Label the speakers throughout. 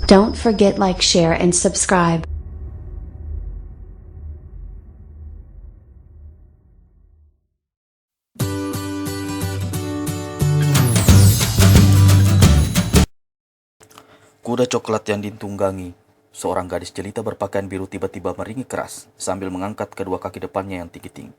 Speaker 1: Don't forget like, share and subscribe.
Speaker 2: Kuda coklat yang ditunggangi seorang gadis jelita berpakaian biru tiba-tiba meringik keras sambil mengangkat kedua kaki depannya yang tinggi-tinggi.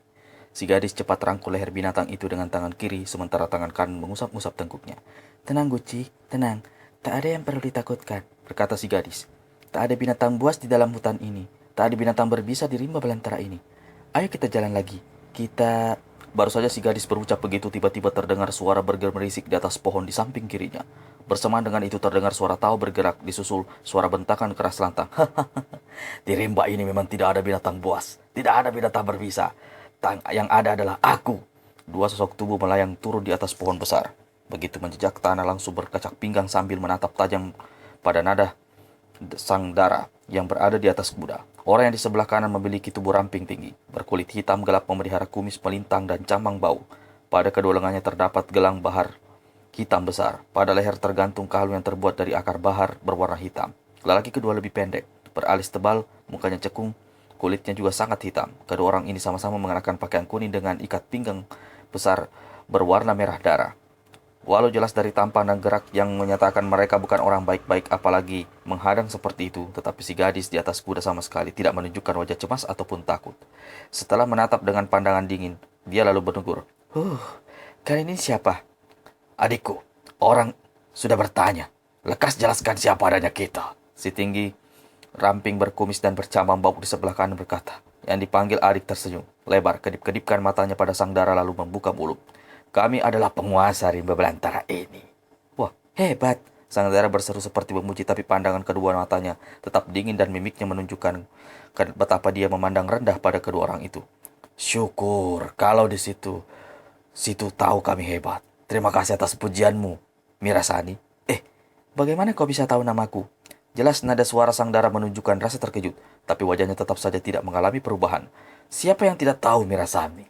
Speaker 2: Si gadis cepat rangkul leher binatang itu dengan tangan kiri sementara tangan kanan mengusap-usap tengkuknya. "Tenang Guci, tenang. Tak ada yang perlu ditakutkan," berkata si gadis. "Tak ada binatang buas di dalam hutan ini. Tak ada binatang berbisa di rimba belantara ini. Ayo kita jalan lagi. Kita..." Baru saja si gadis berucap begitu, tiba-tiba terdengar suara bergemerisik di atas pohon di samping kirinya. Bersamaan dengan itu terdengar suara tahu bergerak, disusul suara bentakan keras lantang. "Di rimba ini memang tidak ada binatang buas. Tidak ada binatang berbisa. Yang ada adalah aku." Dua sosok tubuh melayang turun di atas pohon besar. Begitu menjejak tanah langsung berkacak pinggang sambil menatap tajam pada nada sang dara yang berada di atas kuda. Orang yang di sebelah kanan memiliki tubuh ramping tinggi, berkulit hitam gelap memelihara kumis melintang dan camang bau. Pada kedua lengannya terdapat gelang bahar hitam besar. Pada leher tergantung kalung yang terbuat dari akar bahar berwarna hitam. Lelaki kedua lebih pendek, beralis tebal, mukanya cekung, kulitnya juga sangat hitam. Kedua orang ini sama-sama mengenakan pakaian kuning dengan ikat pinggang besar berwarna merah darah. Walau jelas dari tampang dan gerak yang menyatakan mereka bukan orang baik-baik apalagi menghadang seperti itu, tetapi si gadis di atas kuda sama sekali tidak menunjukkan wajah cemas ataupun takut. Setelah menatap dengan pandangan dingin, dia lalu bernegur, kali ini siapa?" "Adikku, orang sudah bertanya. Lekas jelaskan siapa adanya kita." Si tinggi, ramping berkumis dan bercabang bau di sebelah kanan berkata. Yang dipanggil adik tersenyum lebar, kedip-kedipkan matanya pada sang dara lalu membuka mulut. "Kami adalah penguasa rimba belantara ini." "Wah, hebat!" Sang dara berseru seperti memuji, tapi pandangan kedua matanya tetap dingin dan mimiknya menunjukkan betapa dia memandang rendah pada kedua orang itu. "Syukur kalau di situ tahu kami hebat. Terima kasih atas pujianmu, Mirasani." Bagaimana kau bisa tahu namaku?" Jelas nada suara sang dara menunjukkan rasa terkejut, tapi wajahnya tetap saja tidak mengalami perubahan. "Siapa yang tidak tahu Mirasani?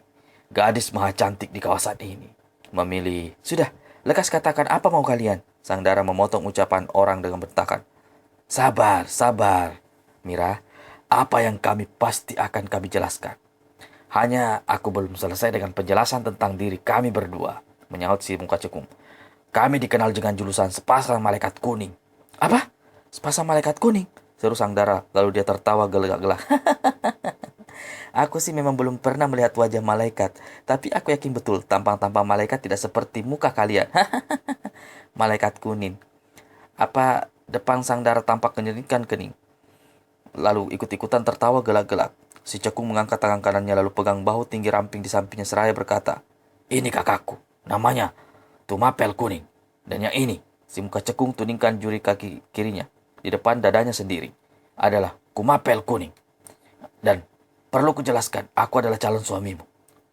Speaker 2: Gadis maha cantik di kawasan ini. Memilih..." "Sudah, lekas katakan apa mau kalian?" Sang dara memotong ucapan orang dengan bentakan. Sabar, Mira. Apa yang kami pasti akan kami jelaskan. Hanya aku belum selesai dengan penjelasan tentang diri kami berdua," menyaut si muka cekung. "Kami dikenal dengan julusan sepasang malaikat kuning." "Apa? Sepasang malaikat kuning?" seru sang dara, lalu dia tertawa gelak-gelak. "Aku sih memang belum pernah melihat wajah malaikat, tapi aku yakin betul tampang-tampang malaikat tidak seperti muka kalian." "Malaikat kuning." Apa depan sang dara tampak menyerinkan kening, lalu ikut-ikutan tertawa gelak-gelak. Si cekung mengangkat tangan kanannya lalu pegang bahu tinggi ramping di sampingnya seraya berkata, "Ini kakakku, namanya Tumapel Kuning. Dan yang ini," si muka cekung tuningkan juri kaki kirinya di depan dadanya sendiri, "adalah Kumapel Kuning. Dan perlu kujelaskan, aku adalah calon suamimu."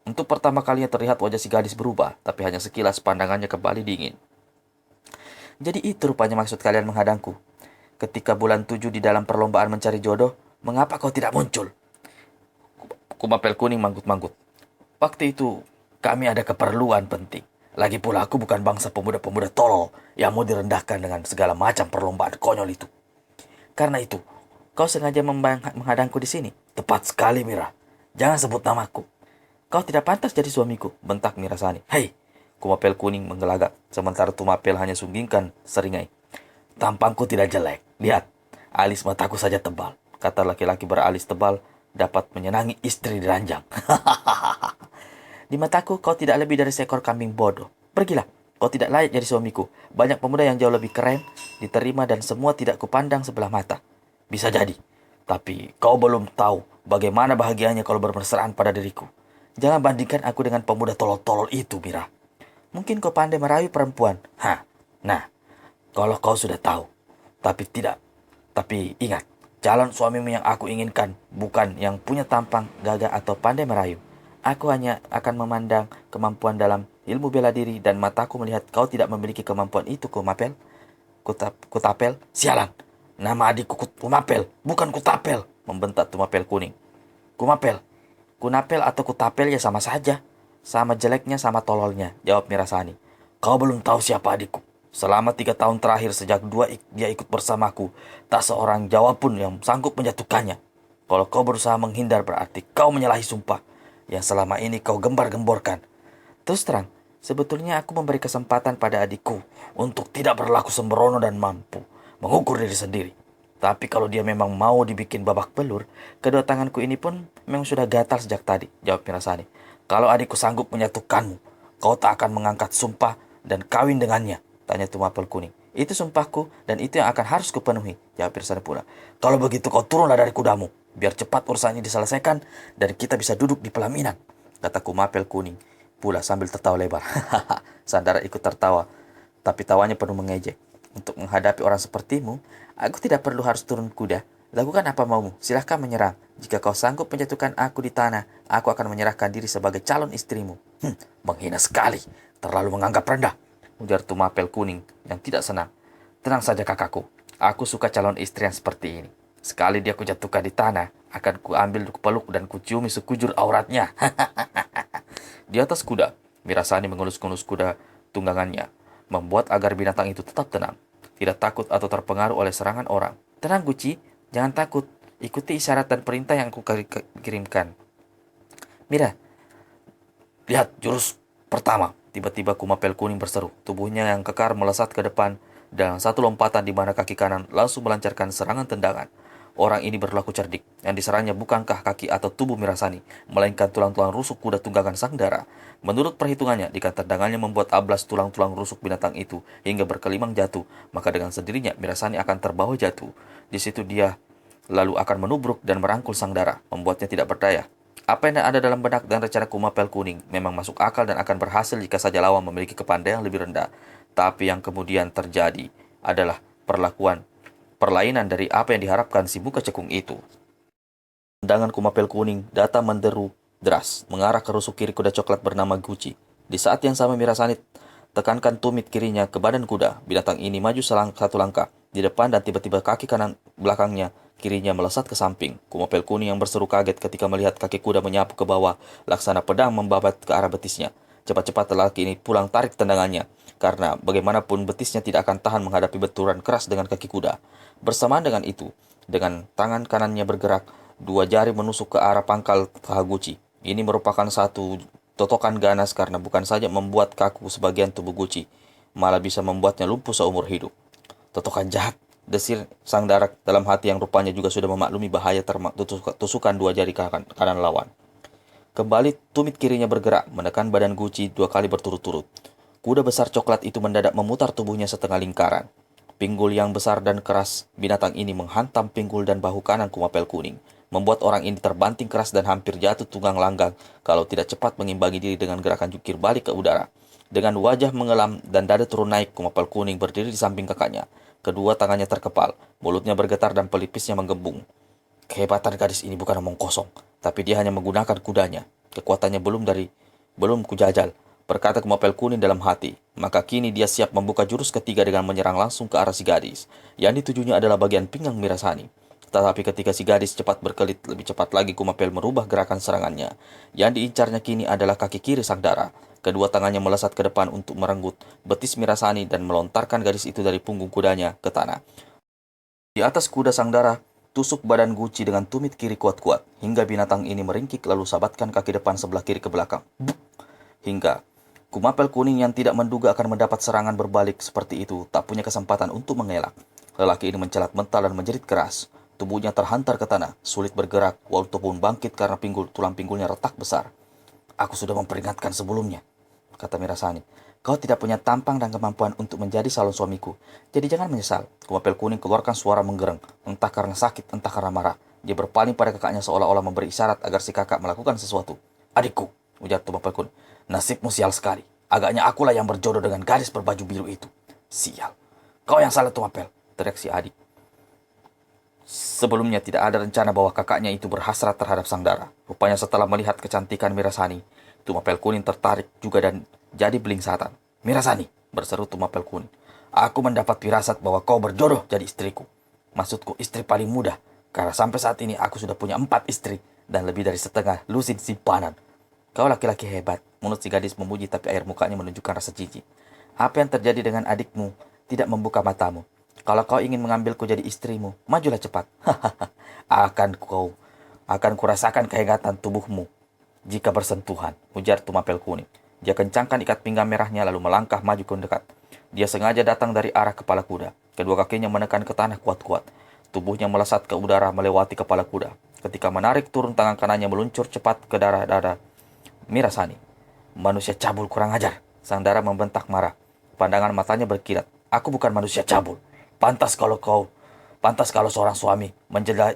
Speaker 2: Untuk pertama kalinya terlihat wajah si gadis berubah, tapi hanya sekilas pandangannya kembali dingin. "Jadi itu rupanya maksud kalian menghadangku. Ketika bulan 7 di dalam perlombaan mencari jodoh, mengapa kau tidak muncul?" Kumapel Kuning manggut-manggut. "Waktu itu kami ada keperluan penting. Lagi pula aku bukan bangsa pemuda-pemuda tolol yang mau direndahkan dengan segala macam perlombaan konyol itu. Karena itu, kau sengaja menghadangku di sini." "Tepat sekali, Mira. Jangan sebut namaku." "Kau tidak pantas jadi suamiku," bentak Mirasani. "Hei!" Kumapel Kuning menggelagak, sementara Tumapel hanya sunggingkan seringai. "Tampangku tidak jelek. Lihat, alis mataku saja tebal. Kata laki-laki beralis tebal dapat menyenangi istri di ranjang." "Di mataku kau tidak lebih dari seekor kambing bodoh. Pergilah, kau tidak layak jadi suamiku. Banyak pemuda yang jauh lebih keren, diterima dan semua tidak kupandang sebelah mata." "Bisa jadi, tapi kau belum tahu bagaimana bahagianya kalau bermesraan pada diriku. Jangan bandingkan aku dengan pemuda tolol-tolol itu, Mira. Mungkin kau pandai merayu perempuan. Nah, kalau kau sudah tahu. Tapi ingat, calon suamimu yang aku inginkan bukan yang punya tampang, gagah atau pandai merayu. Aku hanya akan memandang kemampuan dalam ilmu bela diri dan mataku melihat kau tidak memiliki kemampuan itu, Kumapel." Kutapel?" "Sialan, nama adikku Kumapel, bukan Kutapel," membentak Tumapel Kuning. "Kumapel, Kunapel atau Kutapel ya sama saja. Sama jeleknya, sama tololnya," jawab Mirasani. "Kau belum tahu siapa adikku. Selama 3 tahun terakhir sejak dia ikut bersamaku, tak seorang Jawa pun yang sanggup menjatuhkannya. Kalau kau berusaha menghindar berarti kau menyalahi sumpah yang selama ini kau gembar-gemborkan. Terus terang, sebetulnya aku memberi kesempatan pada adikku untuk tidak berlaku sembrono dan mampu mengukur diri sendiri. Tapi kalau dia memang mau dibikin babak belur, kedua tanganku ini pun memang sudah gatal sejak tadi, jawab Mirasani. Kalau adikku sanggup menyatukanmu, kau tak akan mengangkat sumpah dan kawin dengannya, tanya Tumapel Kuning. Itu sumpahku dan itu yang akan harus kupenuhi, jawab Mirasani pula. Kalau begitu kau turunlah dari kudamu, biar cepat urusannya diselesaikan dan kita bisa duduk di pelaminan, kata Kumapel Kuning pula sambil tertawa lebar. Sandara ikut tertawa, tapi tawanya penuh mengejek. Untuk menghadapi orang sepertimu, aku tidak perlu harus turun kuda. Lakukan apa maumu, silahkan menyerang. Jika kau sanggup menjatuhkan aku di tanah, aku akan menyerahkan diri sebagai calon istrimu. Menghina sekali, terlalu menganggap rendah, ujar Tumapel Kuning yang tidak senang. Tenang saja kakakku, aku suka calon istri yang seperti ini. Sekali dia kujatuhkan di tanah, akan kuambil, kupeluk dan kuciumi sekujur auratnya. Di atas kuda, Mirasani mengelus-ngelus kuda tunggangannya, membuat agar binatang itu tetap tenang, tidak takut atau terpengaruh oleh serangan orang. Tenang Guci, jangan takut, ikuti isyarat dan perintah yang aku kirimkan. Mira, lihat jurus pertama. Tiba-tiba Kumapel Kuning berseru, tubuhnya yang kekar melesat ke depan, dan satu lompatan di mana kaki kanan langsung melancarkan serangan tendangan. Orang ini berlaku cerdik. Yang diserangnya bukankah kaki atau tubuh Mirasani, melainkan tulang-tulang rusuk kuda tunggangan sang dara. Menurut perhitungannya, jika tendangannya membuat ablas tulang-tulang rusuk binatang itu hingga berkelimang jatuh, maka dengan sendirinya Mirasani akan terbawa jatuh. Di situ dia lalu akan menubruk dan merangkul sang dara, membuatnya tidak berdaya. Apa yang ada dalam benak dan rencana Kumapel Kuning memang masuk akal dan akan berhasil jika saja lawan memiliki kepandaian lebih rendah. Tapi yang kemudian terjadi adalah perlainan dari apa yang diharapkan si muka cekung itu. Tendangan Kumapel Kuning datang menderu deras, mengarah ke rusuk kiri kuda coklat bernama Guci. Di saat yang sama Mirasani tekankan tumit kirinya ke badan kuda. Binatang ini maju satu langkah di depan dan tiba-tiba kaki kanan belakangnya kirinya melesat ke samping. Kumapel Kuning yang berseru kaget ketika melihat kaki kuda menyapu ke bawah, laksana pedang membabat ke arah betisnya. Cepat-cepat lelaki ini pulang tarik tendangannya, karena bagaimanapun betisnya tidak akan tahan menghadapi benturan keras dengan kaki kuda. Bersamaan dengan itu, dengan tangan kanannya bergerak, dua jari menusuk ke arah pangkal paha Guci. Ini merupakan satu totokan ganas karena bukan saja membuat kaku sebagian tubuh Guci, malah bisa membuatnya lumpuh seumur hidup. Totokan jahat, desir sang darak dalam hati yang rupanya juga sudah memaklumi bahaya tusukan dua jari kanan lawan. Kembali tumit kirinya bergerak, menekan badan Guci 2 kali berturut-turut. Kuda besar coklat itu mendadak memutar tubuhnya setengah lingkaran. Pinggul yang besar dan keras binatang ini menghantam pinggul dan bahu kanan Kumapel Kuning, membuat orang ini terbanting keras dan hampir jatuh tunggang langgang kalau tidak cepat mengimbangi diri dengan gerakan jungkir balik ke udara. Dengan wajah mengelam dan dada turun naik, Kumapel Kuning berdiri di samping kakaknya. Kedua tangannya terkepal, mulutnya bergetar dan pelipisnya menggembung. Kehebatan gadis ini bukan omong kosong, tapi dia hanya menggunakan kudanya. Kekuatannya belum kujajal, berkata Kumapel Kuning dalam hati. Maka kini dia siap membuka jurus ketiga dengan menyerang langsung ke arah si gadis. Yang ditujunya adalah bagian pinggang Mirasani. Tetapi ketika si gadis cepat berkelit, lebih cepat lagi Kumapel merubah gerakan serangannya. Yang diincarnya kini adalah kaki kiri sang dara. Kedua tangannya melesat ke depan untuk merenggut betis Mirasani dan melontarkan gadis itu dari punggung kudanya ke tanah. Di atas kuda sang dara, tusuk badan Guci dengan tumit kiri kuat-kuat, hingga binatang ini meringkik lalu sabatkan kaki depan sebelah kiri ke belakang. Hingga Kumapel Kuning yang tidak menduga akan mendapat serangan berbalik seperti itu, tak punya kesempatan untuk mengelak. Lelaki ini mencelat mental dan menjerit keras. Tubuhnya terhantar ke tanah, sulit bergerak, walaupun bangkit karena tulang pinggulnya retak besar. Aku sudah memperingatkan sebelumnya, kata Mirasani. Kau tidak punya tampang dan kemampuan untuk menjadi calon suamiku. Jadi jangan menyesal. Kumapel Kuning keluarkan suara menggereng, entah karena sakit, entah karena marah. Dia berpaling pada kakaknya seolah-olah memberi isyarat agar si kakak melakukan sesuatu. Adikku, ujar Kumapel Kuning. Nasibmu sial sekali. Agaknya akulah yang berjodoh dengan gadis berbaju biru itu. Sial. Kau yang salah, Tumapel, teriak si adik. Sebelumnya tidak ada rencana bahwa kakaknya itu berhasrat terhadap sang dara. Rupanya setelah melihat kecantikan Mirasani, Tumapel Kuning tertarik juga dan jadi belingsatan. Mirasani, berseru Tumapel Kuning. Aku mendapat firasat bahwa kau berjodoh jadi istriku. Maksudku istri paling muda, karena sampai saat ini aku sudah punya 4 istri dan lebih dari setengah lusin simpanan. Kau laki-laki hebat, mulut si gadis memuji tapi air mukanya menunjukkan rasa jijik. Apa yang terjadi dengan adikmu tidak membuka matamu. Kalau kau ingin mengambilku jadi istrimu, majulah cepat. akan kau akan kurasakan kehangatan tubuhmu jika bersentuhan, ujar Tumapel Kuning. Dia kencangkan ikat pinggang merahnya lalu melangkah maju ke dekat. Dia sengaja datang dari arah kepala kuda. Kedua kakinya menekan ke tanah kuat-kuat. Tubuhnya melesat ke udara melewati kepala kuda. Ketika menarik turun, tangan kanannya meluncur cepat ke darah dada Mirasani. Manusia cabul, kurang ajar, sang Dara membentak marah. Pandangan matanya berkilat. Aku bukan manusia cabul. Pantas kalau seorang suami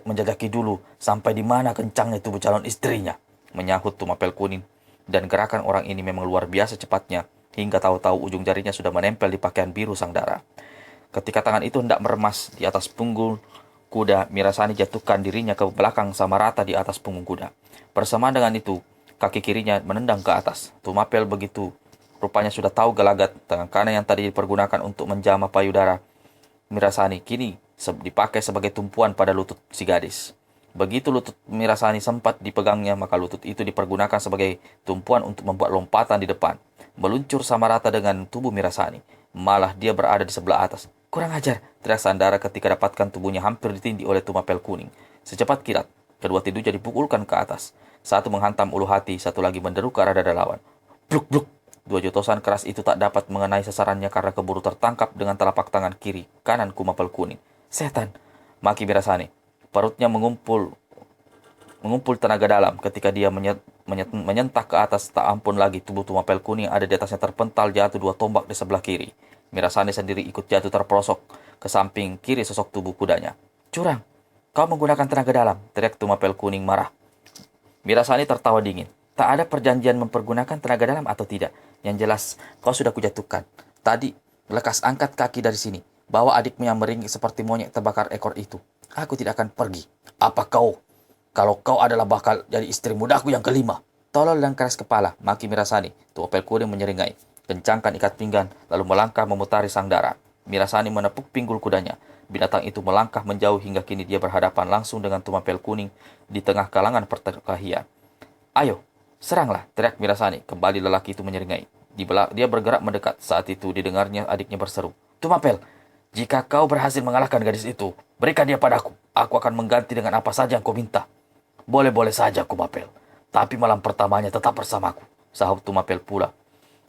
Speaker 2: menjajaki dulu sampai di mana kencangnya tubuh calon istrinya, menyahut Tumapel Kuning. Dan gerakan orang ini memang luar biasa cepatnya, hingga tahu-tahu ujung jarinya sudah menempel di pakaian biru sang Dara. Ketika tangan itu hendak meremas di atas punggung kuda, Mirasani jatuhkan dirinya ke belakang sama rata di atas punggung kuda. Bersamaan dengan itu, kaki kirinya menendang ke atas. Tumapel begitu rupanya sudah tahu gelagat. Tangan kanan yang tadi dipergunakan untuk menjamah payudara Mirasani kini dipakai sebagai tumpuan pada lutut si gadis. Begitu lutut Mirasani sempat dipegangnya, maka lutut itu dipergunakan sebagai tumpuan untuk membuat lompatan di depan, meluncur sama rata dengan tubuh Mirasani. Malah dia berada di sebelah atas. Kurang ajar, teriak Sandara ketika dapatkan tubuhnya hampir ditindih oleh Tumapel Kuning. Secepat kilat, kedua tindunya dipukulkan ke atas. Satu menghantam ulu hati, satu lagi menderu ke arah dada lawan. Bluk bluk. Dua jotosan keras itu tak dapat mengenai sasarannya karena keburu tertangkap dengan telapak tangan kiri kanan Tumapel Kuning. Setan, maki Mirasani. Perutnya mengumpul tenaga dalam ketika dia menyentak ke atas. Tak ampun lagi, tubuh Tumapel Kuning ada di atasnya terpental jatuh dua tombak di sebelah kiri. Mirasani sendiri ikut jatuh terperosok ke samping kiri sosok tubuh kudanya. Curang, kau menggunakan tenaga dalam, teriak Tumapel Kuning marah. Mirasani tertawa dingin. Tak ada perjanjian mempergunakan tenaga dalam atau tidak. Yang jelas, kau sudah kujatuhkan. Tadi, lekas angkat kaki dari sini. Bawa adikmu yang meringkik seperti monyet terbakar ekor itu. Aku tidak akan pergi. Apa kau? Kalau kau adalah bakal jadi istri mudaku yang kelima. Tolol dan keras kepala, maki Mirasani. Tumapel Kuning menyeringai. Kencangkan ikat pinggang, lalu melangkah memutari sang Dara. Mirasani menepuk pinggul kudanya. Binatang itu melangkah menjauh hingga kini dia berhadapan langsung dengan Tumapel Kuning di tengah kalangan perkelahian. Ayo, seranglah, teriak Mirasani. Kembali lelaki itu menyeringai. Dia bergerak mendekat. Saat itu didengarnya adiknya berseru. Tumapel, jika kau berhasil mengalahkan gadis itu, berikan dia padaku. Aku akan mengganti dengan apa saja yang kau minta. Boleh-boleh saja, Tumapel. Tapi malam pertamanya tetap bersamaku, sahut Tumapel pula.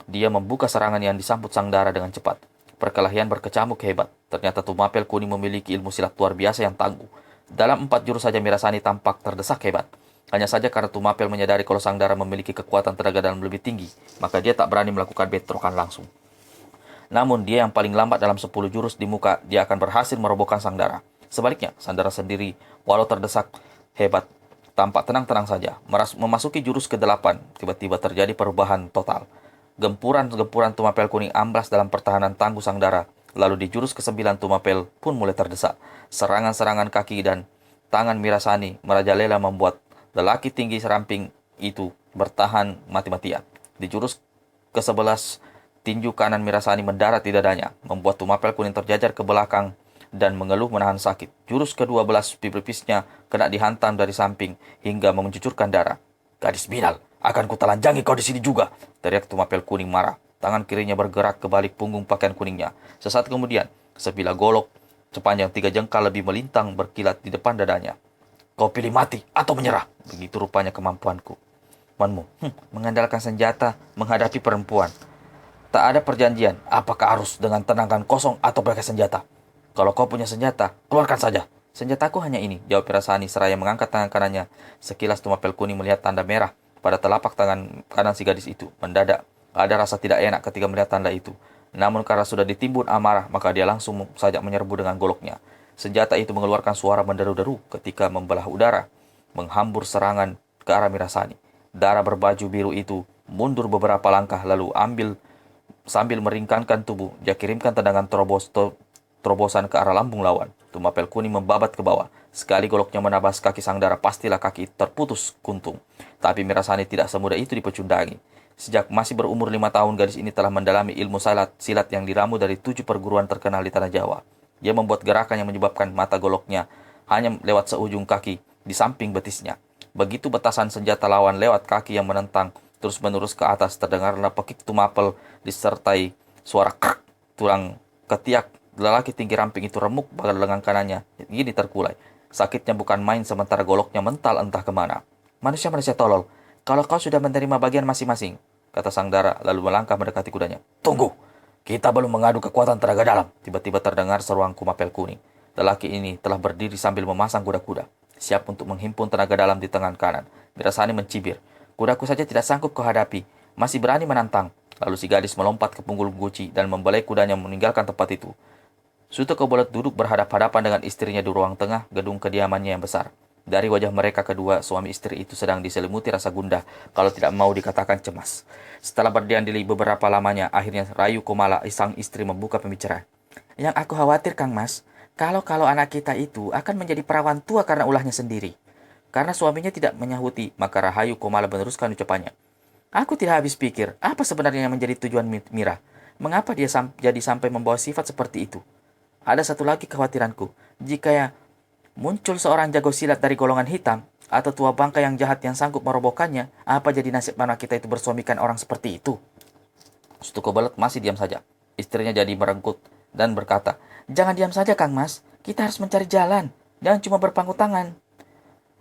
Speaker 2: Dia membuka serangan yang disambut sang Dara dengan cepat. Perkelahian berkecamuk hebat. Ternyata Tumapel Kuning memiliki ilmu silat luar biasa yang tangguh. Dalam 4 jurus saja Mirasani tampak terdesak hebat. Hanya saja karena Tumapel menyadari kalau sang Dara memiliki kekuatan tenaga dalam lebih tinggi, maka dia tak berani melakukan bentrokan langsung. Namun dia yang paling lambat dalam 10 jurus di muka, dia akan berhasil merobohkan sang Dara. Sebaliknya, sang Dara sendiri, walau terdesak hebat, tampak tenang-tenang saja. Memasuki jurus ke-8, tiba-tiba terjadi perubahan total. Gempuran-gempuran Tumapel Kuning amblas dalam pertahanan tangguh sang Dara. Lalu di jurus ke-9 Tumapel pun mulai terdesak. Serangan-serangan kaki dan tangan Mirasani merajalela membuat lelaki tinggi seramping itu bertahan mati-matian. Di jurus ke-11 tinju kanan Mirasani mendarat di dadanya, membuat Tumapel Kuning terjajar ke belakang dan mengeluh menahan sakit. Jurus ke-12 pipisnya kena dihantam dari samping hingga mencucurkan darah. Gadis binal, akan kutelanjangi kau di sini juga, teriak Tumapel Kuning marah. Tangan kirinya bergerak ke balik punggung pakaian kuningnya. Sesaat kemudian, sebilah golok sepanjang 3 jengkal lebih melintang berkilat di depan dadanya. Kau pilih mati atau menyerah. Begitu rupanya kemampuanku. Mengandalkan senjata menghadapi perempuan. Tak ada perjanjian, apakah harus dengan tenangan kosong atau pakai senjata? Kalau kau punya senjata, keluarkan saja. Senjataku hanya ini, jawab Mirasani seraya mengangkat tangan kanannya. Sekilas Tumapel Kuning melihat tanda merah pada telapak tangan kanan si gadis itu. Mendadak, ada rasa tidak enak ketika melihat tanda itu. Namun karena sudah ditimbun amarah, maka dia langsung saja menyerbu dengan goloknya. Senjata itu mengeluarkan suara menderu-deru ketika membelah udara, menghambur serangan ke arah Mirasani. Dara berbaju biru itu mundur beberapa langkah lalu sambil meringkankan tubuh, dia kirimkan tendangan terobosan ke arah lambung lawan. Tumapel Kuning membabat ke bawah. Sekali goloknya menabas kaki sang Dara, pastilah kaki terputus kuntung. Tapi Mirasani tidak semudah itu dipecundangi. Sejak masih berumur 5 tahun, gadis ini telah mendalami ilmu silat yang diramu dari 7 perguruan terkenal di tanah Jawa. Dia membuat gerakan yang menyebabkan mata goloknya hanya lewat seujung kaki di samping betisnya. Begitu betasan senjata lawan lewat kaki yang menentang terus-menerus ke atas, terdengarlah pekik Tumapel disertai suara krek tulang Ketiak lelaki tinggi ramping itu remuk pada lengan kanannya. Gini terkulai. Sakitnya bukan main sementara goloknya mental entah kemana. Manusia-manusia tolol. Kalau kau sudah menerima bagian masing-masing, kata sang dara lalu melangkah mendekati kudanya. Tunggu. Kita belum mengadu kekuatan tenaga dalam. Tiba-tiba terdengar seruang kumapel kuning. Lelaki ini telah berdiri sambil memasang kuda-kuda. Siap untuk menghimpun tenaga dalam di tangan kanan. Mirasani mencibir. Kudaku saja tidak sanggup kau hadapi. Masih berani menantang. Lalu si gadis melompat ke punggul guci dan membelai kudanya meninggalkan tempat itu. Suto Kebolot duduk berhadap-hadapan dengan istrinya di ruang tengah gedung kediamannya yang besar. Dari wajah mereka kedua, suami istri itu sedang diselimuti rasa gundah, kalau tidak mau dikatakan cemas. Setelah berdiam diri beberapa lamanya, akhirnya Rayu Kumala, sang istri, membuka pembicaraan. Yang aku khawatir, Kang Mas, kalau anak kita itu akan menjadi perawan tua karena ulahnya sendiri. Karena suaminya tidak menyahuti, maka Rahayu Kumala meneruskan ucapannya. Aku tidak habis pikir, apa sebenarnya yang menjadi tujuan Mira? Mengapa dia jadi sampai membawa sifat seperti itu? Ada satu lagi kekhawatiranku, jika ya muncul seorang jago silat dari golongan hitam, atau tua bangka yang jahat yang sanggup merobohkannya, apa jadi nasib anak kita itu bersuamikan orang seperti itu? Stukobelet masih diam saja. Istrinya jadi merengkut dan berkata, jangan diam saja Kang Mas, kita harus mencari jalan, jangan cuma berpangku tangan.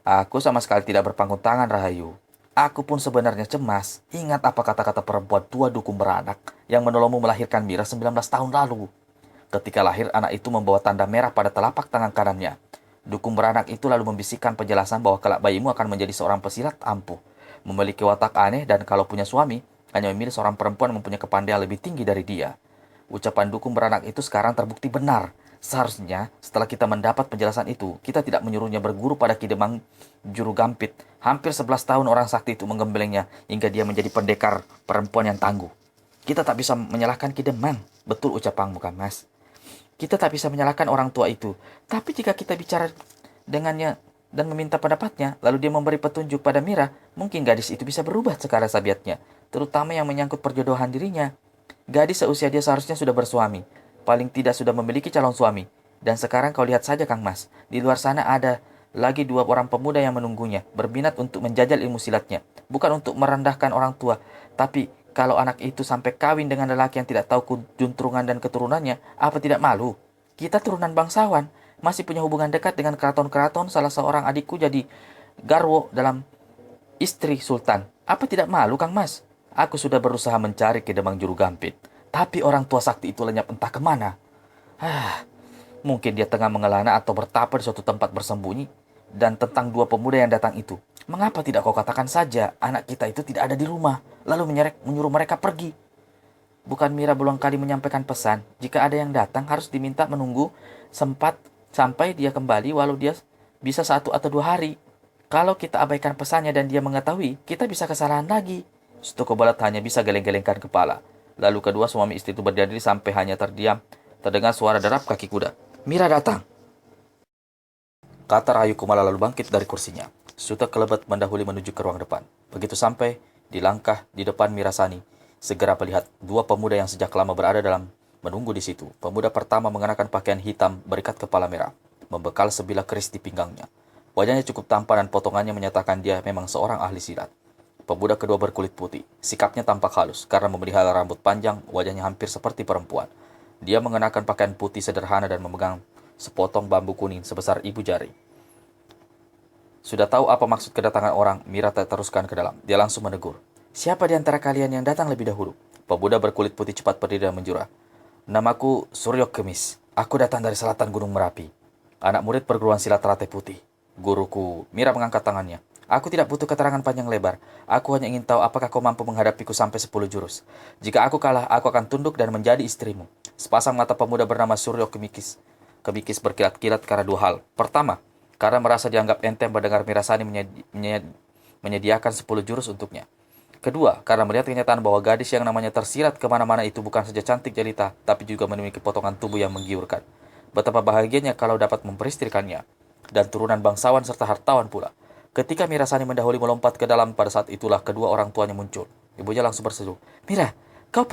Speaker 2: Aku sama sekali tidak berpangku tangan, Rahayu. Aku pun sebenarnya cemas. Ingat apa kata-kata perempuan tua dukun beranak yang menolongmu melahirkan Mira 19 tahun lalu. Ketika lahir, anak itu membawa tanda merah pada telapak tangan kanannya. Dukun beranak itu lalu membisikkan penjelasan bahwa kelak bayimu akan menjadi seorang pesilat ampuh, memiliki watak aneh, dan kalau punya suami, hanya memilih seorang perempuan yang mempunyai kepandaian lebih tinggi dari dia. Ucapan dukun beranak itu sekarang terbukti benar. Seharusnya setelah kita mendapat penjelasan itu, kita tidak menyuruhnya berguru pada Ki Demang Juru Gampit. Hampir 11 tahun orang sakti itu menggembelengnya hingga dia menjadi pendekar perempuan yang tangguh. Kita tak bisa menyalahkan Ki Demang. Betul ucapanmu, Kang Mas. Kita tak bisa menyalahkan orang tua itu. Tapi jika kita bicara dengannya dan meminta pendapatnya, lalu dia memberi petunjuk pada Mira, mungkin gadis itu bisa berubah sekala sabiatnya, terutama yang menyangkut perjodohan dirinya. Gadis seusia dia seharusnya sudah bersuami. Paling tidak sudah memiliki calon suami. Dan sekarang kau lihat saja, Kang Mas. Di luar sana ada lagi 2 orang pemuda yang menunggunya, berminat untuk menjajal ilmu silatnya. Bukan untuk merendahkan orang tua, tapi kalau anak itu sampai kawin dengan lelaki yang tidak tahu juntrungan dan keturunannya, apa tidak malu? Kita turunan bangsawan, masih punya hubungan dekat dengan keraton-keraton, salah seorang adikku jadi garwo dalam istri sultan. Apa tidak malu, Kang Mas? Aku sudah berusaha mencari Ki Demang Juru Gampit. Tapi orang tua sakti itu lenyap entah kemana. Mungkin dia tengah mengelana atau bertapa di suatu tempat bersembunyi. Dan tentang 2 pemuda yang datang itu, mengapa tidak kau katakan saja anak kita itu tidak ada di rumah, lalu menyuruh mereka pergi? Bukan Mira berulang kali menyampaikan pesan, jika ada yang datang harus diminta menunggu sempat sampai dia kembali walau dia bisa 1 atau 2 hari. Kalau kita abaikan pesannya dan dia mengetahui, kita bisa kesalahan lagi. Stukobelet hanya bisa geleng-gelengkan kepala. Lalu kedua suami istri itu berdiri sampai hanya terdiam. Terdengar suara derap kaki kuda. Mira datang, kata Rahayu Kumala lalu bangkit dari kursinya. Suto Kelebet mendahului menuju ke ruang depan. Begitu sampai, dilangkah di depan Mirasani. Segera melihat 2 pemuda yang sejak lama berada dalam menunggu di situ. Pemuda pertama mengenakan pakaian hitam berikat kepala merah, membekal sebilah keris di pinggangnya. Wajahnya cukup tampan dan potongannya menyatakan dia memang seorang ahli silat. Pemuda kedua berkulit putih. Sikapnya tampak halus karena memelihara rambut panjang, wajahnya hampir seperti perempuan. Dia mengenakan pakaian putih sederhana dan memegang sepotong bambu kuning sebesar ibu jari. Sudah tahu apa maksud kedatangan orang, Mira teruskan ke dalam. Dia langsung menegur. Siapa di antara kalian yang datang lebih dahulu? Pemuda berkulit putih cepat berdiri dan menjura. Namaku Suryo Kemis. Aku datang dari selatan Gunung Merapi. Anak murid perguruan silat Rate Putih. Guruku. Mira mengangkat tangannya. Aku tidak butuh keterangan panjang lebar. Aku hanya ingin tahu apakah kau mampu menghadapiku sampai 10 jurus. Jika aku kalah, aku akan tunduk dan menjadi istrimu. Sepasang mata pemuda bernama Suryo Kemikis berkilat-kilat karena 2 hal. Pertama, karena merasa dianggap enteng mendengar Mirasani menyediakan 10 jurus untuknya. Kedua, karena melihat kenyataan bahwa gadis yang namanya tersirat kemana-mana itu bukan saja cantik jelita, tapi juga memiliki potongan tubuh yang menggiurkan. Betapa bahagianya kalau dapat memperistrikannya. Dan turunan bangsawan serta hartawan pula. Ketika Mirasani mendahului melompat ke dalam, pada saat itulah kedua orang tuanya muncul. Ibunya langsung berseru, Mira, kau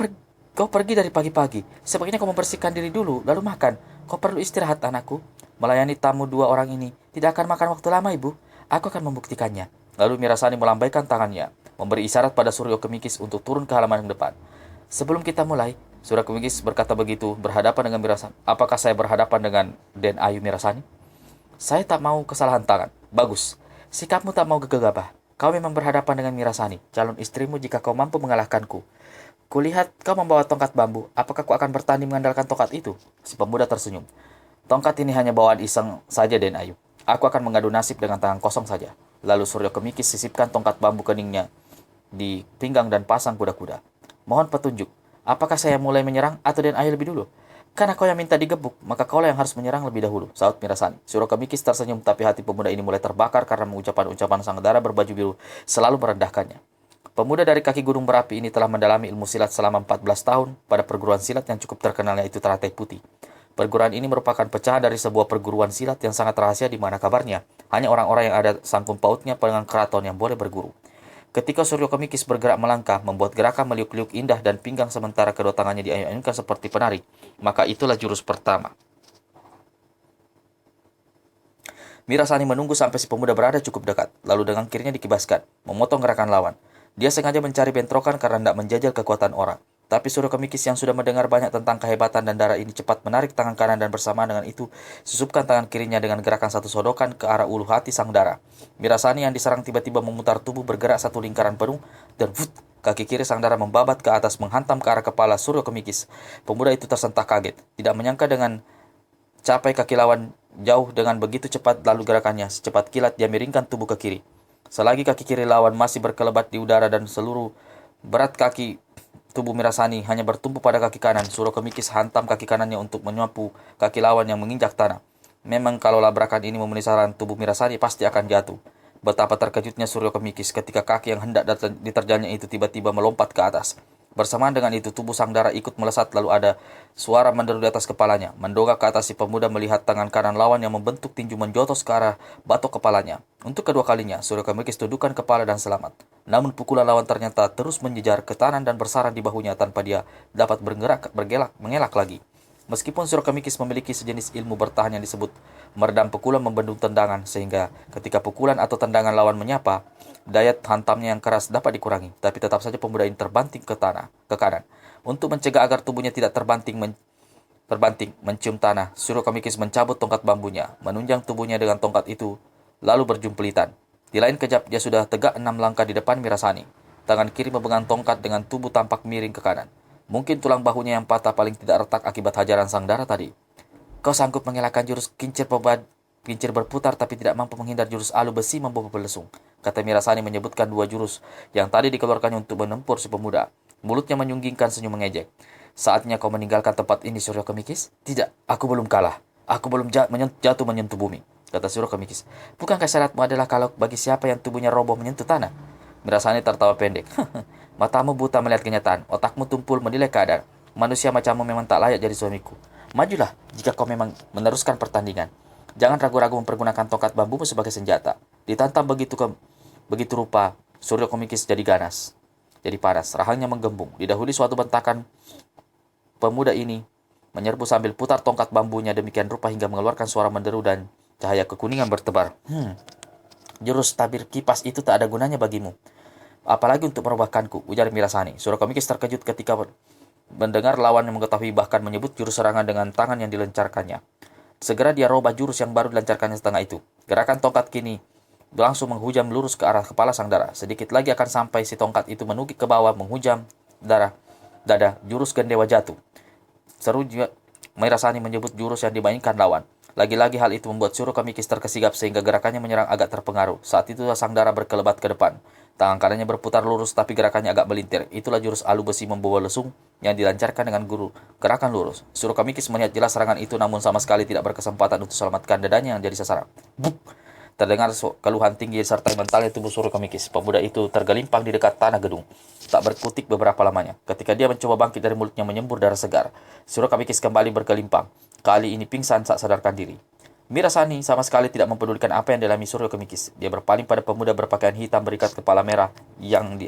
Speaker 2: pergi dari pagi-pagi. Sebaiknya kau membersihkan diri dulu, lalu makan. Kau perlu istirahat, anakku. Melayani tamu 2 orang ini tidak akan makan waktu lama, ibu. Aku akan membuktikannya. Lalu Mirasani melambaikan tangannya, memberi isyarat pada Suryo Kemikis untuk turun ke halaman yang depan. Sebelum kita mulai, Surya Kemikis berkata begitu berhadapan dengan Mirasani. Apakah saya berhadapan dengan Den Ayu Mirasani? Saya tak mau kesalahan tangan. Bagus. Sikapmu tak mau gegabah. Kau memang berhadapan dengan Mirasani, calon istrimu jika kau mampu mengalahkanku. Kulihat kau membawa tongkat bambu. Apakah kau akan bertanding mengandalkan tongkat itu? Si pemuda tersenyum. Tongkat ini hanya bawaan iseng saja, Den Ayu. Aku akan mengadu nasib dengan tangan kosong saja. Lalu Surya Kemikis sisipkan tongkat bambu keningnya di pinggang dan pasang kuda-kuda. Mohon petunjuk. Apakah saya mulai menyerang atau Den Ayu lebih dulu? Karena kau yang minta digebuk, maka kaulah yang harus menyerang lebih dahulu, saut Mirasani. Surya Kemikis tersenyum, tapi hati pemuda ini mulai terbakar karena ucapan-ucapan sang dara berbaju biru selalu merendahkannya. Pemuda dari kaki gunung berapi ini telah mendalami ilmu silat selama 14 tahun pada perguruan silat yang cukup terkenalnya itu Teratai Putih. Perguruan ini merupakan pecahan dari sebuah perguruan silat yang sangat rahasia di mana kabarnya hanya orang-orang yang ada sangkut pautnya dengan keraton yang boleh berguru. Ketika Surya Kemikis bergerak melangkah, membuat gerakan meliuk-liuk indah dan pinggang sementara kedua tangannya diayun-ayunkan seperti penari, maka itulah jurus pertama. Mirasani menunggu sampai si pemuda berada cukup dekat, lalu dengan kirinya dikibaskan, memotong gerakan lawan. Dia sengaja mencari bentrokan karena tidak menjajal kekuatan orang. Tapi Surya Kemikis yang sudah mendengar banyak tentang kehebatan dan darah ini cepat menarik tangan kanan dan bersamaan dengan itu susupkan tangan kirinya dengan gerakan satu sodokan ke arah ulu hati sang dara. Mirasani yang diserang tiba-tiba memutar tubuh bergerak satu lingkaran penuh dan kaki kiri sang dara membabat ke atas menghantam ke arah kepala Surya Kemikis. Pemuda itu tersentak kaget, tidak menyangka dengan capai kaki lawan jauh dengan begitu cepat, lalu gerakannya secepat kilat dia miringkan tubuh ke kiri. Selagi kaki kiri lawan masih berkelebat di udara dan seluruh berat kaki tubuh Mirasani hanya bertumpu pada kaki kanan, Surya Kemikis hantam kaki kanannya untuk menyapu kaki lawan yang menginjak tanah. Memang kalau labrakan ini memenuhi sasaran, tubuh Mirasani pasti akan jatuh. Betapa terkejutnya Surya Kemikis ketika kaki yang hendak diterjangnya itu tiba-tiba melompat ke atas. Bersamaan dengan itu tubuh sang dara ikut melesat, lalu ada suara menderu di atas kepalanya. Mendongak ke atas si pemuda melihat tangan kanan lawan yang membentuk tinju menjotos ke arah batok kepalanya. Untuk kedua kalinya, Surya Kemikis tundukkan kepala dan selamat. Namun pukulan lawan ternyata terus menjejar ke tanah dan bersarang di bahunya tanpa dia dapat mengelak lagi. Meskipun Surya Kemikis memiliki sejenis ilmu bertahan yang disebut meredam pukulan membendung tendangan, sehingga ketika pukulan atau tendangan lawan menyapa, daya hantamnya yang keras dapat dikurangi, tapi tetap saja pemuda ini terbanting ke kanan. Untuk mencegah agar tubuhnya tidak terbanting mencium tanah, Surya Kemikis mencabut tongkat bambunya, menunjang tubuhnya dengan tongkat itu, lalu berjumplitan. Di lain kejap dia sudah tegak 6 langkah di depan Mirasani. Tangan kiri memegang tongkat dengan tubuh tampak miring ke kanan. Mungkin tulang bahunya yang patah paling tidak retak akibat hajaran sang dara tadi. Kau sanggup mengelakkan jurus kincir berputar tapi tidak mampu menghindar jurus alu besi membawa pelesung, kata Mirasani menyebutkan 2 jurus yang tadi dikeluarkannya untuk menempur si pemuda. Mulutnya menyunggingkan senyum mengejek. Saatnya kau meninggalkan tempat ini, Surya Kemikis? Tidak, aku belum kalah. Aku belum jatuh menyentuh bumi, kata Surya Kemikis. Bukankah syaratmu adalah kalau bagi siapa yang tubuhnya roboh menyentuh tanah? Mirasani tertawa pendek. Matamu buta melihat kenyataan, otakmu tumpul menilai keadaan. Manusia macammu memang tak layak jadi suamiku. Majulah jika kau memang meneruskan pertandingan. Jangan ragu-ragu mempergunakan tongkat bambumu sebagai senjata. Ditantang begitu rupa, Surya Kemikis jadi ganas. Jadi panas, rahangnya menggembung. Didahului suatu bentakan, pemuda ini menyerbu sambil putar tongkat bambunya demikian rupa hingga mengeluarkan suara menderu dan cahaya kekuningan bertebar. Jurus tabir kipas itu tak ada gunanya bagimu. Apalagi untuk merubahkanku, ujar Mirasani. Surya Kemikis terkejut ketika mendengar lawan yang mengetahui bahkan menyebut jurus serangan dengan tangan yang dilencarkannya. Segera dia robah jurus yang baru dilancarkannya setengah itu. Gerakan tongkat kini langsung menghujam lurus ke arah kepala sang dara. Sedikit lagi akan sampai si tongkat itu menukik ke bawah menghujam dada. Jurus gendewa jatuh. Seru Mirasani menyebut jurus yang dimainkan lawan. Lagi-lagi hal itu membuat Surya Kemikis terkesigap sehingga gerakannya menyerang agak terpengaruh. Saat itu sang dara berkelebat ke depan. Tangan kanannya berputar lurus tapi gerakannya agak melintir. Itulah jurus alu besi membawa lesung yang dilancarkan dengan gerakan lurus. Surya Kemikis melihat jelas serangan itu namun sama sekali tidak berkesempatan untuk selamatkan dadanya yang jadi sasaran. Buk! Terdengar keluhan tinggi serta mentalnya tubuh Surya Kemikis. Pemuda itu tergelimpang di dekat tanah gedung. Tak berkutik beberapa lamanya. Ketika dia mencoba bangkit dari mulutnya menyembur darah segar, Surya Kemikis kembali bergelimpang. Kali ini pingsan saat sadarkan diri. Mirasani sama sekali tidak mempedulikan apa yang dialami Surya Kemikis. Dia berpaling pada pemuda berpakaian hitam berikat kepala merah yang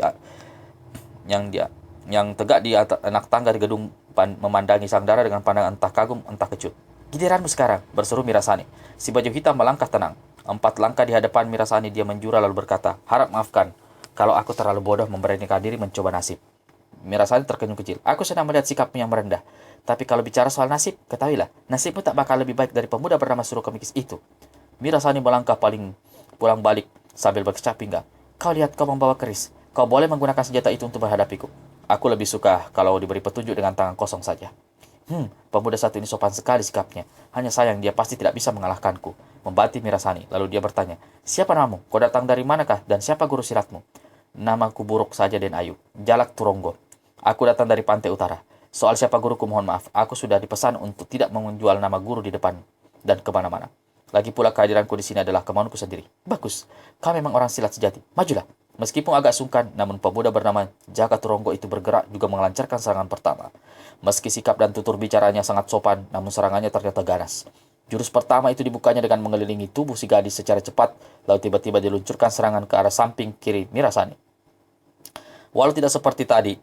Speaker 2: tegak di anak tangga di gedung memandangi sang dara dengan pandangan entah kagum entah kecut. Giliranmu sekarang, berseru Mirasani. Si baju hitam melangkah tenang. 4 langkah di hadapan Mirasani dia menjura lalu berkata, harap maafkan kalau aku terlalu bodoh memberanikan diri mencoba nasib. Mirasani terkenyum kecil. Aku senang melihat sikapmu yang merendah. Tapi kalau bicara soal nasib, ketahuilah, nasibmu tak bakal lebih baik dari pemuda bernama Surokemikis itu. Mirasani melangkah pulang balik sambil berkecap pinggang. Kau lihat kau membawa keris. Kau boleh menggunakan senjata itu untuk menghadapiku. Aku lebih suka kalau diberi petunjuk dengan tangan kosong saja. Pemuda satu ini sopan sekali sikapnya. Hanya sayang dia pasti tidak bisa mengalahkanku. Membanti Mirasani. Lalu dia bertanya, siapa namamu? Kau datang dari manakah? Dan siapa guru silatmu? Namaku buruk saja Den Ayu. Jalak Turonggo. Aku datang dari pantai utara. Soal siapa guruku mohon maaf. Aku sudah dipesan untuk tidak menjual nama guru di depan dan kemana-mana. Lagi pula kehadiranku di sini adalah kemauanku sendiri. Bagus. Kau memang orang silat sejati. Majulah. Meskipun agak sungkan, namun pemuda bernama Jaka Turonggo itu bergerak juga melancarkan serangan pertama. Meski sikap dan tutur bicaranya sangat sopan, namun serangannya ternyata ganas. Jurus pertama itu dibukanya dengan mengelilingi tubuh si gadis secara cepat, lalu tiba-tiba diluncurkan serangan ke arah samping kiri Mirasani. Walau tidak seperti tadi,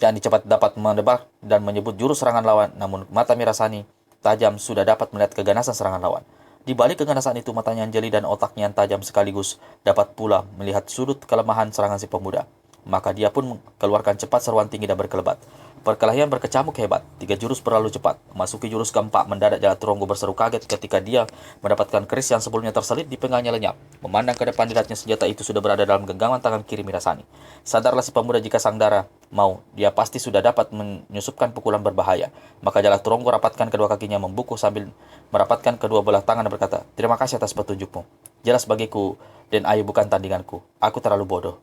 Speaker 2: yang cepat dapat menebak dan menyebut jurus serangan lawan, namun mata Mirasani tajam sudah dapat melihat keganasan serangan lawan. Di balik keganasan itu, matanya yang jeli dan otaknya yang tajam sekaligus dapat pula melihat sudut kelemahan serangan si pemuda. Maka dia pun keluarkan cepat seruan tinggi dan berkelebat. Perkelahian berkecamuk hebat. 3 jurus berlalu cepat. Memasuki jurus keempat, mendadak Jalak Turonggo berseru kaget ketika dia mendapatkan keris yang sebelumnya terselip di pinggangnya lenyap. Memandang ke depan, dilihatnya senjata itu sudah berada dalam genggaman tangan kiri Mirasani. Sadarlah si pemuda jika sang dara mau, dia pasti sudah dapat menyusupkan pukulan berbahaya. Maka Jalak Turonggo rapatkan kedua kakinya membuku sambil merapatkan kedua belah tangan dan berkata, terima kasih atas petunjukmu. Jelas bagiku, Den Ayu bukan tandinganku. Aku terlalu bodoh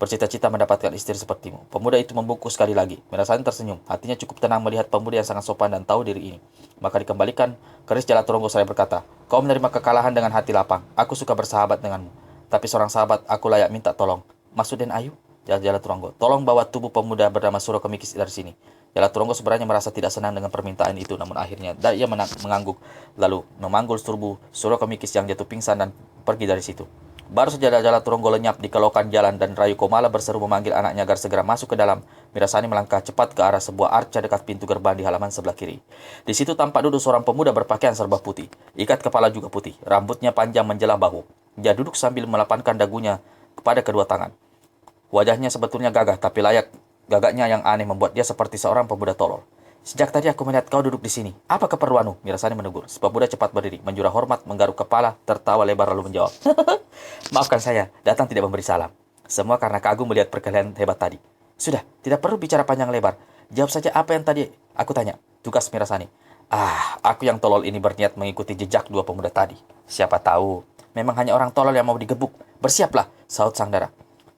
Speaker 2: bercita-cita mendapatkan istri sepertimu. Pemuda itu membungkuk sekali lagi. Mirasani tersenyum. Hatinya cukup tenang melihat pemuda yang sangat sopan dan tahu diri ini. Maka dikembalikan keris Jalak Turonggo seraya berkata, kau menerima kekalahan dengan hati lapang. Aku suka bersahabat denganmu. Tapi seorang sahabat aku layak minta tolong. Maksud Den Ayu? Jalak Turonggo. Tolong bawa tubuh pemuda bernama Surokemikis dari sini. Jalak Turonggo sebenarnya merasa tidak senang dengan permintaan itu. Namun akhirnya ia mengangguk. Lalu memanggul tubuh Surokemikis yang jatuh pingsan dan pergi dari situ. Baru saja Jalak Turonggo lenyap di kelokan jalan dan Rayu Komala berseru memanggil anaknya agar segera masuk ke dalam. Mirasani melangkah cepat ke arah sebuah arca dekat pintu gerbang di halaman sebelah kiri. Di situ tampak duduk seorang pemuda berpakaian serba putih. Ikat kepala juga putih. Rambutnya panjang menjelah bahu. Dia duduk sambil melapangkan dagunya kepada kedua tangan. Wajahnya sebetulnya gagah, tapi gagaknya yang aneh membuat dia seperti seorang pemuda tolol. Sejak tadi aku melihat kau duduk di sini. Apa keperluanmu? Mirasani menegur. Si pemuda cepat berdiri, menjura hormat, menggaruk kepala, tertawa lebar lalu menjawab. Maafkan saya, datang tidak memberi salam. Semua karena kagum melihat perkelahian hebat tadi. Sudah, tidak perlu bicara panjang lebar. Jawab saja apa yang tadi aku tanya. Tugas Mirasani. Aku yang tolol ini berniat mengikuti jejak dua pemuda tadi. Siapa tahu, memang hanya orang tolol yang mau digebuk. Bersiaplah, saut sang dara.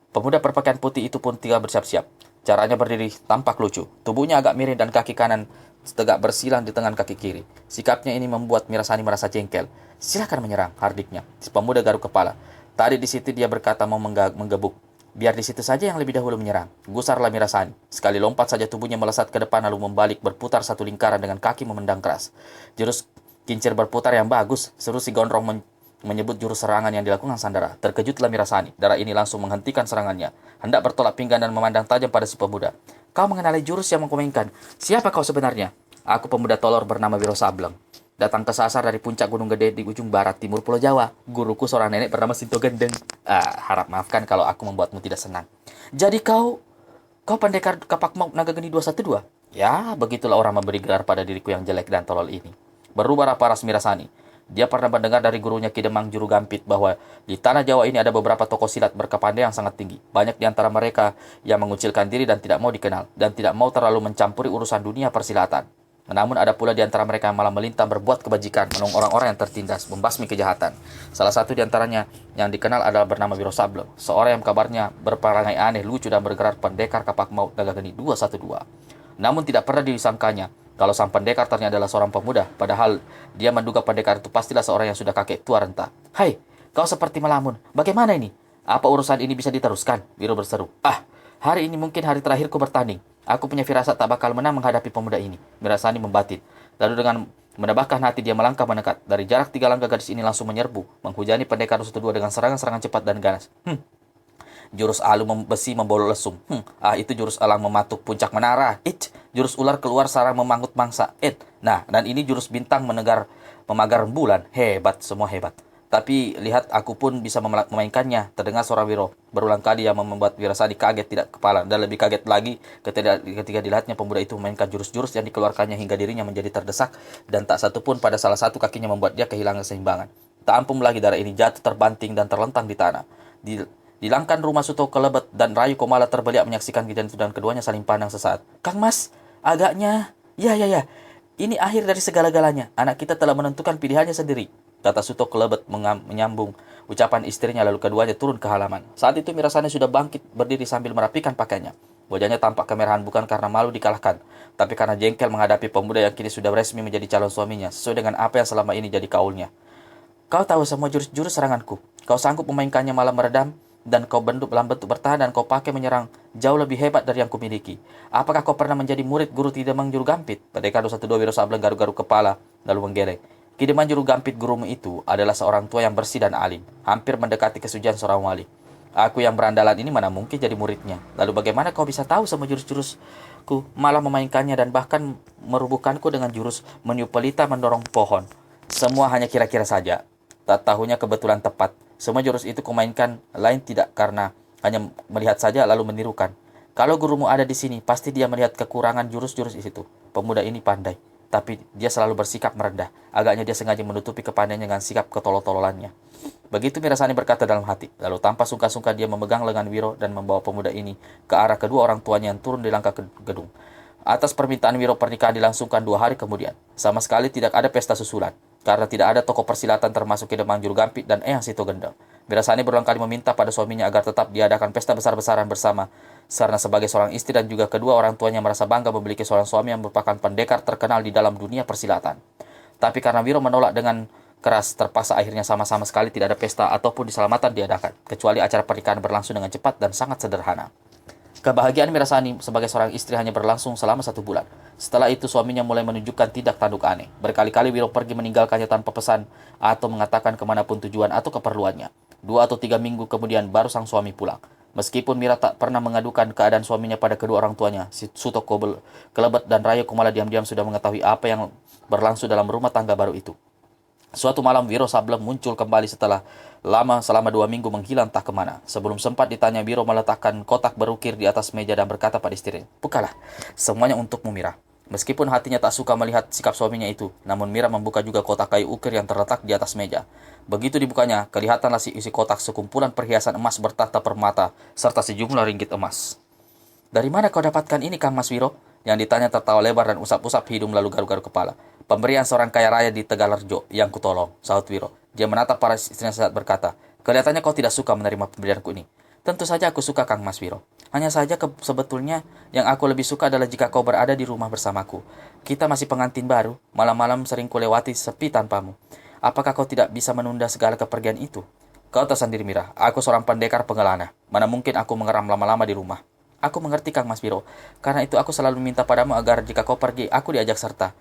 Speaker 2: Pemuda berpakaian putih itu pun tinggal bersiap-siap. Caranya berdiri tampak lucu. Tubuhnya agak miring dan kaki kanan tegak bersilang di tengah kaki kiri. Sikapnya ini membuat Mirasani merasa jengkel. Silakan menyerang, hardiknya. Si pemuda garuk kepala. Tadi di situ dia berkata mau menggebuk. Biar di situ saja yang lebih dahulu menyerang. Gusarlah Mirasani. Sekali lompat saja tubuhnya melesat ke depan lalu membalik berputar satu lingkaran dengan kaki memendang keras. Jurus kincir berputar yang bagus. Seru si gondrong menyebut jurus serangan yang dilakukan Sandara. Terkejutlah Mirasani. Dara ini langsung menghentikan serangannya. Hendak bertolak pinggang dan memandang tajam pada si pemuda. Kau mengenali jurus yang mengkomenkan. Siapa kau sebenarnya? Aku pemuda tolor bernama Wiro Sableng. Datang ke sasar dari puncak Gunung Gede di ujung barat timur Pulau Jawa. Guruku seorang nenek bernama Sinto Gendeng. Harap maafkan kalau aku membuatmu tidak senang. Jadi kau pendekar kapak mau naga geni 212? Ya, begitulah orang memberi gelar pada diriku yang jelek dan tolol ini. Berubah paras Mirasani. Dia pernah mendengar dari gurunya Ki Demang Juru Gampit bahwa di tanah Jawa ini ada beberapa tokoh silat berkepandaian yang sangat tinggi. Banyak di antara mereka yang mengucilkan diri dan tidak mau dikenal, dan tidak mau terlalu mencampuri urusan dunia persilatan. Namun ada pula di antara mereka yang malah melintang berbuat kebajikan, menolong orang-orang yang tertindas, membasmi kejahatan. Salah satu di antaranya yang dikenal adalah bernama Wiro Sableng, seorang yang kabarnya berperangai aneh, lucu dan bergerak pendekar kapak maut naga geni 212. Namun tidak pernah disangkanya kalau sang pendekar ternyata adalah seorang pemuda, padahal dia menduga pendekar itu pastilah seorang yang sudah kakek tua renta. Hai, kau seperti melamun. Bagaimana ini? Apa urusan ini bisa diteruskan? Wiro berseru. Hari ini mungkin hari terakhirku bertanding. Aku punya firasat tak bakal menang menghadapi pemuda ini. Mirasani membatin. Lalu dengan menebakkan hati dia melangkah mendekat. Dari jarak 3 langkah gadis ini langsung menyerbu, menghujani pendekar 212 dengan serangan-serangan cepat dan ganas. Jurus alu besi membolok lesung. Itu jurus elang mematuk puncak menara. Jurus ular keluar sarang memanggut mangsa. Nah, dan ini jurus bintang memagar rembulan. Hebat, semua hebat. Tapi lihat, aku pun bisa memainkannya. Terdengar suara Wiro berulang kali yang membuat Wirasani kaget tidak kepala. Dan lebih kaget lagi ketika dilihatnya pemuda itu memainkan jurus-jurus yang dikeluarkannya hingga dirinya menjadi terdesak. Dan tak satu pun pada salah satu kakinya membuat dia kehilangan keseimbangan. Tak ampun lagi darah ini jatuh terbanting dan terlentang di tanah. Dilangkan rumah Suto Kelebet dan Rayu Komala terbeliak menyaksikan kejadian itu dan keduanya saling pandang sesaat. Kang Mas, agaknya... Ya. Ini akhir dari segala-galanya. Anak kita telah menentukan pilihannya sendiri, kata Suto Kelebet menyambung ucapan istrinya, lalu keduanya turun ke halaman. Saat itu Mirasani sudah bangkit berdiri sambil merapikan pakaiannya. Wajahnya tampak kemerahan bukan karena malu dikalahkan, tapi karena jengkel menghadapi pemuda yang kini sudah resmi menjadi calon suaminya, sesuai dengan apa yang selama ini jadi kaulnya. Kau tahu semua jurus-jurus seranganku. Kau sanggup memainkannya malah meredam, dan kau dalam bentuk bertahan dan kau pakai menyerang jauh lebih hebat dari yang kumiliki. Apakah kau pernah menjadi murid guru Tidemang Juru Gampit? Pendekar 212 Wiro Sableng garuk-garuk kepala, lalu menggeleng. Kidemang Juru Gampit gurumu itu adalah seorang tua yang bersih dan alim, hampir mendekati kesucian seorang wali. Aku yang berandalan ini mana mungkin jadi muridnya. Lalu bagaimana kau bisa tahu semua jurus-jurusku, malah memainkannya dan bahkan merubuhkanku dengan jurus meniup pelita mendorong pohon? Semua hanya kira-kira saja. Tak tahunya kebetulan tepat. Semua jurus itu kumainkan lain tidak karena hanya melihat saja lalu menirukan. Kalau gurumu ada di sini, pasti dia melihat kekurangan jurus-jurus itu. Pemuda ini pandai, tapi dia selalu bersikap merendah. Agaknya dia sengaja menutupi kepandaiannya dengan sikap ketolol-tololannya. Begitu Mirasani berkata dalam hati. Lalu tanpa sungkan-sungkan dia memegang lengan Wiro dan membawa pemuda ini ke arah kedua orang tuanya yang turun di langkah gedung. Atas permintaan Wiro, pernikahan dilangsungkan 2 hari kemudian. Sama sekali tidak ada pesta susulan, karena tidak ada tokoh persilatan termasuk Kidemang Juru Gampit dan Eyang Sito Gendeng. Mirasani berulang kali meminta pada suaminya agar tetap diadakan pesta besar-besaran bersama, karena sebagai seorang istri dan juga kedua orang tuanya merasa bangga memiliki seorang suami yang merupakan pendekar terkenal di dalam dunia persilatan. Tapi karena Wiro menolak dengan keras, terpaksa akhirnya sama-sama sekali tidak ada pesta ataupun diselamatan diadakan, kecuali acara pernikahan berlangsung dengan cepat dan sangat sederhana. Kebahagiaan Mirasani sebagai seorang istri hanya berlangsung selama 1 bulan. Setelah itu suaminya mulai menunjukkan tindak tanduk aneh. Berkali-kali Wiro pergi meninggalkannya tanpa pesan atau mengatakan kemanapun tujuan atau keperluannya. 2 atau 3 minggu kemudian baru sang suami pulang. Meskipun Mira tak pernah mengadukan keadaan suaminya pada kedua orang tuanya, Suto Kelebet dan Rayu Komala diam-diam sudah mengetahui apa yang berlangsung dalam rumah tangga baru itu. Suatu malam Wiro Sableng muncul kembali setelah lama selama 2 minggu menghilang tak kemana. Sebelum sempat ditanya, Wiro meletakkan kotak berukir di atas meja dan berkata pada istrinya, "Bukalah, semuanya untukmu Mira." Meskipun hatinya tak suka melihat sikap suaminya itu, namun Mira membuka juga kotak kayu ukir yang terletak di atas meja. Begitu dibukanya, kelihatanlah isi kotak sekumpulan perhiasan emas bertahta permata serta sejumlah ringgit emas. "Dari mana kau dapatkan ini, Kang Mas Wiro?" Yang ditanya tertawa lebar dan usap-usap hidung lalu garuk-garuk kepala. "Pemberian seorang kaya raya di Tegalerjo yang kutolong," sahut Wiro. Dia menatap para istrinya saat berkata, "Kelihatannya kau tidak suka menerima pemberianku ini." "Tentu saja aku suka, Kang Mas Wiro. Hanya saja sebetulnya yang aku lebih suka adalah jika kau berada di rumah bersamaku. Kita masih pengantin baru, malam-malam sering kulewati sepi tanpamu. Apakah kau tidak bisa menunda segala kepergian itu?" "Kau tahu sendiri Mira, aku seorang pendekar pengelana. Mana mungkin aku mengeram lama-lama di rumah." "Aku mengerti Kang Mas Wiro. Karena itu aku selalu meminta padamu agar jika kau pergi, aku diajak serta.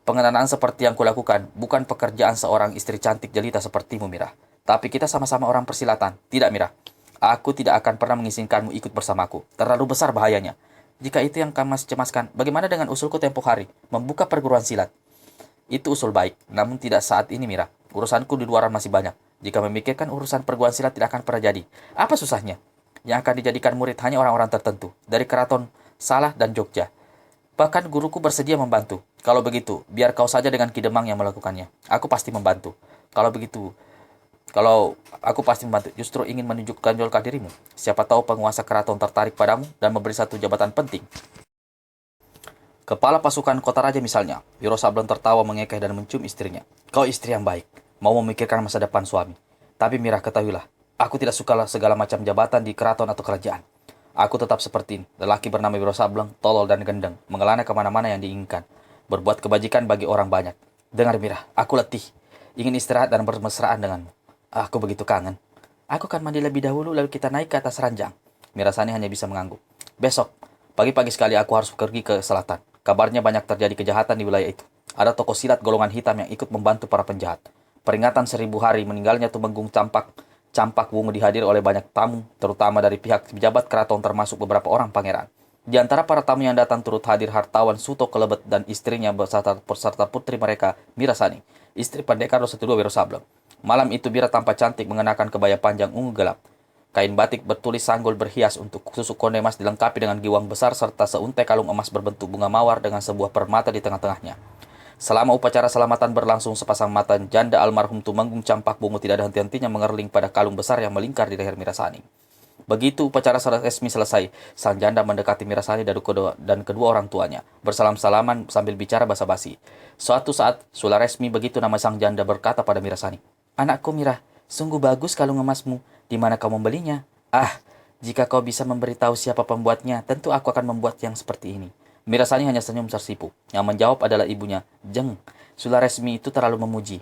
Speaker 2: Pengenalan seperti yang kulakukan bukan pekerjaan seorang istri cantik jelita sepertimu Mira. Tapi kita sama-sama orang persilatan. Tidak Mira, aku tidak akan pernah mengizinkanmu ikut bersamaku. Terlalu besar bahayanya. Jika itu yang Kang Mas cemaskan, bagaimana dengan usulku tempo hari, membuka perguruan silat?" "Itu usul baik, namun tidak saat ini Mira. Urusanku di luaran masih banyak. Jika memikirkan urusan perguruan silat tidak akan pernah jadi. Apa susahnya? Yang akan dijadikan murid hanya orang-orang tertentu, dari keraton Salah dan Jogja. Bahkan guruku bersedia membantu. Kalau begitu, biar kau saja dengan Kidemang yang melakukannya. Aku pasti membantu. Kalau aku pasti membantu, justru ingin menunjukkan dirimu. Siapa tahu penguasa keraton tertarik padamu dan memberi satu jabatan penting. Kepala pasukan kota raja misalnya." Wiro Sableng tertawa mengekeh dan mencium istrinya. "Kau istri yang baik, mau memikirkan masa depan suami. Tapi Mira, ketahuilah, aku tidak suka segala macam jabatan di keraton atau kerajaan. Aku tetap seperti ini, lelaki bernama Wiro Sableng, tolol dan gendeng, mengelana kemana-mana yang diinginkan, berbuat kebajikan bagi orang banyak. Dengar Mira, aku letih, ingin istirahat dan bermesraan denganmu. Aku begitu kangen. Aku akan mandi lebih dahulu lalu kita naik ke atas ranjang." Mirasani hanya bisa mengangguk. "Besok, pagi-pagi sekali aku harus pergi ke selatan. Kabarnya banyak terjadi kejahatan di wilayah itu. Ada tokoh silat golongan hitam yang ikut membantu para penjahat. Peringatan 1000 hari meninggalnya Tumenggung Campak Wungu dihadiri oleh banyak tamu, terutama dari pihak pejabat keraton termasuk beberapa orang pangeran. Di antara para tamu yang datang turut hadir hartawan Suto Kelebet dan istrinya beserta putri mereka, Mirasani, istri pendekar 212 Wiro Sableng. Malam itu Mira tampak cantik mengenakan kebaya panjang ungu gelap. Kain batik bertulis sanggul berhias untuk susuk konde emas dilengkapi dengan giwang besar serta seuntai kalung emas berbentuk bunga mawar dengan sebuah permata di tengah-tengahnya. Selama upacara selamatan berlangsung, sepasang mata janda almarhum Tumenggung Campak Bungu tidak ada henti-hentinya mengerling pada kalung besar yang melingkar di leher Mirasani. Begitu upacara resmi selesai, sang janda mendekati Mirasani dan kedua orang tuanya, bersalam-salaman sambil bicara basa-basi. Suatu saat, Sularesmi, begitu nama sang janda, berkata pada Mirasani, "Anakku Mira, sungguh bagus kalung emasmu. Di mana kau membelinya?" "Ah, jika kau bisa memberitahu siapa pembuatnya, tentu aku akan membuat yang seperti ini." Mirasani hanya senyum tersipu. Yang menjawab adalah ibunya. "Jeng, Sularesmi itu terlalu memuji.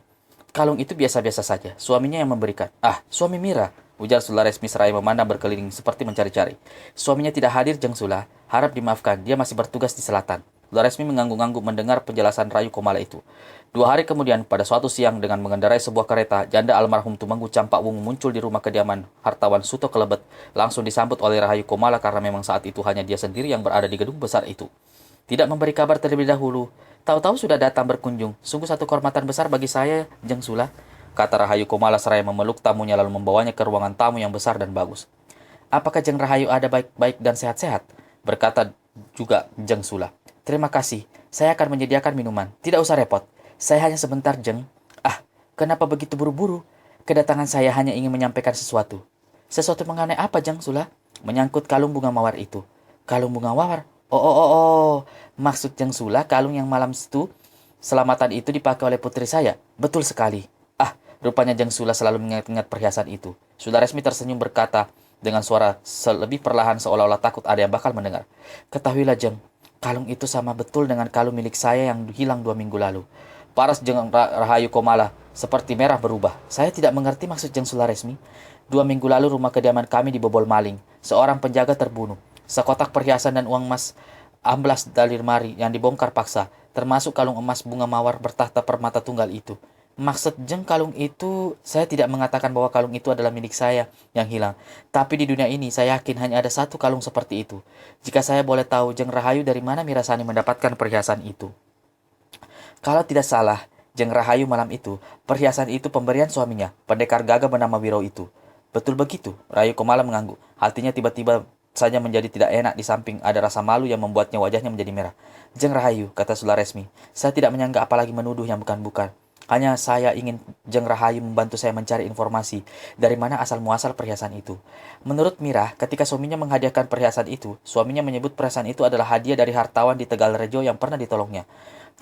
Speaker 2: Kalung itu biasa-biasa saja. Suaminya yang memberikan." "Ah, suami Mira," ujar Sularesmi seraya memandang berkeliling seperti mencari-cari. "Suaminya tidak hadir, Jeng Sula. Harap dimaafkan, dia masih bertugas di selatan." Sularesmi mengangguk-angguk mendengar penjelasan Rayu Komala itu. 2 hari kemudian, pada suatu siang dengan mengendarai sebuah kereta, janda almarhum Tumenggung Campak Wungu muncul di rumah kediaman hartawan Suto Kelebet, langsung disambut oleh Rahayu Komala karena memang saat itu hanya dia sendiri yang berada di gedung besar itu. Tidak memberi kabar terlebih dahulu. Tahu-tahu sudah datang berkunjung. Sungguh satu kehormatan besar bagi saya, Jeng Sula, kata Rahayu Komala seraya memeluk tamunya lalu membawanya ke ruangan tamu yang besar dan bagus. "Apakah Jeng Rahayu ada baik-baik dan sehat-sehat?" berkata juga Jeng Sula. "Terima kasih. Saya akan menyediakan minuman. Tidak usah repot. Saya hanya sebentar, Jeng." "Ah, kenapa begitu buru-buru? Kedatangan saya hanya ingin menyampaikan sesuatu." "Sesuatu mengenai apa, Jeng Sula?" "Menyangkut kalung bunga mawar itu." "Kalung bunga mawar? Oh. Maksud Jeng Sula kalung yang malam itu selamatan itu dipakai oleh putri saya." "Betul sekali." "Ah, rupanya Jeng Sula selalu mengingat-ingat perhiasan itu." Sularesmi tersenyum berkata dengan suara lebih perlahan seolah-olah takut ada yang bakal mendengar. "Ketahuilah, Jeng, kalung itu sama betul dengan kalung milik saya yang hilang 2 minggu lalu." Paras Jeng Rahayu Komala seperti merah berubah. "Saya tidak mengerti maksud Jeng Sularesmi. 2 minggu lalu rumah kediaman kami dibobol maling. Seorang penjaga terbunuh. Sekotak perhiasan dan uang emas amblas dari lemari yang dibongkar paksa, termasuk kalung emas bunga mawar bertahta permata tunggal itu." "Maksud Jeng kalung itu?" "Saya tidak mengatakan bahwa kalung itu adalah milik saya yang hilang. Tapi di dunia ini saya yakin hanya ada satu kalung seperti itu. Jika saya boleh tahu, Jeng Rahayu, dari mana Mirasani mendapatkan perhiasan itu?" "Kalau tidak salah, Jeng Rahayu, malam itu, perhiasan itu pemberian suaminya, pendekar gagah bernama Wiro itu." "Betul begitu?" Rahayu Komala mengangguk. Hatinya tiba-tiba saja menjadi tidak enak, di samping ada rasa malu yang membuatnya wajahnya menjadi merah. "Jeng Rahayu," kata Sularesmi, "saya tidak menyangka apalagi menuduh yang bukan-bukan. Hanya saya ingin Jeng Rahayu membantu saya mencari informasi dari mana asal-muasal perhiasan itu." Menurut Mira, ketika suaminya menghadiahkan perhiasan itu, suaminya menyebut perhiasan itu adalah hadiah dari hartawan di Tegalrejo yang pernah ditolongnya.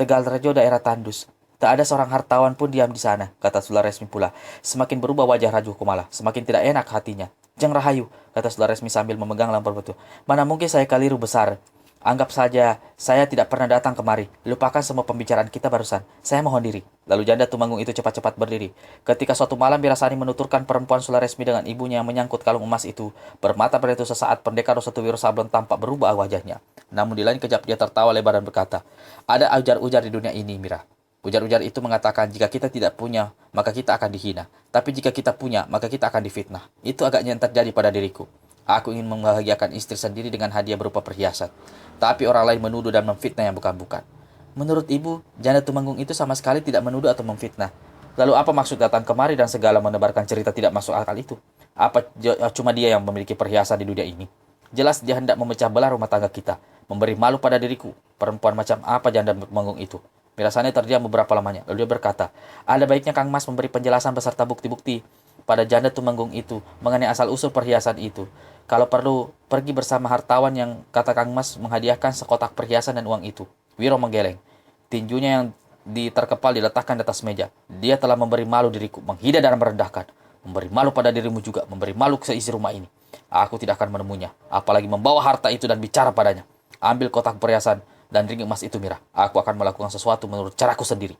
Speaker 2: "Tegalrejo daerah tandus. Tak ada seorang hartawan pun diam di sana," kata Sularesmi pula. Semakin berubah wajah Raja Komala, semakin tidak enak hatinya. "Jeng Rahayu," kata Sularesmi sambil memegang lampu batu, "mana mungkin saya keliru besar. Anggap saja saya tidak pernah datang kemari. Lupakan semua pembicaraan kita barusan. Saya mohon diri." Lalu janda Tumenggung itu cepat-cepat berdiri. Ketika suatu malam Mirasani menuturkan perempuan Sularesmi dengan ibunya yang menyangkut kalung emas itu, bermata pada itu sesaat pendekar Roso Wiro Sablon tampak berubah wajahnya. Namun di lain kejap dia tertawa lebar dan berkata, "Ada ujar-ujar di dunia ini, Mira. Ujar-ujar itu mengatakan jika kita tidak punya, maka kita akan dihina. Tapi jika kita punya, maka kita akan difitnah. Itu agaknya yang terjadi pada diriku. Aku ingin membahagiakan istri sendiri dengan hadiah berupa perhiasan. Tapi orang lain menuduh dan memfitnah yang bukan-bukan." "Menurut ibu, janda Tumenggung itu sama sekali tidak menuduh atau memfitnah. Lalu apa maksud datang kemari dan segala menebarkan cerita tidak masuk akal itu? Apa cuma dia yang memiliki perhiasan di dunia ini? Jelas dia hendak memecah belah rumah tangga kita, memberi malu pada diriku. Perempuan macam apa janda Tumenggung itu?" Mirasani terdiam beberapa lamanya, lalu dia berkata, "Ada baiknya Kang Mas memberi penjelasan beserta bukti-bukti pada janda Tumenggung itu mengenai asal-usul perhiasan itu. Kalau perlu, pergi bersama hartawan yang kata Kang Mas menghadiahkan sekotak perhiasan dan uang itu." Wiro menggeleng. Tinjunya yang diterkepal diletakkan di atas meja. "Dia telah memberi malu diriku, menghina dan merendahkan. Memberi malu pada dirimu juga, memberi malu ke seisi rumah ini. Aku tidak akan menemunya, apalagi membawa harta itu dan bicara padanya. Ambil kotak perhiasan dan ring emas itu, Mira. Aku akan melakukan sesuatu menurut caraku sendiri."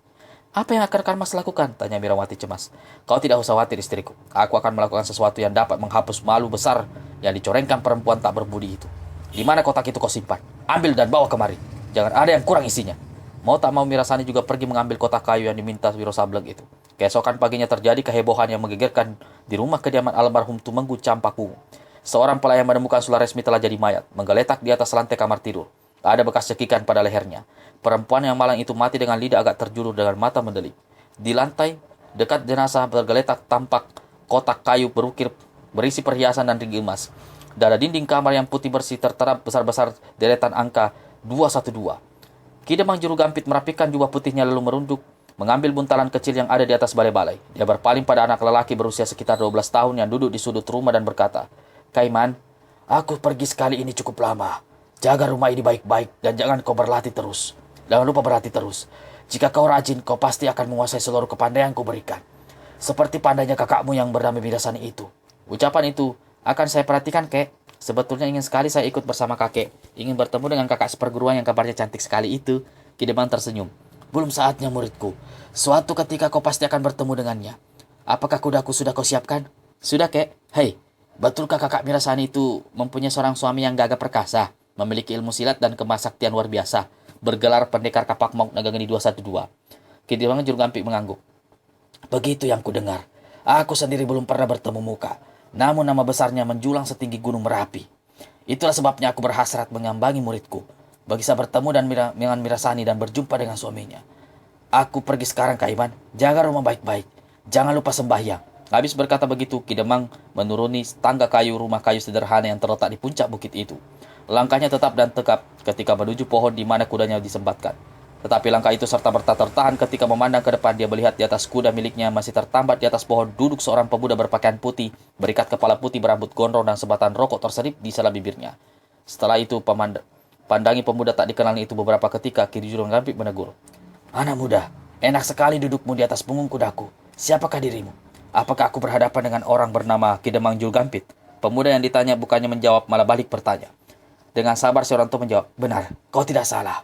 Speaker 2: "Apa yang akan Kang Mas lakukan?" tanya Mirawati cemas. "Kau tidak usah khawatir, istriku. Aku akan melakukan sesuatu yang dapat menghapus malu besar yang dicorengkan perempuan tak berbudi itu. Di mana kotak itu kau simpan? Ambil dan bawa kemari. Jangan ada yang kurang isinya." Mau tak mau Mirasani juga pergi mengambil kotak kayu yang diminta Wiro Sableng itu. Keesokan paginya terjadi kehebohan yang menggegerkan di rumah kediaman almarhum Tumenggung Campak Wungu. Seorang pelayan menemukan Sularesmi telah jadi mayat, menggeletak di atas lantai kamar tidur. Tak ada bekas cekikan pada lehernya. Perempuan yang malang itu mati dengan lidah agak terjulur dengan mata mendelik. Di lantai Dekat jenazah tergeletak tampak kotak kayu berukir berisi perhiasan dan ring emas. Dari dinding kamar yang putih bersih tertera besar-besar deretan angka 212. Ki Demang Juru Gampit merapikan jubah putihnya lalu merunduk, mengambil buntalan kecil yang ada di atas balai-balai. Dia berpaling pada anak lelaki berusia sekitar 12 tahun yang duduk di sudut rumah dan berkata, "Kaiman, aku pergi sekali ini cukup lama. Jaga rumah ini baik-baik dan jangan kau berlatih terus. Jangan lupa berlatih terus. Jika kau rajin, kau pasti akan menguasai seluruh kepandaian ku berikan. Seperti pandainya kakakmu yang bernama Bidasani itu." Ucapan itu akan saya perhatikan, kek. Sebetulnya ingin sekali saya ikut bersama kakek. Ingin bertemu dengan kakak seperguruan yang kabarnya cantik sekali itu. Ki Demang tersenyum. "Belum saatnya, muridku. Suatu ketika kau pasti akan bertemu dengannya. Apakah kudaku sudah kau siapkan?" "Sudah, kek." "Hei, betulkah kakak Mirasani itu mempunyai seorang suami yang gagah perkasa, memiliki ilmu silat dan kemasaktian luar biasa, bergelar pendekar kapak mauk naga geni 212? Ki Demang Juru Gampit mengangguk. "Begitu yang kudengar. Aku sendiri belum pernah bertemu muka. Namun nama besarnya menjulang setinggi gunung Merapi. Itulah sebabnya aku berhasrat menyambangi muridku, bisa bertemu dengan Mirasani dan berjumpa dengan suaminya. Aku pergi sekarang, Kaiman. Jaga rumah baik-baik. Jangan lupa sembahyang." Habis berkata begitu, Ki Demang menuruni tangga kayu rumah kayu sederhana yang terletak di puncak bukit itu. Langkahnya tetap dan tegap ketika menuju pohon di mana kudanya disembatkan. Tetapi langkah itu serta merta tertahan ketika memandang ke depan. Dia melihat di atas kuda miliknya masih tertambat di atas pohon duduk seorang pemuda berpakaian putih, berikat kepala putih berambut gondrong dan sebatang rokok terselip di sela bibirnya. Setelah itu pandangi pemuda tak dikenalnya itu beberapa ketika. Ki Juru Gampit menegur, "Anak muda, enak sekali dudukmu di atas punggung kudaku. Siapakah dirimu? Apakah aku berhadapan dengan orang bernama Ki Demang Juru Gampit?" Pemuda yang ditanya bukannya menjawab, malah balik bertanya. Dengan sabar si orang tua menjawab, "Benar, kau tidak salah.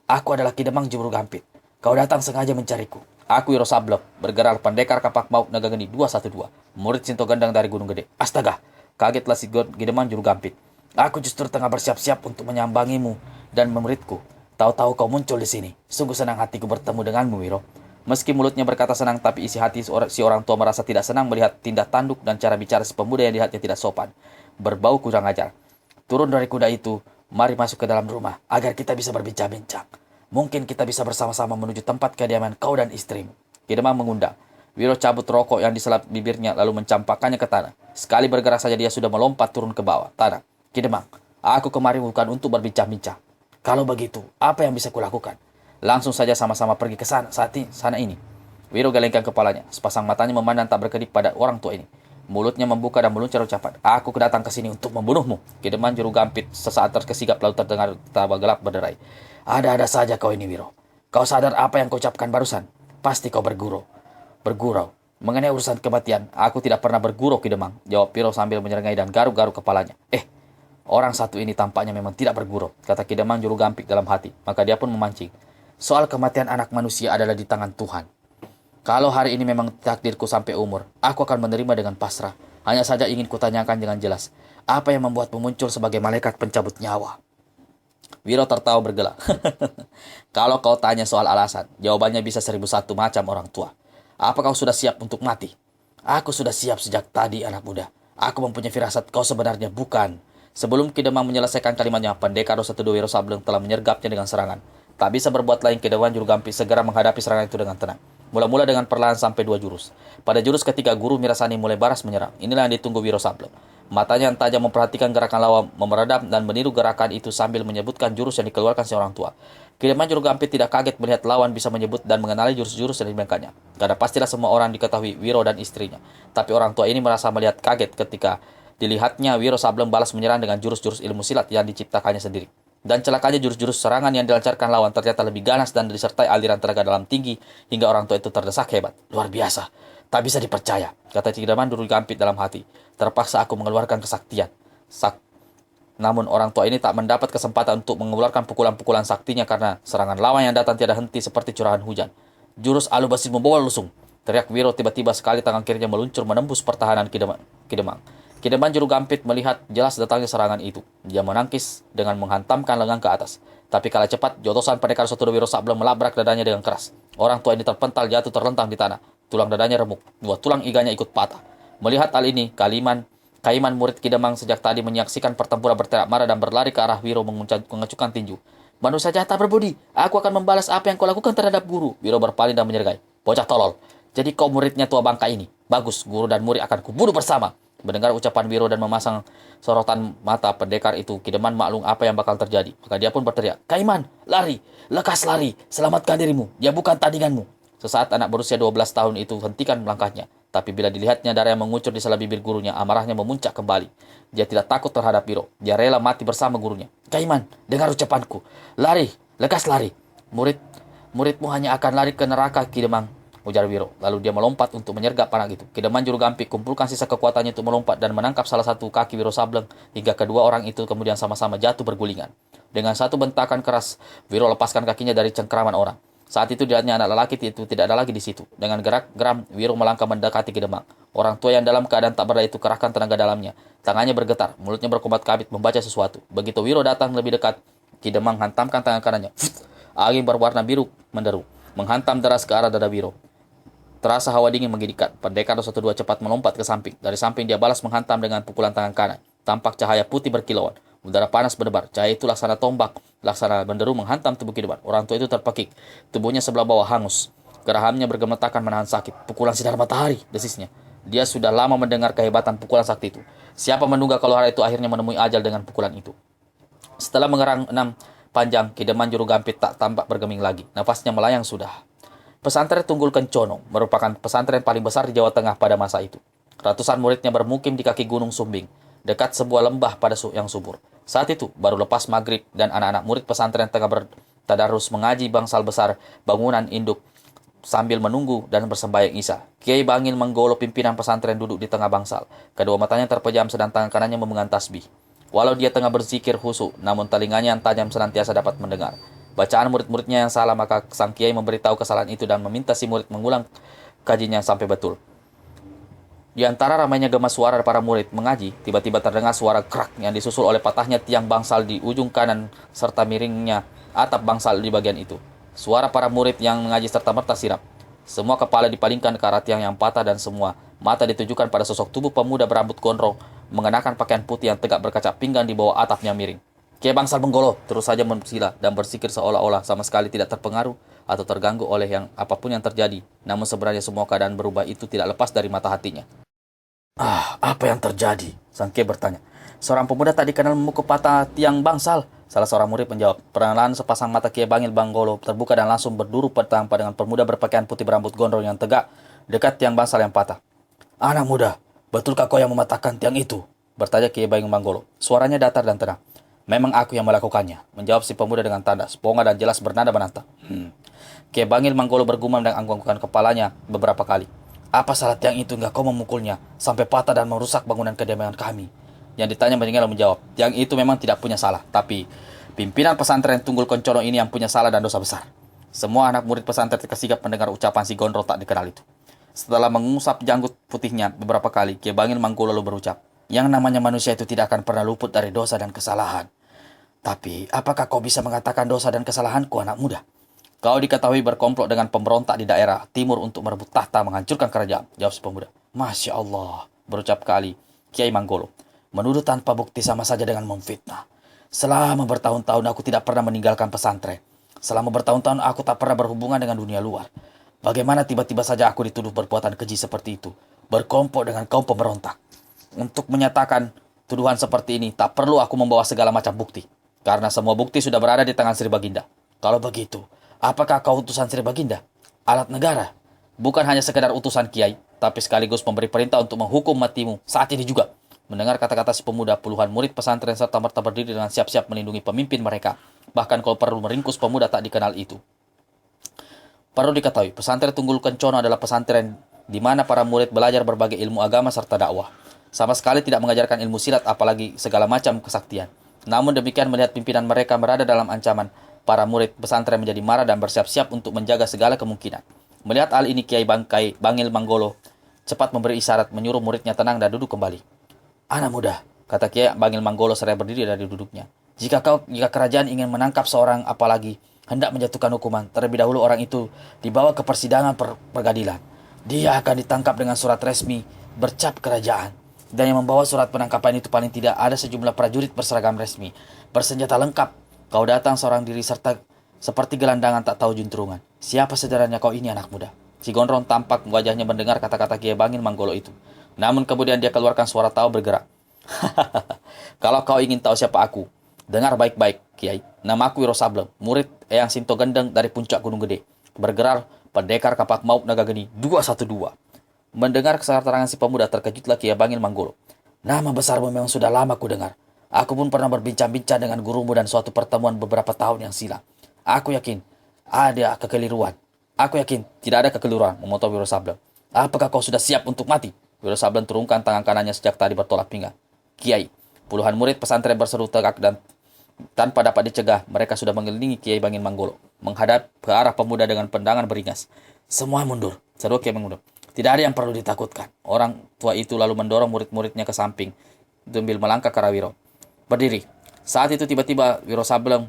Speaker 2: Aku adalah Ki Demang Juru Gampit. Kau datang sengaja mencariku. Aku Wiro Sableng, bergerak pendekar kapak mauk naga geni 212, murid Sinto Gendang dari Gunung Gede." "Astaga!" kagetlah si Ki Demang Juru Gampit. "Aku justru tengah bersiap-siap untuk menyambangimu dan muridku. Tahu-tahu kau muncul di sini. Sungguh senang hatiku bertemu denganmu, Wiro." Meski mulutnya berkata senang, tapi isi hati si orang tua merasa tidak senang melihat tindak tanduk dan cara bicara si pemuda yang dilihatnya tidak sopan, berbau kurang ajar. "Turun dari kuda itu. Mari masuk ke dalam rumah, agar kita bisa berbincang-bincang. Mungkin kita bisa bersama-sama menuju tempat kediaman kau dan istrimu." Ki Demang mengundang. Wiro cabut rokok yang diselap bibirnya lalu mencampakkannya ke tanah. Sekali bergerak saja dia sudah melompat turun ke bawah tanah. "Ki Demang, aku kemari bukan untuk berbincang-bincang. Kalau begitu, apa yang bisa kulakukan? Langsung saja sama-sama pergi ke sana ini." Wiro gelengkan kepalanya. Sepasang matanya memandang tak berkedip pada orang tua ini. Mulutnya membuka dan meluncur ucapan, "Aku datang ke sini untuk membunuhmu." Ki Demang Juru Gampit sesaat terkesigap lalu terdengar tawa gelap berderai. "Ada-ada saja kau ini, Wiro. Kau sadar apa yang kau ucapkan barusan? Pasti kau bergurau. Mengenai urusan kematian, aku tidak pernah bergurau, Ki Demang," jawab Wiro sambil menyerengai dan garuk-garuk kepalanya. Orang satu ini tampaknya memang tidak bergurau," kata Ki Demang Juru Gampit dalam hati. Maka dia pun memancing. "Soal kematian anak manusia adalah di tangan Tuhan. Kalau hari ini memang takdirku sampai umur, aku akan menerima dengan pasrah. Hanya saja ingin kutanyakan dengan jelas, apa yang membuatmu muncul sebagai malaikat pencabut nyawa?" Wiro tertawa bergelak. "Kalau kau tanya soal alasan, jawabannya bisa 1001 macam orang tua. Apa kau sudah siap untuk mati?" "Aku sudah siap sejak tadi, anak muda. Aku mempunyai firasat kau sebenarnya bukan." Sebelum Ki Demang menyelesaikan kalimatnya, pendekar 212 Wiro Sableng telah menyergapnya dengan serangan. Tak bisa berbuat lain, Ki Demang Juru Gampit segera menghadapi serangan itu dengan tenang. Mula-mula dengan perlahan sampai 2 jurus. Pada jurus ketiga, guru Mirasani mulai baras menyerang. Inilah yang ditunggu Wiro Sableng. Matanya yang tajam memperhatikan gerakan lawan, memeredam dan meniru gerakan itu sambil menyebutkan jurus yang dikeluarkan si orang tua. Ki Demang Juru Gampit tidak kaget melihat lawan bisa menyebut dan mengenali jurus-jurus yang dimainkannya. Karena pastilah semua orang diketahui Wiro dan istrinya. Tapi orang tua ini merasa melihat kaget ketika dilihatnya Wiro Sableng balas menyerang dengan jurus-jurus ilmu silat yang diciptakannya sendiri. Dan celakanya jurus-jurus serangan yang dilancarkan lawan ternyata lebih ganas dan disertai aliran tenaga dalam tinggi hingga orang tua itu terdesak hebat. "Luar biasa, tak bisa dipercaya," kata Ki Demang Juru Gampit dalam hati. "Terpaksa aku mengeluarkan kesaktian. Namun orang tua ini tak mendapat kesempatan untuk mengeluarkan pukulan-pukulan saktinya karena serangan lawan yang datang tiada henti seperti curahan hujan. Jurus alu besi membawa lusung," teriak Wiro tiba-tiba sekali tangan kirinya meluncur menembus pertahanan Ki Demang. Ki Demang Juru Gampit melihat jelas datangnya serangan itu. Dia menangkis dengan menghantamkan lengan ke atas. Tapi kala cepat, jotosan pendekar 112 Wiro Sableng melabrak dadanya dengan keras. Orang tua ini terpental jatuh terlentang di tanah. Tulang dadanya remuk. 2 tulang iganya ikut patah. Melihat hal ini, Kaiman murid Ki Demang sejak tadi menyaksikan pertempuran berteriak marah dan berlari ke arah Wiro mengecukan tinju. "Manusia jahat tak berbudi. Aku akan membalas apa yang kau lakukan terhadap guru." Wiro berpaling dan menyergai. "Bocah tolol. Jadi kau muridnya tua bangka ini. Bagus, guru dan murid akan kubunuh bersama. Mendengar ucapan Wiro dan memasang sorotan mata pendekar itu, Kideman maklum apa yang bakal terjadi. Maka dia pun berteriak, Kaiman, lari, lekas lari, selamatkan dirimu, dia bukan tandinganmu. Sesaat anak berusia 12 tahun itu hentikan langkahnya. Tapi bila dilihatnya darah yang mengucur di sela bibir gurunya, amarahnya memuncak kembali. Dia tidak takut terhadap Wiro. Dia rela mati bersama gurunya. Kaiman, dengar ucapanku. Lari, lekas lari. Muridmu hanya akan lari ke neraka, Kidemang, ujar Wiro. Lalu dia melompat untuk menyergap anak itu. Kideman juru gampik kumpulkan sisa kekuatannya untuk melompat dan menangkap salah satu kaki Wiro Sableng hingga kedua orang itu kemudian sama-sama jatuh bergulingan. Dengan satu bentakan keras, Wiro lepaskan kakinya dari cengkeraman orang. Saat itu dilihatnya anak lelaki itu tidak ada lagi di situ. Dengan gerak geram, Wiro melangkah mendekati Kidemang. Orang tua yang dalam keadaan tak berdaya itu kerahkan tenaga dalamnya. Tangannya bergetar, mulutnya berkobat kabit membaca sesuatu. Begitu Wiro datang lebih dekat, Kidemang hantamkan tangan kanannya. Angin berwarna biru menderu, menghantam deras ke arah dada Wiro. Terasa hawa dingin menggigitkan. Pendekar 112 cepat melompat ke samping. Dari samping dia balas menghantam dengan pukulan tangan kanan. Tampak cahaya putih berkilauan. Udara panas berdebar. Cahaya itu laksana tombak, laksana menderu menghantam tubuh Kideman. Orang tua itu terpekik. Tubuhnya sebelah bawah hangus. Gerahamnya bergemetakan menahan sakit. Pukulan sinar matahari, desisnya. Dia sudah lama mendengar kehebatan pukulan sakti itu. Siapa menduga kalau hari itu akhirnya menemui ajal dengan pukulan itu. Setelah mengerang 6 panjang, Kideman juru gampit tak tampak bergeming lagi. Nafasnya melayang sudah. Pesantren Tunggul Kencono merupakan pesantren paling besar di Jawa Tengah pada masa itu. Ratusan muridnya bermukim di kaki Gunung Sumbing, dekat sebuah lembah pada yang subur. Saat itu, baru lepas maghrib dan anak-anak murid pesantren tengah bertadarus mengaji bangsal besar bangunan induk sambil menunggu dan bersembahyang isya. Kiai Bangil Manggolo pimpinan pesantren duduk di tengah bangsal. Kedua matanya terpejam sedang tangan kanannya memegang tasbih. Walau dia tengah berzikir khusyuk, namun telinganya yang tajam senantiasa dapat mendengar bacaan murid-muridnya yang salah. Maka sang kiai memberitahu kesalahan itu dan meminta si murid mengulang kajinya sampai betul. Di antara ramainya gema suara para murid mengaji, tiba-tiba terdengar suara krak yang disusul oleh patahnya tiang bangsal di ujung kanan serta miringnya atap bangsal di bagian itu. Suara para murid yang mengaji serta-merta sirap. Semua kepala dipalingkan ke arah tiang yang patah dan semua mata ditujukan pada sosok tubuh pemuda berambut gondrong mengenakan pakaian putih yang tegak berkaca pinggang di bawah atapnya miring. Kiai Bangsal Menggolo terus saja bersila dan bersikir seolah-olah sama sekali tidak terpengaruh atau terganggu oleh apapun yang terjadi. Namun sebenarnya semua keadaan berubah itu tidak lepas dari mata hatinya. Apa yang terjadi? Sang Kiai bertanya. Seorang pemuda tak dikenal memukul patah tiang bangsal. Salah seorang murid menjawab. Perlahan sepasang mata Kiai Bangil Banggolo terbuka dan langsung berduru bertampar dengan pemuda berpakaian putih berambut gondrong yang tegak dekat tiang bangsal yang patah. Anak muda, betulkah kau yang mematahkan tiang itu? Bertanya Kiai Bangil Banggolo. Suaranya datar dan tenang. Memang aku yang melakukannya, menjawab si pemuda dengan tandas, ponga dan jelas bernada menantang. Kiai Bangil Manggolo bergumam dan angguk-anggukan kepalanya beberapa kali. Apa salah tiang itu hingga kau memukulnya sampai patah dan merusak bangunan kedamaian kami? Yang ditanya mendengar menjawab, tiang itu memang tidak punya salah, tapi pimpinan pesantren Tunggul Kencono ini yang punya salah dan dosa besar. Semua anak murid pesantren terkesigap mendengar ucapan si gondrong tak dikenal itu. Setelah mengusap janggut putihnya beberapa kali, Kiai Bangil Manggolo lalu berucap, yang namanya manusia itu tidak akan pernah luput dari dosa dan kesalahan. Tapi, apakah kau bisa mengatakan dosa dan kesalahanku, anak muda? Kau diketahui berkomplot dengan pemberontak di daerah timur untuk merebut tahta menghancurkan kerajaan, jawab si pemuda. Masya Allah, berucap kali Kiai Manggolo. Menuduh tanpa bukti sama saja dengan memfitnah. Selama bertahun-tahun aku tidak pernah meninggalkan pesantren. Selama bertahun-tahun aku tak pernah berhubungan dengan dunia luar. Bagaimana tiba-tiba saja aku dituduh perbuatan keji seperti itu, berkomplot dengan kaum pemberontak? Untuk menyatakan tuduhan seperti ini, tak perlu aku membawa segala macam bukti. Karena semua bukti sudah berada di tangan Sri Baginda. Kalau begitu, apakah kau utusan Sri Baginda? Alat negara? Bukan hanya sekedar utusan kiai, tapi sekaligus memberi perintah untuk menghukum matimu saat ini juga. Mendengar kata-kata si pemuda, puluhan murid pesantren serta merta berdiri dengan siap-siap melindungi pemimpin mereka. Bahkan kalau perlu meringkus pemuda tak dikenal itu. Perlu diketahui, pesantren Tunggul Kencono adalah pesantren di mana para murid belajar berbagai ilmu agama serta dakwah. Sama sekali tidak mengajarkan ilmu silat apalagi segala macam kesaktian. Namun demikian melihat pimpinan mereka berada dalam ancaman, para murid pesantren menjadi marah dan bersiap-siap untuk menjaga segala kemungkinan. Melihat hal ini Kiai Bangil Manggolo cepat memberi isyarat menyuruh muridnya tenang dan duduk kembali. Anak muda, kata Kiai Bangil Manggolo seraya berdiri dari duduknya. Jika kerajaan ingin menangkap seorang apalagi hendak menjatuhkan hukuman, terlebih dahulu orang itu dibawa ke persidangan pengadilan. Dia akan ditangkap dengan surat resmi bercap kerajaan. Dan yang membawa surat penangkapan itu paling tidak ada sejumlah prajurit berseragam resmi, bersenjata lengkap. Kau datang seorang diri serta seperti gelandangan tak tahu juntrungan. Siapa sebenarnya kau ini, anak muda? Si Gondrong tampak wajahnya mendengar kata-kata Kiai Bangil Manggolo itu. Namun kemudian dia keluarkan suara tawa bergerak. Kalau kau ingin tahu siapa aku, dengar baik-baik, Kiai. Nama aku Wiro Sableng, murid Eyang Sinto Gendeng dari puncak Gunung Gede. Bergerak pendekar kapak maut naga geni 212. Mendengar keterangan si pemuda, terkejutlah Kiai Bangil Manggolo. Nama besarmu memang sudah lama ku dengar. Aku pun pernah berbincang-bincang dengan gurumu dan suatu pertemuan beberapa tahun yang silam. Aku yakin ada kekeliruan. Aku yakin tidak ada kekeliruan, memotong Wiro Sableng. Apakah kau sudah siap untuk mati? Wiro Sableng turunkan tangan kanannya sejak tadi bertolak pinggang. Kiai, puluhan murid pesantren berseru tegak dan tanpa dapat dicegah, mereka sudah mengelilingi Kiai Bangil Manggolo, menghadap ke arah pemuda dengan pandangan beringas. Semua mundur, seru Kiai mundur. Tidak ada yang perlu ditakutkan. Orang tua itu lalu mendorong murid-muridnya ke samping, sambil melangkah ke arah Wiro. Berdiri. Saat itu tiba-tiba Wiro Sableng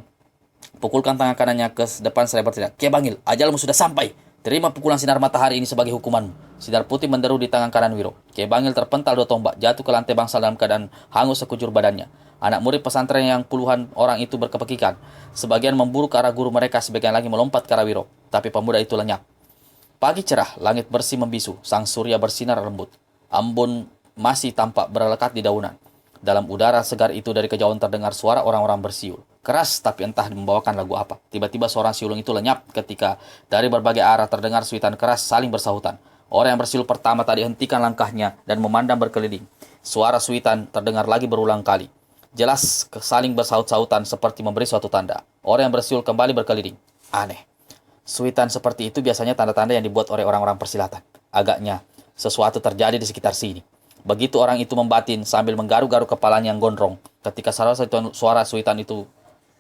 Speaker 2: pukulkan tangan kanannya ke depan seraya berteriak. Kiai Bangil, ajalmu sudah sampai. Terima pukulan sinar matahari ini sebagai hukumanmu. Sinar putih menderu di tangan kanan Wiro. Kiai Bangil terpental 2 tombak, jatuh ke lantai bangsal dalam keadaan hangus sekujur badannya. Anak murid pesantren yang puluhan orang itu berkepekikan. Sebagian memburu ke arah guru mereka, sebagian lagi melompat ke arah Wiro. Tapi pemuda itu lenyap. Pagi cerah, langit bersih membisu, sang surya bersinar lembut. Embun masih tampak berlekat di daunan. Dalam udara segar itu dari kejauhan terdengar suara orang-orang bersiul. Keras tapi entah membawakan lagu apa. Tiba-tiba seorang siulung itu lenyap ketika dari berbagai arah terdengar suitan keras saling bersahutan. Orang yang bersiul pertama tadi hentikan langkahnya dan memandang berkeliling. Suara suitan terdengar lagi berulang kali. Jelas saling bersahut-sahutan seperti memberi suatu tanda. Orang yang bersiul kembali berkeliling. Aneh. Suitan seperti itu biasanya tanda-tanda yang dibuat oleh orang-orang persilatan. Agaknya sesuatu terjadi di sekitar sini. Begitu orang itu membatin sambil menggaruk-garuk kepalanya yang gondrong. Ketika suara suitan itu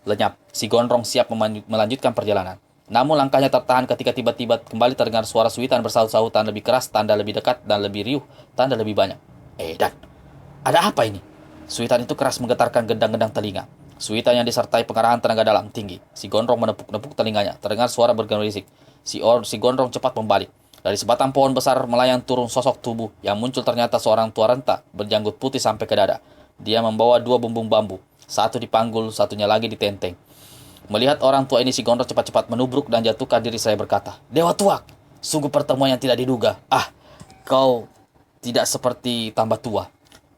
Speaker 2: lenyap, si gondrong siap melanjutkan perjalanan. Namun langkahnya tertahan ketika tiba-tiba kembali terdengar suara suitan bersahut-sahutan lebih keras, tanda lebih dekat dan lebih riuh, tanda lebih banyak. Dan ada apa ini? Suitan itu keras menggetarkan gendang-gendang telinga. Suitan yang disertai pengarahan tenaga dalam tinggi. Si gondrong menepuk-nepuk telinganya. Terdengar suara bergerisik. Si gondrong cepat membalik. Dari sebatang pohon besar melayang turun sosok tubuh yang muncul ternyata seorang tua renta berjanggut putih sampai ke dada. Dia membawa 2 bumbung bambu. Satu dipanggul, satunya lagi ditenteng. Melihat orang tua ini, si gondrong cepat-cepat menubruk dan jatuhkan diri saya berkata, Dewa Tuak, sungguh pertemuan yang tidak diduga. Kau tidak seperti tambah tua.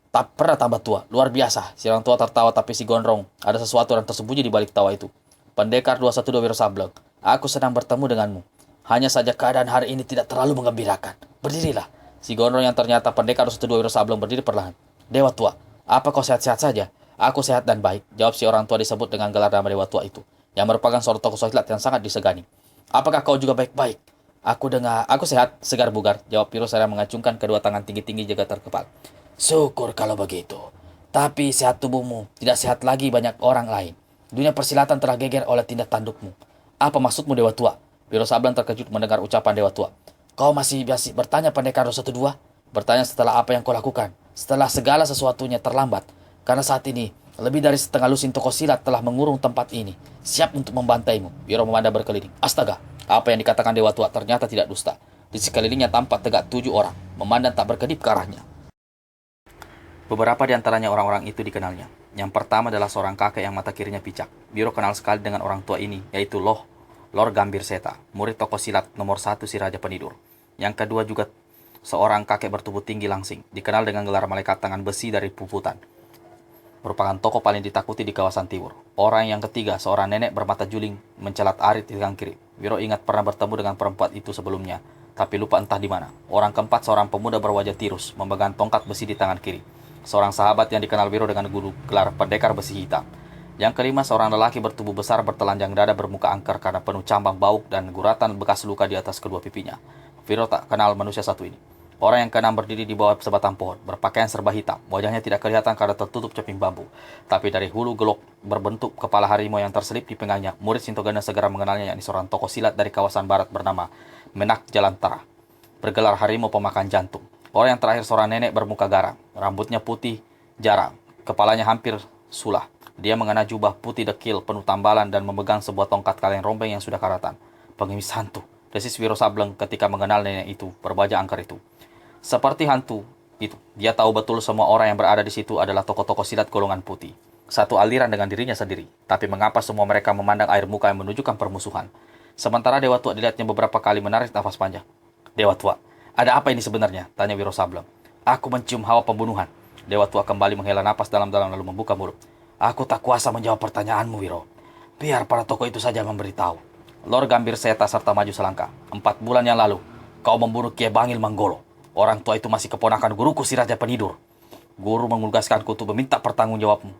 Speaker 2: Tak pernah tambah tua, luar biasa. Si orang tua tertawa tapi si gondrong ada sesuatu yang tersembunyi di balik tawa itu. Pendekar 212 Wiro Sableng, aku sedang bertemu denganmu. Hanya saja keadaan hari ini tidak terlalu menggembirakan. Berdirilah. Si gondrong yang ternyata pendekar 212 Wiro Sableng berdiri perlahan. Dewa Tua, apa kau sehat-sehat saja? Aku sehat dan baik, jawab si orang tua disebut dengan gelar nama Dewa Tua itu, yang merupakan seorang tokoh silat yang sangat disegani. Apakah kau juga baik-baik? Aku sehat, segar bugar, jawab Wiro Sableng mengacungkan kedua tangan tinggi-tinggi jaga terkepal. Syukur kalau begitu. Tapi sehat tubuhmu, tidak sehat lagi banyak orang lain. Dunia persilatan telah geger oleh tindak tandukmu. Apa maksudmu Dewa Tua? Wiro Sableng terkejut mendengar ucapan Dewa Tua. Kau masih bertanya pendekar 212? Bertanya setelah apa yang kau lakukan? Setelah segala sesuatunya terlambat. Karena saat ini, lebih dari setengah lusin tokoh silat telah mengurung tempat ini. Siap untuk membantaimu. Wiro memandang berkeliling. Astaga, apa yang dikatakan Dewa Tua ternyata tidak dusta. Di sekelilingnya tampak tegak 7 orang, memandang tak berkedip ke arahnya. Beberapa di antaranya orang-orang itu dikenalnya. Yang pertama adalah seorang kakek yang mata kirinya picak. Wiro kenal sekali dengan orang tua ini, yaitu Lor Gambir Seta, murid tokoh silat nomor 1 si Raja Penidur. Yang kedua juga seorang kakek bertubuh tinggi langsing, dikenal dengan gelar malaikat tangan besi dari Puputan. Merupakan tokoh paling ditakuti di kawasan timur. Orang yang ketiga, seorang nenek bermata juling mencelat arit di tangan kiri. Wiro ingat pernah bertemu dengan perempuan itu sebelumnya, tapi lupa entah di mana. Orang keempat, seorang pemuda berwajah tirus, memegang tongkat besi di tangan kiri. Seorang sahabat yang dikenal Wiro dengan gelar pendekar besi hitam. Yang kelima, seorang lelaki bertubuh besar bertelanjang dada bermuka angker karena penuh cambang bauk dan guratan bekas luka di atas kedua pipinya. Wiro tak kenal manusia satu ini. Orang yang keenam berdiri di bawah sebatang pohon, berpakaian serba hitam. Wajahnya tidak kelihatan karena tertutup ceping bambu. Tapi dari hulu gelok berbentuk kepala harimau yang terselip di pinggangnya, murid Sintogana segera mengenalnya, yakni seorang tokoh silat dari kawasan barat bernama Menak Jalantara, bergelar harimau pemakan jantung. Orang yang terakhir seorang nenek bermuka garang, rambutnya putih jarang, kepalanya hampir sulah. Dia mengenakan jubah putih dekil penuh tambalan dan memegang sebuah tongkat kaleng rombeng yang sudah karatan. Pengemis hantu, desis Wiro Sableng ketika mengenal nenek itu berwajah angker itu. Seperti hantu itu, dia tahu betul semua orang yang berada di situ adalah tokoh-tokoh silat golongan putih. Satu aliran dengan dirinya sendiri. Tapi mengapa semua mereka memandang air muka yang menunjukkan permusuhan? Sementara Dewa Tua dilihatnya beberapa kali menarik nafas panjang. Dewa tua, ada apa ini sebenarnya? Tanya Wiro Sableng. Aku mencium hawa pembunuhan. Dewa tua kembali menghela napas dalam-dalam lalu membuka mulut. Aku tak kuasa menjawab pertanyaanmu, Wiro. Biar para tokoh itu saja memberitahu. Lor Gambir Seta serta maju selangkah. 4 bulan yang lalu, kau membunuh Kiai Bangil Manggolo. Orang tua itu masih keponakan guruku si Raja Penidur. Guru menugaskanku untuk meminta pertanggungjawabmu.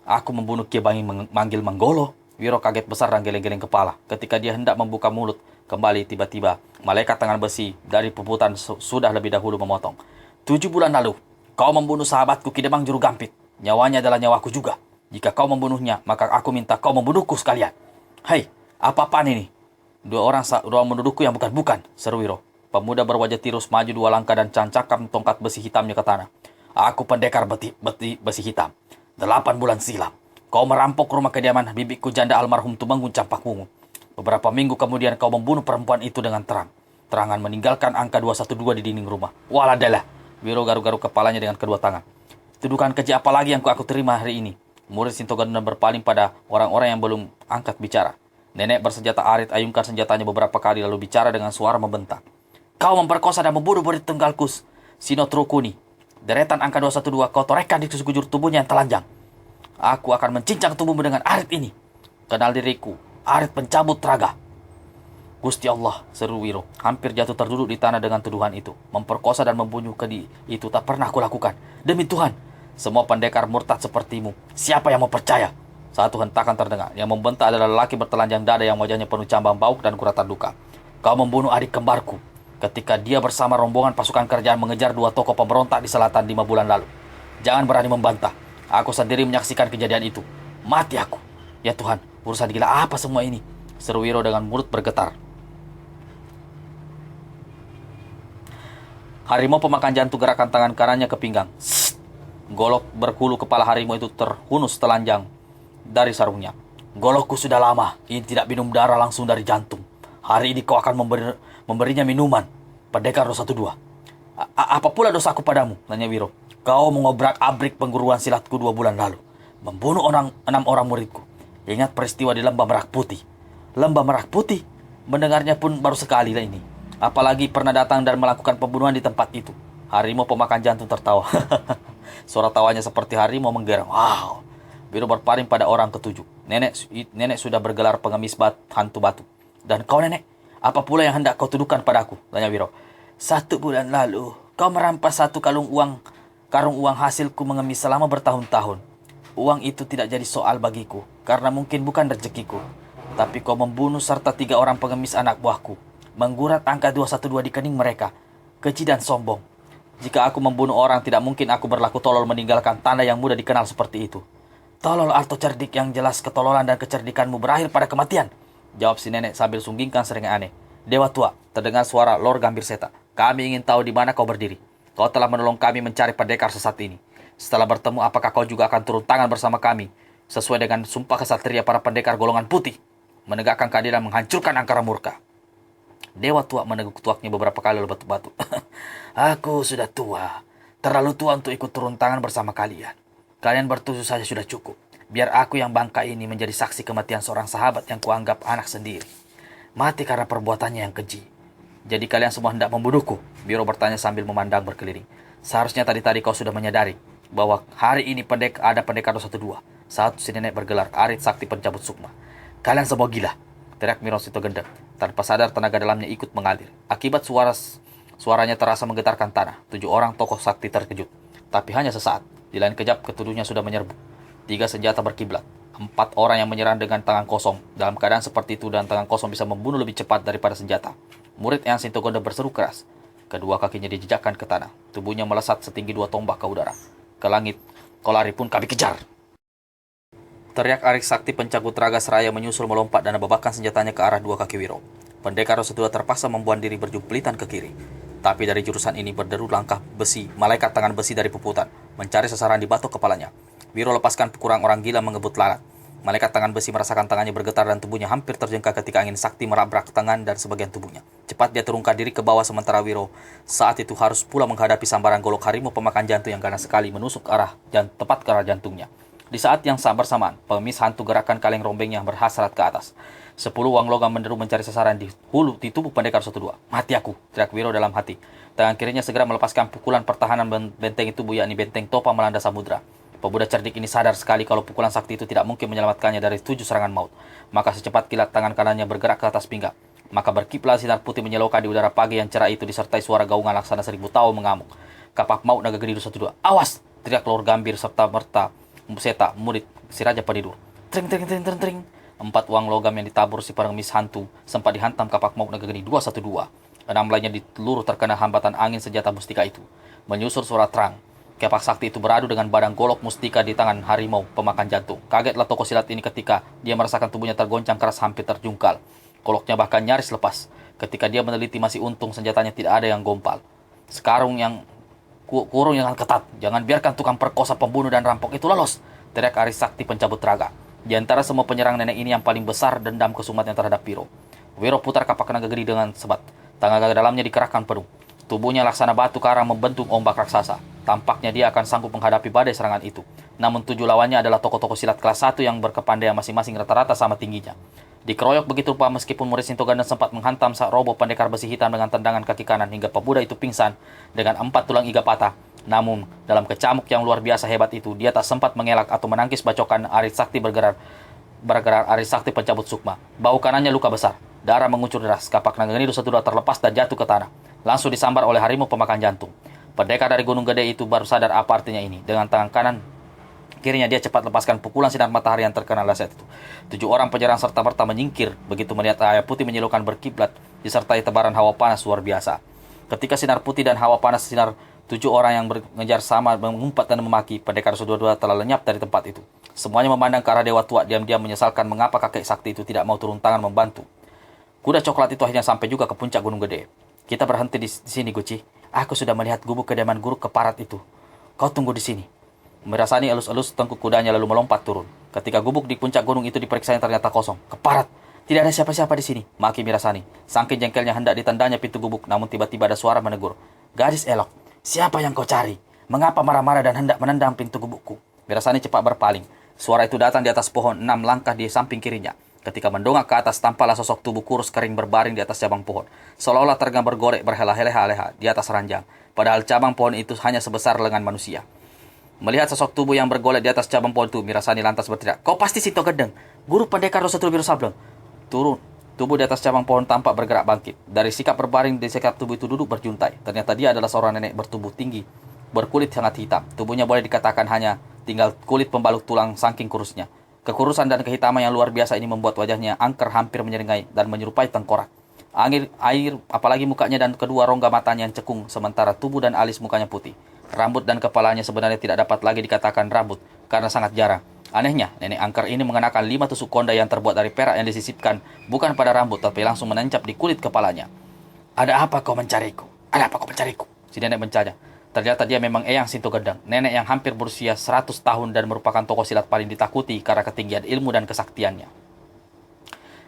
Speaker 2: Aku membunuh Kiai Bangil Manggil Manggolo. Wiro kaget besar dan geleng-geleng kepala. Ketika dia hendak membuka mulut, kembali tiba-tiba malaikat tangan besi dari puputan sudah lebih dahulu memotong. 7 bulan lalu, kau membunuh sahabatku Kidemang Juru Gampit. Nyawanya adalah nyawaku juga. Jika kau membunuhnya, maka aku minta kau membunuhku sekalian. Hei, apa-apaan ini? Dua orang menuduhku yang bukan-bukan, seru Wiro. Pemuda berwajah tirus maju 2 langkah dan cancakkan tongkat besi hitamnya ke tanah. Aku pendekar besi hitam. 8 bulan silam, kau merampok rumah kediaman bibiku janda almarhum Tumenggung Campakmungu. Beberapa minggu kemudian kau membunuh perempuan itu dengan terangan meninggalkan angka 212 di dinding rumah. Waladalah, Wiro garuk-garuk kepalanya dengan kedua tangan. Tuduhan keji apa lagi yang aku terima hari ini? Murid Sintoganda berpaling pada orang-orang yang belum angkat bicara. Nenek bersenjata arit ayunkan senjatanya beberapa kali lalu bicara dengan suara membentak. Kau memperkosa dan membunuh murid tunggalku, Sinotrukuni. Deretan angka 212 kau torehkan di sekujur tubuhnya yang telanjang. Aku akan mencincang tubuhmu dengan arit ini. Kenal diriku, arit pencabut raga. Gusti Allah, seru Wiro. Hampir jatuh terduduk di tanah dengan tuduhan itu. Memperkosa dan membunuh keji itu tak pernah aku lakukan. Demi Tuhan, semua pendekar murtad sepertimu. Siapa yang mau percaya? Satu hentakan terdengar. Yang membentak adalah lelaki bertelanjang dada yang wajahnya penuh cambang bauk dan guratan duka. Kau membunuh adik kembarku ketika dia bersama rombongan pasukan kerajaan mengejar 2 tokoh pemberontak di selatan 5 bulan lalu. Jangan berani membantah. Aku sendiri menyaksikan kejadian itu. Mati aku. Ya Tuhan, urusan gila apa semua ini? Seru Wiro dengan mulut bergetar. Harimau pemakan jantung gerakan tangan kanannya ke pinggang. Golok berkulu kepala harimau itu terhunus telanjang dari sarungnya. Golokku sudah lama, ini tidak minum darah langsung dari jantung. Hari ini kau akan memberinya minuman. Pendekar 212. Apa pula dosaku padamu? Tanya Wiro. Kau mengobrak-abrik pengguruan silatku 2 bulan lalu. Membunuh 6 orang muridku. Ingat peristiwa di Lembah Merak Putih. Lembah Merak Putih? Mendengarnya pun baru sekali lah ini. Apalagi pernah datang dan melakukan pembunuhan di tempat itu. Harimau pemakan jantung tertawa. Suara tawanya seperti harimau menggerang. Wow. Wiro berpaling pada orang ketujuh. Nenek sudah bergelar pengemis hantu batu. Dan kau nenek, apa pula yang hendak kau tuduhkan padaku? Tanya Wiro. 1 bulan lalu, kau merampas 1 karung uang hasilku mengemis selama bertahun-tahun. Uang itu tidak jadi soal bagiku, karena mungkin bukan rezekiku. Tapi kau membunuh serta 3 orang pengemis anak buahku. Menggurat angka 212 di kening mereka. Keji dan sombong. Jika aku membunuh orang, tidak mungkin aku berlaku tolol meninggalkan tanda yang mudah dikenal seperti itu. Tolol atau cerdik, yang jelas ketololan dan kecerdikanmu berakhir pada kematian. Jawab si nenek sambil sunggingkan seringai aneh. Dewa tua, terdengar suara Lor Gambir Seta. Kami ingin tahu di mana kau berdiri. Kau telah menolong kami mencari pendekar sesat ini. Setelah bertemu, apakah kau juga akan turun tangan bersama kami? Sesuai dengan sumpah kesatria para pendekar golongan putih. Menegakkan keadilan, menghancurkan angkara murka. Dewa tua meneguk tuaknya beberapa kali lalu batu-batu. Aku sudah tua. Terlalu tua untuk ikut turun tangan bersama kalian. Kalian bertujuh saja sudah cukup. Biar aku yang bangka ini menjadi saksi kematian seorang sahabat yang kuanggap anak sendiri. Mati karena perbuatannya yang keji. Jadi kalian semua hendak membunuhku? Wiro bertanya sambil memandang berkeliling. Seharusnya tadi kau sudah menyadari bahwa hari ini ada pendekar 212. Satu si nenek bergelar Arit Sakti Pencabut Sukma. Kalian semua gila, teriak Wiro Sitogendang. Tanpa sadar tenaga dalamnya ikut mengalir. Akibat suaranya terasa menggetarkan tanah. 7 orang tokoh sakti terkejut. Tapi hanya sesaat. Di lain kejap ketujuhnya sudah menyerbu. 3 senjata berkiblat. 4 orang yang menyerang dengan tangan kosong. Dalam keadaan seperti itu dan tangan kosong bisa membunuh lebih cepat daripada senjata. Murid Eyang Sintogonda berseru keras. Kedua kakinya dijejakkan ke tanah. Tubuhnya melesat setinggi 2 tombak ke udara. Ke langit. Kau lari pun kami kejar. Teriak Arit Sakti Pencabut Raga seraya menyusul melompat dan membabakan senjatanya ke arah 2 kaki Wiro. Pendekar 212 terpaksa membuat diri berjumplitan ke kiri. Tapi dari jurusan ini berderu langkah besi, malaikat tangan besi dari puputan, mencari sasaran di batok kepalanya. Wiro lepaskan pukulan orang gila mengebut lalat. Malaikat tangan besi merasakan tangannya bergetar dan tubuhnya hampir terjengkak ketika angin sakti merabrak tangan dan sebagian tubuhnya. Cepat dia terungkap diri ke bawah sementara Wiro saat itu harus pula menghadapi sambaran golok harimau pemakan jantung yang ganas sekali menusuk tepat ke arah jantungnya. Di saat yang bersamaan, pengemis hantu gerakan kaleng rombeng yang berhasrat ke atas. 10 uang logam menderu mencari sasaran di tubuh pendekar 1-2. Mati aku, teriak Wiro dalam hati. Tangan kirinya segera melepaskan pukulan pertahanan benteng tubuh, yakni benteng topa melanda samudra. Pemuda cerdik ini sadar sekali kalau pukulan sakti itu tidak mungkin menyelamatkannya dari 7 serangan maut. Maka secepat kilat tangan kanannya bergerak ke atas pinggang. Maka berkiplah sinar putih menyilaukan di udara pagi yang cerah itu disertai suara gaungan laksana 1000 tahu mengamuk. Kapak maut naga gede 1-2. Awas! Teriak Lor Gambir serta merta Seta, murid si Raja Penidur. Tring, tring, tring, tring, tring. 4 uang logam yang ditabur si pengemis hantu sempat dihantam kapak maut naga geni 212. 6 lainnya diteluruh terkena hambatan angin senjata mustika itu. Menyusur suara terang. Kapak sakti itu beradu dengan badan golok mustika di tangan harimau pemakan jantung. Kagetlah tokoh silat ini ketika dia merasakan tubuhnya tergoncang keras hampir terjungkal. Goloknya bahkan nyaris lepas. Ketika dia meneliti masih untung senjatanya tidak ada yang gompal. Kurung yang ketat. Jangan biarkan tukang perkosa, pembunuh dan rampok itu lolos, teriak Aris Sakti pencabut raga. Di antara semua penyerang nenek ini yang paling besar dendam kesumatnya terhadap Wiro. Wiro putar kapak naga gede dengan sebat. Tenaga dalamnya dikerahkan penuh. Tubuhnya laksana batu karang membentuk ombak raksasa. Tampaknya dia akan sanggup menghadapi badai serangan itu. Namun 7 lawannya adalah tokoh-tokoh silat kelas 1 yang berkepandaian masing-masing rata-rata sama tingginya. Dikeroyok begitu rupa meskipun murid Sintogandan sempat menghantam roboh pendekar besi hitam dengan tendangan kaki kanan hingga pemuda itu pingsan dengan 4 tulang iga patah. Namun, dalam kecamuk yang luar biasa hebat itu, dia tak sempat mengelak atau menangkis bacokan Aris Sakti bergerak Aris Sakti pencabut sukma. Bau kanannya luka besar. Darah mengucur deras. Kapak naga geni 1-2 terlepas dan jatuh ke tanah. Langsung disambar oleh harimau pemakan jantung. Pendekar dari Gunung Gede itu baru sadar apa artinya ini. Dengan tangan kanan kirinya dia cepat lepaskan pukulan sinar matahari yang terkena laset itu. 7 orang penyerang serta-merta menyingkir begitu melihat cahaya putih menyilaukan berkiblat disertai tebaran hawa panas luar biasa. Ketika sinar putih dan hawa panas sinar 7 orang yang mengejar sama mengumpat dan memaki, pendekar 1-2 telah lenyap dari tempat itu. Semuanya memandang ke arah dewa tua, diam-diam menyesalkan mengapa kakek sakti itu tidak mau turun tangan membantu. Kuda coklat itu akhirnya sampai juga ke puncak Gunung Gede. Kita berhenti di sini, Guci. Aku sudah melihat gubuk kediaman guru keparat itu. Kau tunggu di sini. Mirasani elus-elus tengkuk kudanya lalu melompat turun. Ketika gubuk di puncak gunung itu diperiksanya ternyata kosong. Keparat! Tidak ada siapa-siapa di sini, maki Mirasani. Saking jengkelnya hendak ditandanya pintu gubuk, namun tiba-tiba ada suara menegur. Gadis elok, siapa yang kau cari? Mengapa marah-marah dan hendak menendang pintu gubukku? Mirasani cepat berpaling. Suara itu datang di atas pohon 6 langkah di samping kirinya. Ketika mendongak ke atas, tampaklah sosok tubuh kurus kering berbaring di atas cabang pohon. Seolah-olah tergambar gorek berhelah-helah di atas ranjang. Padahal cabang pohon itu hanya sebesar lengan manusia. Melihat sosok tubuh yang bergolek di atas cabang pohon itu, Mirasani lantas berteriak, "Kau pasti Sinto Gendeng, guru pendekar Rosatul Biru Sableng." Turun. Tubuh di atas cabang pohon tampak bergerak bangkit. Dari sikap berbaring di sikap tubuh itu duduk berjuntai. Ternyata dia adalah seorang nenek bertubuh tinggi, berkulit sangat hitam. Tubuhnya boleh dikatakan hanya tinggal kulit pembalut tulang saking kurusnya. Kekurusan dan kehitaman yang luar biasa ini membuat wajahnya angker hampir menyeringai dan menyerupai tengkorak. Air, apalagi mukanya dan kedua rongga matanya yang cekung, sementara tubuh dan alis mukanya putih. Rambut dan kepalanya sebenarnya tidak dapat lagi dikatakan rambut, karena sangat jarang. Anehnya, nenek angker ini mengenakan 5 tusuk konda yang terbuat dari perak yang disisipkan bukan pada rambut, tapi langsung menancap di kulit kepalanya. "Ada apa kau mencariku? Ada apa kau mencariku?" si nenek mencanya. Ternyata dia memang Eyang Sinto Gendeng, nenek yang hampir berusia 100 tahun dan merupakan tokoh silat paling ditakuti karena ketinggian ilmu dan kesaktiannya.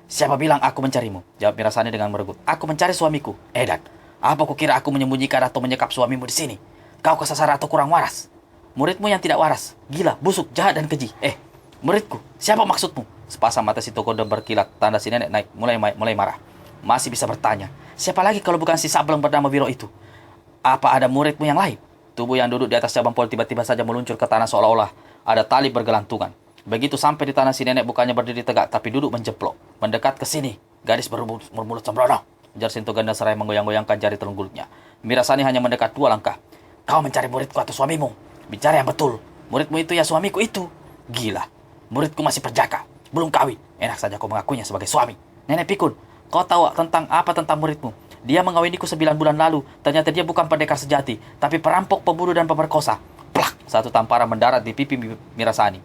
Speaker 2: "Siapa bilang aku mencarimu?" jawab Mirasani dengan meregut. "Aku mencari suamiku." "Edan, apa kau kira aku menyembunyikan atau menyekap suamimu di sini? Kau kesasar atau kurang waras? Muridmu yang tidak waras, gila, busuk, jahat dan keji. Muridku, siapa maksudmu?" Sepasang mata Sinto Gendeng berkilat, tanda si nenek naik mulai marah. "Masih bisa bertanya, siapa lagi kalau bukan si Sableng bernama Wiro itu? Apa ada muridmu yang lain?" Tubuh yang duduk di atas cabang pohon tiba-tiba saja meluncur ke tanah seolah-olah ada tali bergelantungan. Begitu sampai di tanah, si nenek bukannya berdiri tegak, tapi duduk menjeplok. "Mendekat ke sini, gadis bermulut sembrono," ujar Sinto Gendeng seraya menggoyang-goyangkan jari telunggulnya. Mirasani hanya mendekat 2 langkah. "Kau mencari muridku atau suamimu? Bicara yang betul. Muridmu itu ya suamiku itu." "Gila, muridku masih perjaka, belum kawin. Enak saja kau mengakuinya sebagai suami." "Nenek pikun, kau tahu tentang muridmu? Dia mengawiniku 9 bulan lalu. Ternyata dia bukan pendekar sejati, tapi perampok, pembunuh, dan pemerkosa." Plak! Satu tamparan mendarat di pipi Mirasani.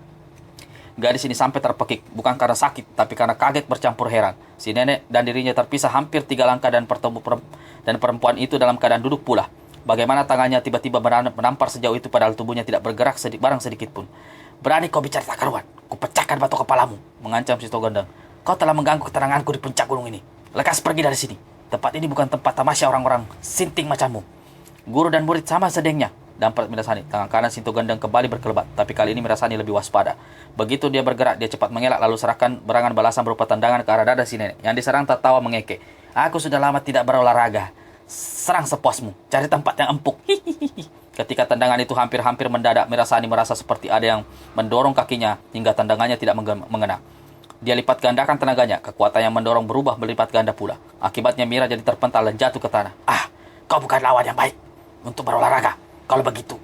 Speaker 2: Gadis ini sampai terpekik, bukan karena sakit, tapi karena kaget bercampur heran. Si nenek dan dirinya terpisah hampir 3 langkah dan perempuan itu dalam keadaan duduk pula. Bagaimana tangannya tiba-tiba menampar sejauh itu padahal tubuhnya tidak bergerak barang sedikit pun. "Berani kau bicara tak karuan, kupecahkan batu kepalamu," mengancam Sinto Gendeng. "Kau telah mengganggu ketenanganku di puncak gunung ini. Lekas pergi dari sini. Tempat ini bukan tempat tamasya orang-orang sinting macammu." "Guru dan murid sama sedengnya. damprat Mirasani. Tangan kanan Sinto Gendeng kembali berkelebat, tapi kali ini Mirasani lebih waspada. Begitu dia bergerak, dia cepat mengelak lalu serahkan berangan balasan berupa tendangan ke arah dada si nenek. Yang diserang tertawa mengekek. Aku sudah lama tidak berolahraga. Serang sepuasmu, cari tempat yang empuk. Hihihi. Ketika tendangan itu hampir-hampir mendadak, Mirasani merasa seperti ada yang mendorong kakinya hingga tendangannya tidak mengena. Dia lipat gandakan tenaganya, kekuatan yang mendorong berubah berlipat ganda pula. Akibatnya Mira jadi terpental dan jatuh ke tanah. Ah, kau bukan lawan yang baik untuk berolahraga. Kalau begitu,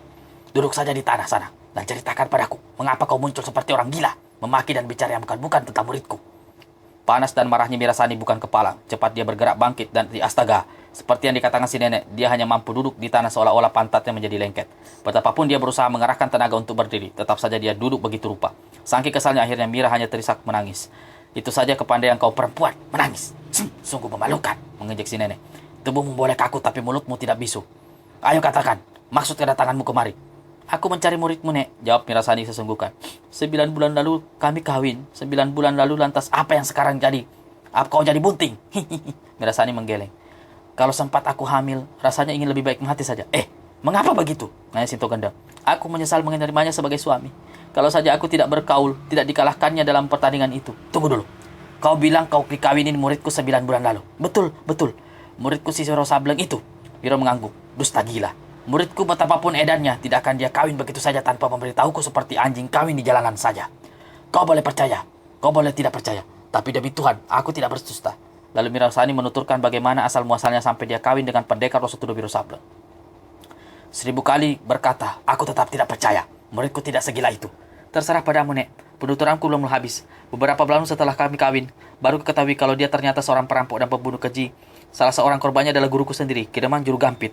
Speaker 2: duduk saja di tanah sana dan ceritakan padaku mengapa kau muncul seperti orang gila, memaki dan bicara yang bukan tentang muridku. Panas dan marahnya Mirasani bukan kepalang. Cepat dia bergerak bangkit dan astaga. Seperti yang dikatakan si nenek, dia hanya mampu duduk di tanah seolah-olah pantatnya menjadi lengket. Betapapun dia berusaha mengerahkan tenaga untuk berdiri, tetap saja dia duduk begitu rupa. Saking kesalnya akhirnya Mira hanya terisak menangis. Itu saja kepandaian kau perempuan, menangis. Sungguh memalukan, mengejek si nenek. Tubuhmu boleh kaku tapi mulutmu tidak bisu. Ayo katakan, maksud kedatanganmu kemari. Aku mencari muridmu, Nek, jawab Mirasani sesungguhkan. 9 bulan lalu kami kawin. 9 bulan lalu lantas apa yang sekarang jadi? Apa kau jadi bunting? Mirasani menggeleng. Kalau sempat aku hamil, rasanya ingin lebih baik mati saja. Mengapa begitu? Nanya Sinto Gendeng. Aku menyesal menerimanya sebagai suami. Kalau saja aku tidak berkaul, tidak dikalahkannya dalam pertandingan itu. Tunggu dulu. Kau bilang kau dikawinin muridku 9 bulan lalu. Betul. Muridku si Wiro Sableng itu. Wiro mengangguk. Dusta gila. Muridku betapapun edannya, tidak akan dia kawin begitu saja tanpa memberitahuku seperti anjing kawin di jalanan saja. Kau boleh percaya, kau boleh tidak percaya. Tapi demi Tuhan, aku tidak berdusta. Lalu Mirasani menuturkan bagaimana asal-muasalnya sampai dia kawin dengan pendekar Rosotudo Wiro Sableng. 1000 kali berkata, aku tetap tidak percaya. Muridku tidak segila itu. Terserah padamu, Nek. Penuturanku belum habis. Beberapa bulan setelah kami kawin, baru ketahui kalau dia ternyata seorang perampok dan pembunuh keji. Salah seorang korbannya adalah guruku sendiri, Kidemang Juru Gampit.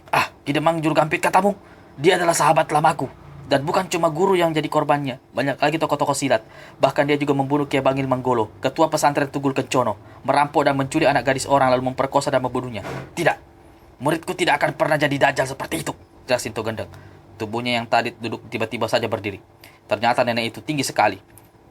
Speaker 2: Ah, Kidemang Juru Gampit katamu? Dia adalah sahabat lamaku. Dan bukan cuma guru yang jadi korbannya. Banyak lagi tokoh-tokoh silat. Bahkan dia juga membunuh Kiai Bangil Manggolo, ketua pesantren Tugul Kencono, merampok dan menculik anak gadis orang lalu memperkosa dan membunuhnya. Tidak. Muridku tidak akan pernah jadi dajjal seperti itu, jelas Sinto Gendeng. Tubuhnya yang tadi duduk tiba-tiba saja berdiri. Ternyata nenek itu tinggi sekali.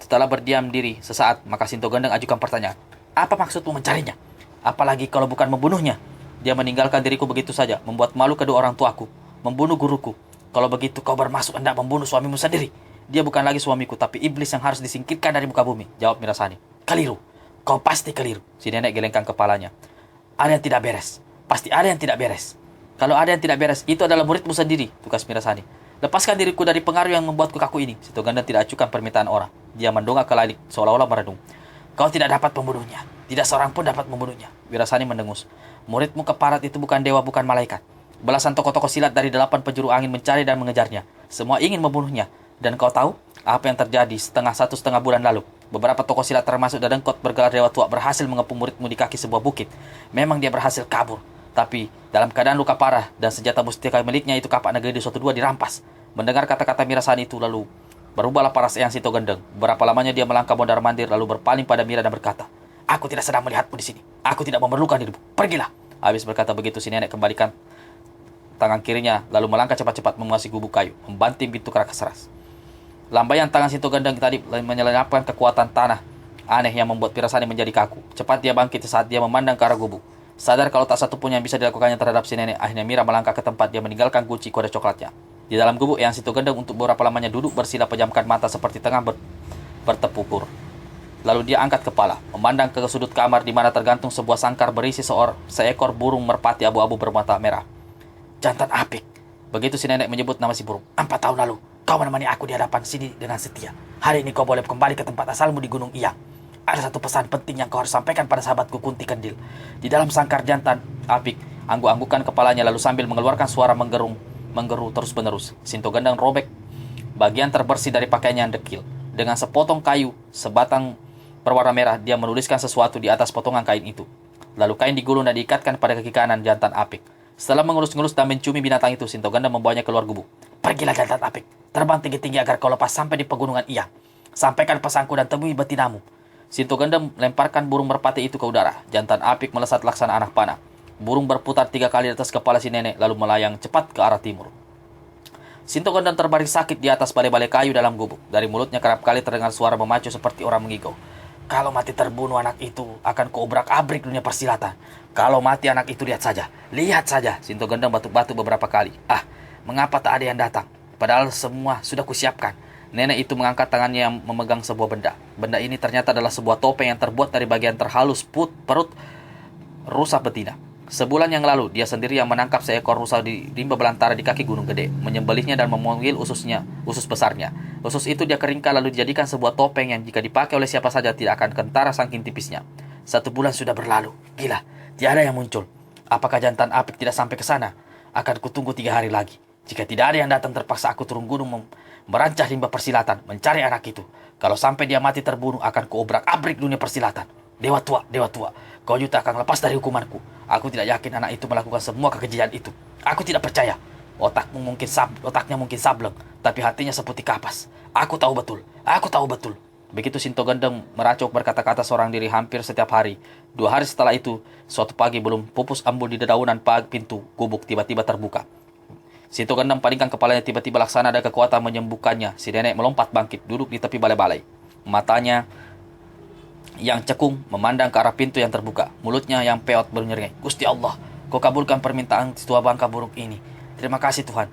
Speaker 2: Setelah berdiam diri sesaat, maka Sinto Gendeng ajukan pertanyaan. Apa maksudmu mencarinya? Apalagi kalau bukan membunuhnya. Dia meninggalkan diriku begitu saja, membuat malu kedua orang tuaku, membunuh guruku. Kalau begitu kau bermaksud hendak membunuh suamimu sendiri. Dia bukan lagi suamiku, tapi iblis yang harus disingkirkan dari muka bumi, jawab Mirasani. Keliru. Kau pasti keliru. Si nenek gelengkan kepalanya. Ada yang tidak beres. Pasti ada yang tidak beres. Kalau ada yang tidak beres, itu adalah muridmu sendiri, tugas Mirasani. Lepaskan diriku dari pengaruh yang membuatku kaku ini. Sinto Gendeng tidak acuhkan permintaan orang. Dia mendongak ke langit, seolah-olah merenung. Kau tidak dapat membunuhnya. Tidak seorang pun dapat membunuhnya. Wirasani mendengus. Muridmu keparat itu bukan dewa, bukan malaikat. Belasan tokoh-tokoh silat dari 8 penjuru angin mencari dan mengejarnya. Semua ingin membunuhnya. Dan kau tahu apa yang terjadi setengah bulan lalu? Beberapa tokoh silat termasuk Dadengkot bergelar dewa tua berhasil mengepung muridmu di kaki sebuah bukit. Memang dia berhasil kabur. Tapi dalam keadaan luka parah dan senjata mustika miliknya itu kapak negeri di suatu dua dirampas. Mendengar kata-kata Mirasani itu lalu berubahlah paras Eyang Sinto Gendeng. Berapa lamanya dia melangkah mondar-mandir lalu berpaling pada Mira dan berkata, aku tidak sedang melihatmu di sini. Aku tidak memerlukan dirimu. Pergilah. Habis berkata begitu si nenek kembalikan tangan kirinya lalu melangkah cepat-cepat menguasai gubuk kayu, membanting pintu keras. Lambaian tangan Sinto Gendeng tadi menyelapkan kekuatan tanah aneh yang membuat Mirasani menjadi kaku. Cepat dia bangkit saat dia memandang ke arah gubuk. Sadar kalau tak satu pun yang bisa dilakukannya terhadap si nenek, akhirnya Mira melangkah ke tempat dia meninggalkan kunci kode coklatnya. Di dalam gubuk Eyang Sinto Gendeng untuk beberapa lamanya duduk bersila pejamkan mata seperti tengah bertepukur. Lalu dia angkat kepala, memandang ke sudut kamar di mana tergantung sebuah sangkar berisi seekor burung merpati abu-abu bermata merah. Jantan apik. Begitu si nenek menyebut nama si burung. 4 tahun lalu, kau menemani aku di hadapan sini dengan setia. Hari ini kau boleh kembali ke tempat asalmu di Gunung Iyang. Ada satu pesan penting yang kau harus sampaikan pada sahabatku Kunti Kendil. Di dalam sangkar jantan apik, angguk-anggukan kepalanya lalu sambil mengeluarkan suara menggeru terus-menerus. Sinto Gendeng robek bagian terbersih dari pakaiannya yang dekil. Dengan sepotong kayu, sebatang berwarna merah, dia menuliskan sesuatu di atas potongan kain itu. Lalu kain digulung dan diikatkan pada kaki kanan jantan apik. Setelah mengelus-ngelus dan menciumi binatang itu, Sinto Gendeng membawanya keluar gubuk. Pergilah jantan apik, terbang tinggi-tinggi agar kau lepas sampai di pegunungan Iyang. Sampaikan pesanku dan temui betinamu. Sinto Gendeng melemparkan burung merpati itu ke udara. Jantan apik melesat laksana anak panah. Burung berputar 3 kali di atas kepala si nenek lalu melayang cepat ke arah timur. Sinto Gendeng terbaring sakit di atas balai-balai kayu dalam gubuk. Dari mulutnya kerap kali terdengar suara memacu seperti orang mengigau. Kalau mati terbunuh anak itu, akan kuobrak-abrik dunia persilatan. Kalau mati anak itu, lihat saja. Sinto Gendeng batuk-batuk beberapa kali. Mengapa tak ada yang datang? Padahal semua sudah kusiapkan. Nenek itu mengangkat tangannya yang memegang sebuah benda. Benda ini ternyata adalah sebuah topeng yang terbuat dari bagian terhalus perut rusa betina. Sebulan yang lalu, dia sendiri yang menangkap seekor rusa di rimba belantara di kaki Gunung Gede, menyembelihnya dan memanggil usus besarnya. Usus itu dia keringkan lalu dijadikan sebuah topeng yang jika dipakai oleh siapa saja tidak akan kentara saking tipisnya. 1 bulan sudah berlalu. Gila, tiada yang muncul. Apakah jantan Apik tidak sampai ke sana? Akan kutunggu 3 hari lagi. Jika tidak ada yang datang, terpaksa aku turun gunung merancah rimba persilatan, mencari anak itu. Kalau sampai dia mati terbunuh, akan kuobrak-abrik dunia persilatan. Dewa tua, kau juga akan lepas dari hukumanku. Aku tidak yakin anak itu melakukan semua kekejian itu. Aku tidak percaya. Otaknya mungkin sableng, tapi hatinya seperti kapas. Aku tahu betul. Begitu Sinto Gendeng meracuk berkata-kata seorang diri hampir setiap hari. 2 hari setelah itu, suatu pagi belum pupus embun di dedaunan pintu gubuk tiba-tiba terbuka. Sinto Gendeng palingkan kepalanya, tiba-tiba laksana ada kekuatan menyembuhkannya. Si nenek melompat bangkit, duduk di tepi balai-balai. Matanya yang cekung memandang ke arah pintu yang terbuka. Mulutnya yang peot bernyerai. Gusti Allah, kau kabulkan permintaan si tua bangka buruk ini. Terima kasih Tuhan.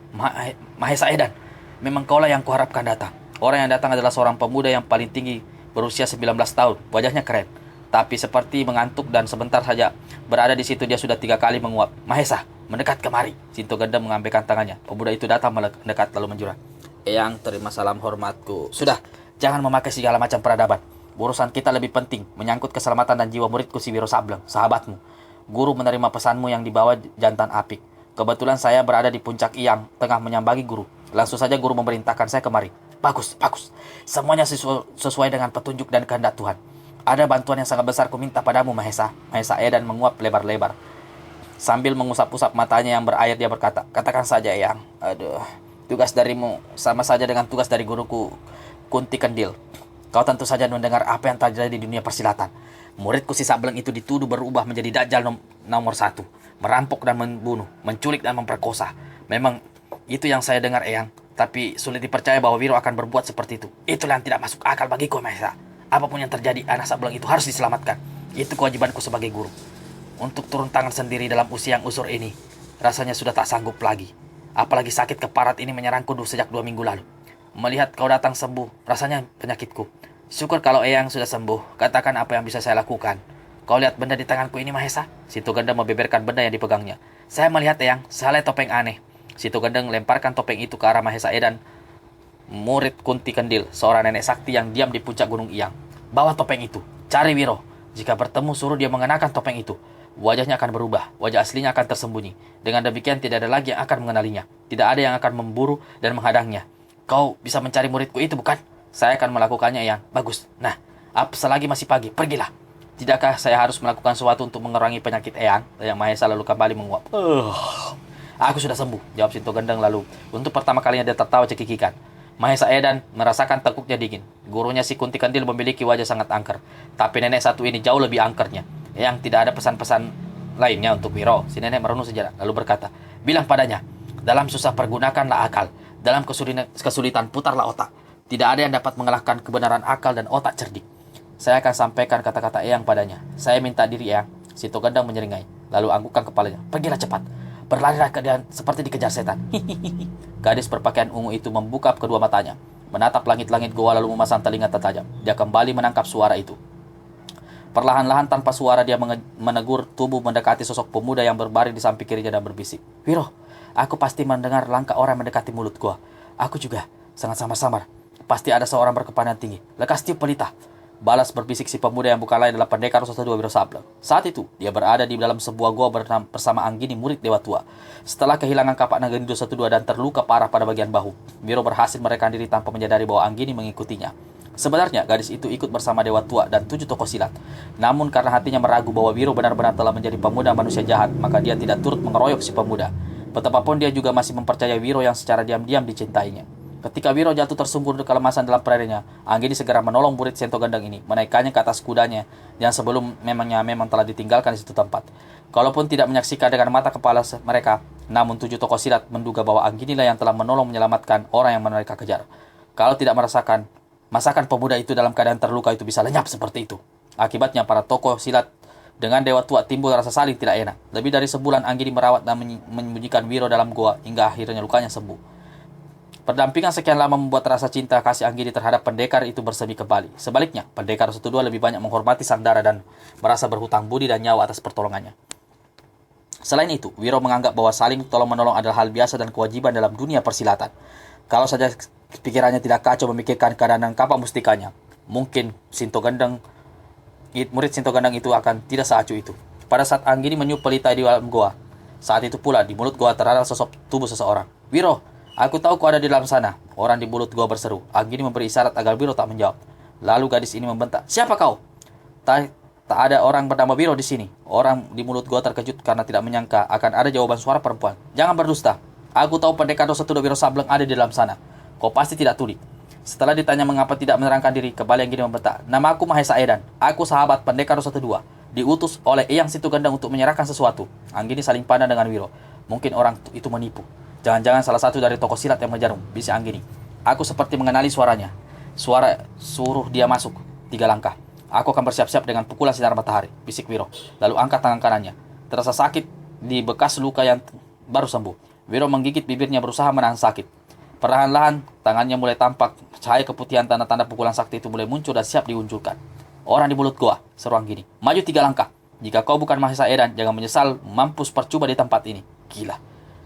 Speaker 2: Mahesa Edan, memang kaulah yang kuharapkan datang. Orang yang datang adalah seorang pemuda yang paling tinggi, berusia 19 tahun. Wajahnya keren, tapi seperti mengantuk dan sebentar saja berada di situ dia sudah 3 kali menguap. Mahesa, mendekat kemari. Sinto Gendeng mengambilkan tangannya. Pemuda itu datang mendekat lalu menjura. Eyang, terima salam hormatku. Sudah, jangan memakai segala macam peradaban. Urusan kita lebih penting, menyangkut keselamatan dan jiwa muridku si Wiro Sableng, sahabatmu. Guru menerima pesanmu yang dibawa jantan Apik. Kebetulan saya berada di puncak Iyang, tengah menyambangi guru. Langsung saja guru memerintahkan saya kemari. Bagus. Semuanya sesuai dengan petunjuk dan kehendak Tuhan. Ada bantuan yang sangat besar ku minta padamu, Mahesa. Mahesa Edan menguap lebar-lebar. Sambil mengusap-usap matanya yang berair, dia berkata, katakan saja, Eyang. Aduh, tugas darimu sama saja dengan tugas dari guruku Kunti Kendil. Kau tentu saja mendengar apa yang terjadi di dunia persilatan. Muridku si Sableng itu dituduh berubah menjadi Dajjal nomor 1. Merampok dan membunuh, menculik dan memperkosa. Memang itu yang saya dengar, Eyang. Tapi sulit dipercaya bahwa Wiro akan berbuat seperti itu. Itulah yang tidak masuk akal bagiku, Mahesa. Apapun yang terjadi, anak Sableng itu harus diselamatkan. Itu kewajibanku sebagai guru. Untuk turun tangan sendiri dalam usia yang usur ini, rasanya sudah tak sanggup lagi. Apalagi sakit keparat ini menyerangku sejak 2 minggu lalu. Melihat kau datang sembuh, rasanya penyakitku. Syukur kalau Eyang sudah sembuh. Katakan apa yang bisa saya lakukan. Kau lihat benda di tanganku ini, Mahesa? Sinto Gendeng membeberkan benda yang dipegangnya. Saya melihat, Eyang, sehelai topeng aneh. Sinto Gendeng lemparkan topeng itu ke arah Mahesa Edan, murid Kunti Kendil, seorang nenek sakti yang diam di puncak Gunung Iyang. Bawa topeng itu, cari Wiro. Jika bertemu, suruh dia mengenakan topeng itu. Wajahnya akan berubah, wajah aslinya akan tersembunyi. Dengan demikian tidak ada lagi yang akan mengenalinya. Tidak ada yang akan memburu dan menghadangnya. Kau bisa mencari muridku itu, bukan? Saya akan melakukannya, Eyang. Bagus. Nah, selagi masih pagi, pergilah. Tidakkah saya harus melakukan sesuatu untuk mengurangi penyakit Eyang? Yang Mahesa lalu kembali menguap. Aku sudah sembuh, jawab Sinto Gendeng lalu. Untuk pertama kalinya dia tertawa cekikikan. Mahesa Edan merasakan tekuknya dingin. Gurunya si Kunti Kendil memiliki wajah sangat angker. Tapi nenek satu ini jauh lebih angkernya. Eyang, tidak ada pesan-pesan lainnya untuk Wiro. Si nenek merenung sejenak lalu berkata, bilang padanya, dalam susah pergunakanlah akal. Dalam kesulitan putarlah otak. Tidak ada yang dapat mengalahkan kebenaran akal dan otak cerdik. Saya akan sampaikan kata-kata Eyang padanya. Saya minta diri, Eyang. Sinto Gendeng menyeringai, lalu anggukkan kepalanya. Pergilah cepat. Berlarilah seperti dikejar setan. Gadis berpakaian ungu itu membuka kedua matanya, menatap langit-langit goa lalu memasang telinga tajam. Dia kembali menangkap suara itu. Perlahan-lahan tanpa suara dia menegur tubuh mendekati sosok pemuda yang berbaring di samping kirinya dan berbisik. Wiro, aku pasti mendengar langkah orang mendekati mulut gua. Aku juga, sangat samar-samar. Pasti ada seorang berkepandang tinggi. Lekas tiup pelita. Balas berbisik si pemuda yang bukan lain adalah pendekar Rosa II Wiro Sableng. Saat itu, dia berada di dalam sebuah goa bersama Anggini, murid Dewa Tua. Setelah kehilangan kapak naga Nido 12 dan terluka parah pada bagian bahu, Wiro berhasil merekam diri tanpa menyadari bahwa Anggini mengikutinya. Sebenarnya, gadis itu ikut bersama Dewa Tua dan 7 tokoh silat. Namun karena hatinya meragu bahwa Wiro benar-benar telah menjadi pemuda manusia jahat, maka dia tidak turut mengeroyok si pemuda. Betapapun dia juga masih mempercayai Wiro yang secara diam-diam dicintainya. Ketika Wiro jatuh tersungkur di kelemasan dalam perairannya, Anggini segera menolong murid Sinto Gendeng ini, menaikkannya ke atas kudanya yang sebelum memang telah ditinggalkan di situ tempat. Kalaupun tidak menyaksikan dengan mata kepala mereka, namun 7 tokoh silat menduga bahwa Anggini lah yang telah menolong menyelamatkan orang yang mereka kejar. Kalau tidak masakan pemuda itu dalam keadaan terluka itu bisa lenyap seperti itu. Akibatnya para tokoh silat Dengan Dewa Tua timbul rasa saling tidak enak. Lebih dari sebulan Anggini merawat dan menyembunyikan Wiro dalam goa hingga akhirnya lukanya sembuh. Perdampingan sekian lama membuat rasa cinta kasih Anggini terhadap pendekar itu bersemi kembali. Sebaliknya, pendekar 1-2 lebih banyak menghormati Sandara dan merasa berhutang budi dan nyawa atas pertolongannya. Selain itu, Wiro menganggap bahwa saling tolong-menolong adalah hal biasa dan kewajiban dalam dunia persilatan. Kalau saja pikirannya tidak kacau memikirkan keadaan dan kapak mustikanya, mungkin murid Sinto Gandang itu akan tidak seacuh itu. Pada saat Anggini meniup pelita di dalam goa, saat itu pula di mulut goa terada sosok tubuh seseorang. "Wiro, aku tahu kau ada di dalam sana." Orang di mulut goa berseru. Anggini memberi isyarat agar Wiro tak menjawab. Lalu gadis ini membentak, "Siapa kau?" Tak ada orang bernama Wiro di sini." Orang di mulut goa terkejut karena tidak menyangka akan ada jawaban suara perempuan. "Jangan berdusta. Aku tahu pendekar 1-2 Wiro Sableng ada di dalam sana. Kau pasti tidak tuli." Setelah ditanya mengapa tidak menerangkan diri, kembali Anggini membentak, "Nama aku Mahesa Edan. Aku sahabat pendekar 1-2. Diutus oleh Eyang Sinto Gandang untuk menyerahkan sesuatu." Anggini saling pandang dengan Wiro. Mungkin orang itu menipu. Jangan-jangan salah satu dari tokoh silat yang mengejarmu, bisik Anggini. "Aku seperti mengenali suaranya. Suara suruh dia masuk 3 langkah. Aku akan bersiap-siap dengan pukulan sinar matahari," bisik Wiro. Lalu angkat tangan kanannya. Terasa sakit di bekas luka yang baru sembuh. Wiro menggigit bibirnya berusaha menahan sakit. Perlahan-lahan, tangannya mulai tampak. Cahaya keputihan tanda-tanda pukulan sakti itu mulai muncul dan siap diunculkan. "Orang di mulut goa," seru Anggini. "Maju 3 langkah. Jika kau bukan Mahesa Edan, jangan menyesal mampus percuma di tempat ini." "Gila.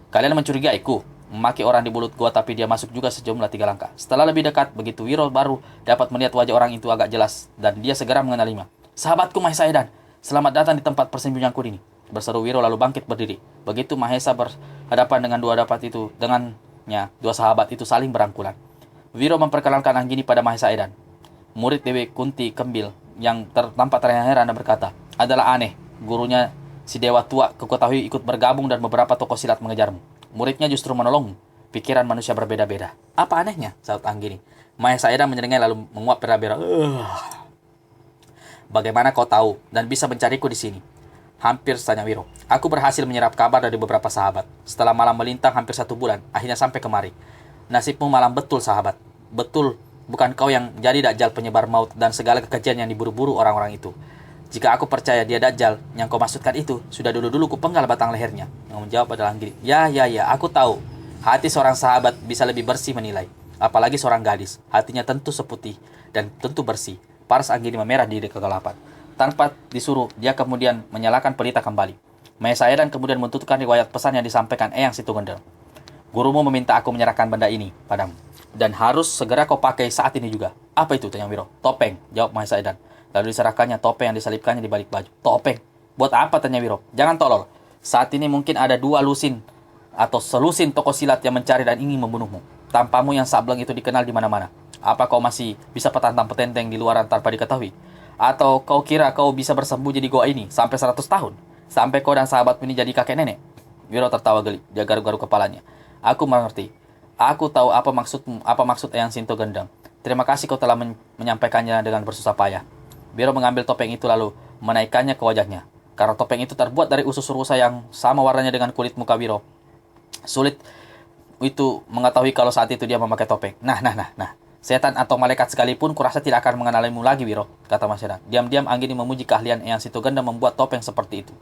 Speaker 2: Kalian mencurigaiku," memaki orang di mulut goa, tapi dia masuk juga sejumlah 3 langkah. Setelah lebih dekat, begitu Wiro baru dapat melihat wajah orang itu agak jelas, dan dia segera mengenalinya. "Sahabatku Mahesa Edan, selamat datang di tempat persembunyianku ini," berseru Wiro lalu bangkit berdiri. Begitu Mahesa berhadapan dengan dua sahabat itu saling berangkulan. Wiro memperkenalkan Anggini pada Mahesa Edan, murid Dewi Kunti Kembil, yang tampak terheran dan berkata, "Adalah aneh, gurunya si Dewa Tua kuketahui ikut bergabung dan beberapa tokoh silat mengejarmu. Muridnya justru menolongmu. Pikiran manusia berbeda-beda." "Apa anehnya?" sahut Anggini. Mahesa Edan menyeringai lalu menguap bera-bera. "Bagaimana kau tahu dan bisa mencariku di sini?" Hampir tanya Wiro. "Aku berhasil menyerap kabar dari beberapa sahabat. Setelah malam melintang hampir 1 bulan, akhirnya sampai kemari. Nasibmu malam betul, sahabat. Betul, bukan kau yang jadi Dajjal penyebar maut dan segala kekejian yang diburu-buru orang-orang itu. Jika aku percaya dia Dajjal, yang kau maksudkan itu, sudah dulu-dulu kupenggal batang lehernya." Yang menjawab adalah Anggini. Ya, aku tahu. Hati seorang sahabat bisa lebih bersih menilai. Apalagi seorang gadis. Hatinya tentu seputih dan tentu bersih." Paras Anggini memerah di kegelapan. Tanpa disuruh, dia kemudian menyalakan pelita kembali. Mahesa Edan kemudian menuturkan riwayat pesan yang disampaikan Eyang Sinto Gandang. "Gurumu meminta aku menyerahkan benda ini padamu. Dan harus segera kau pakai saat ini juga." "Apa itu?" tanya Wiro. "Topeng," jawab Mahesa Edan. Lalu diserahkannya topeng yang diselipkannya di balik baju. "Topeng? Buat apa?" tanya Wiro. "Jangan tolol. Saat ini mungkin ada 2 lusin atau selusin tokoh silat yang mencari dan ingin membunuhmu. Tampamu yang sableng itu dikenal di mana-mana. Apa kau masih bisa petantang petenteng di luaran tanpa diketahui? Atau kau kira kau bisa bersembunyi di goa ini sampai 100 tahun? Sampai kau dan sahabatmu ini jadi kakek nenek?" Wiro tertawa geli. Dia garuk-garuk kepalanya. "Aku mengerti. Aku tahu apa maksud Eyang Sinto Gandang. Terima kasih kau telah menyampaikannya dengan bersusah payah." Wiro mengambil topeng itu lalu menaikkannya ke wajahnya. Karena topeng itu terbuat dari usus rusa yang sama warnanya dengan kulit muka Wiro, sulit itu mengetahui kalau saat itu dia memakai topeng. Nah. "Setan atau malaikat sekalipun kurasa tidak akan mengenalimu lagi, Wiro," kata Mas Edan. Diam-diam Anggini memuji keahlian Eyang Sinto Gandang membuat topeng seperti itu.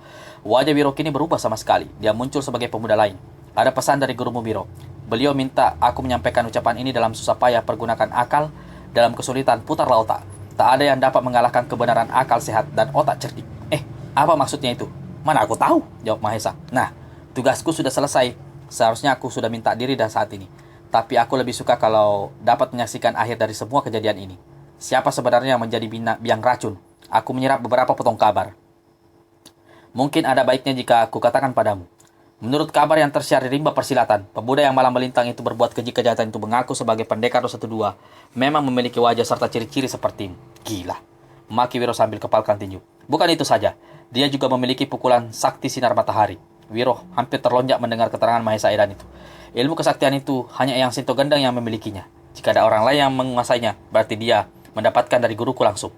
Speaker 2: Wajah Wiro kini berubah sama sekali. Dia muncul sebagai pemuda lain. "Ada pesan dari gurumu, Wiro. Beliau minta aku menyampaikan ucapan ini dalam susah payah. Pergunakan akal, dalam kesulitan putarlah otak. Tak ada yang dapat mengalahkan kebenaran akal sehat dan otak cerdik." Apa maksudnya itu?" "Mana aku tahu," jawab Mahesa. "Nah, tugasku sudah selesai. Seharusnya aku sudah minta diri dan saat ini. Tapi aku lebih suka kalau dapat menyaksikan akhir dari semua kejadian ini. Siapa sebenarnya yang menjadi biang racun? Aku menyerap beberapa potong kabar. Mungkin ada baiknya jika aku katakan padamu. Menurut kabar yang tersiar di rimba persilatan, pemuda yang malam melintang itu berbuat keji kejahatan itu mengaku sebagai pendekar 1-2. Memang memiliki wajah serta ciri-ciri sepertimu." "Gila," maki Wiro sambil kepalkan tinju. "Bukan itu saja. Dia juga memiliki pukulan sakti sinar matahari." Wiro hampir terlonjak mendengar keterangan Mahesa Edan itu. Ilmu kesaktian itu hanya Eyang Sinto Gandang yang memilikinya. Jika ada orang lain yang menguasainya, berarti dia mendapatkan dari guruku langsung.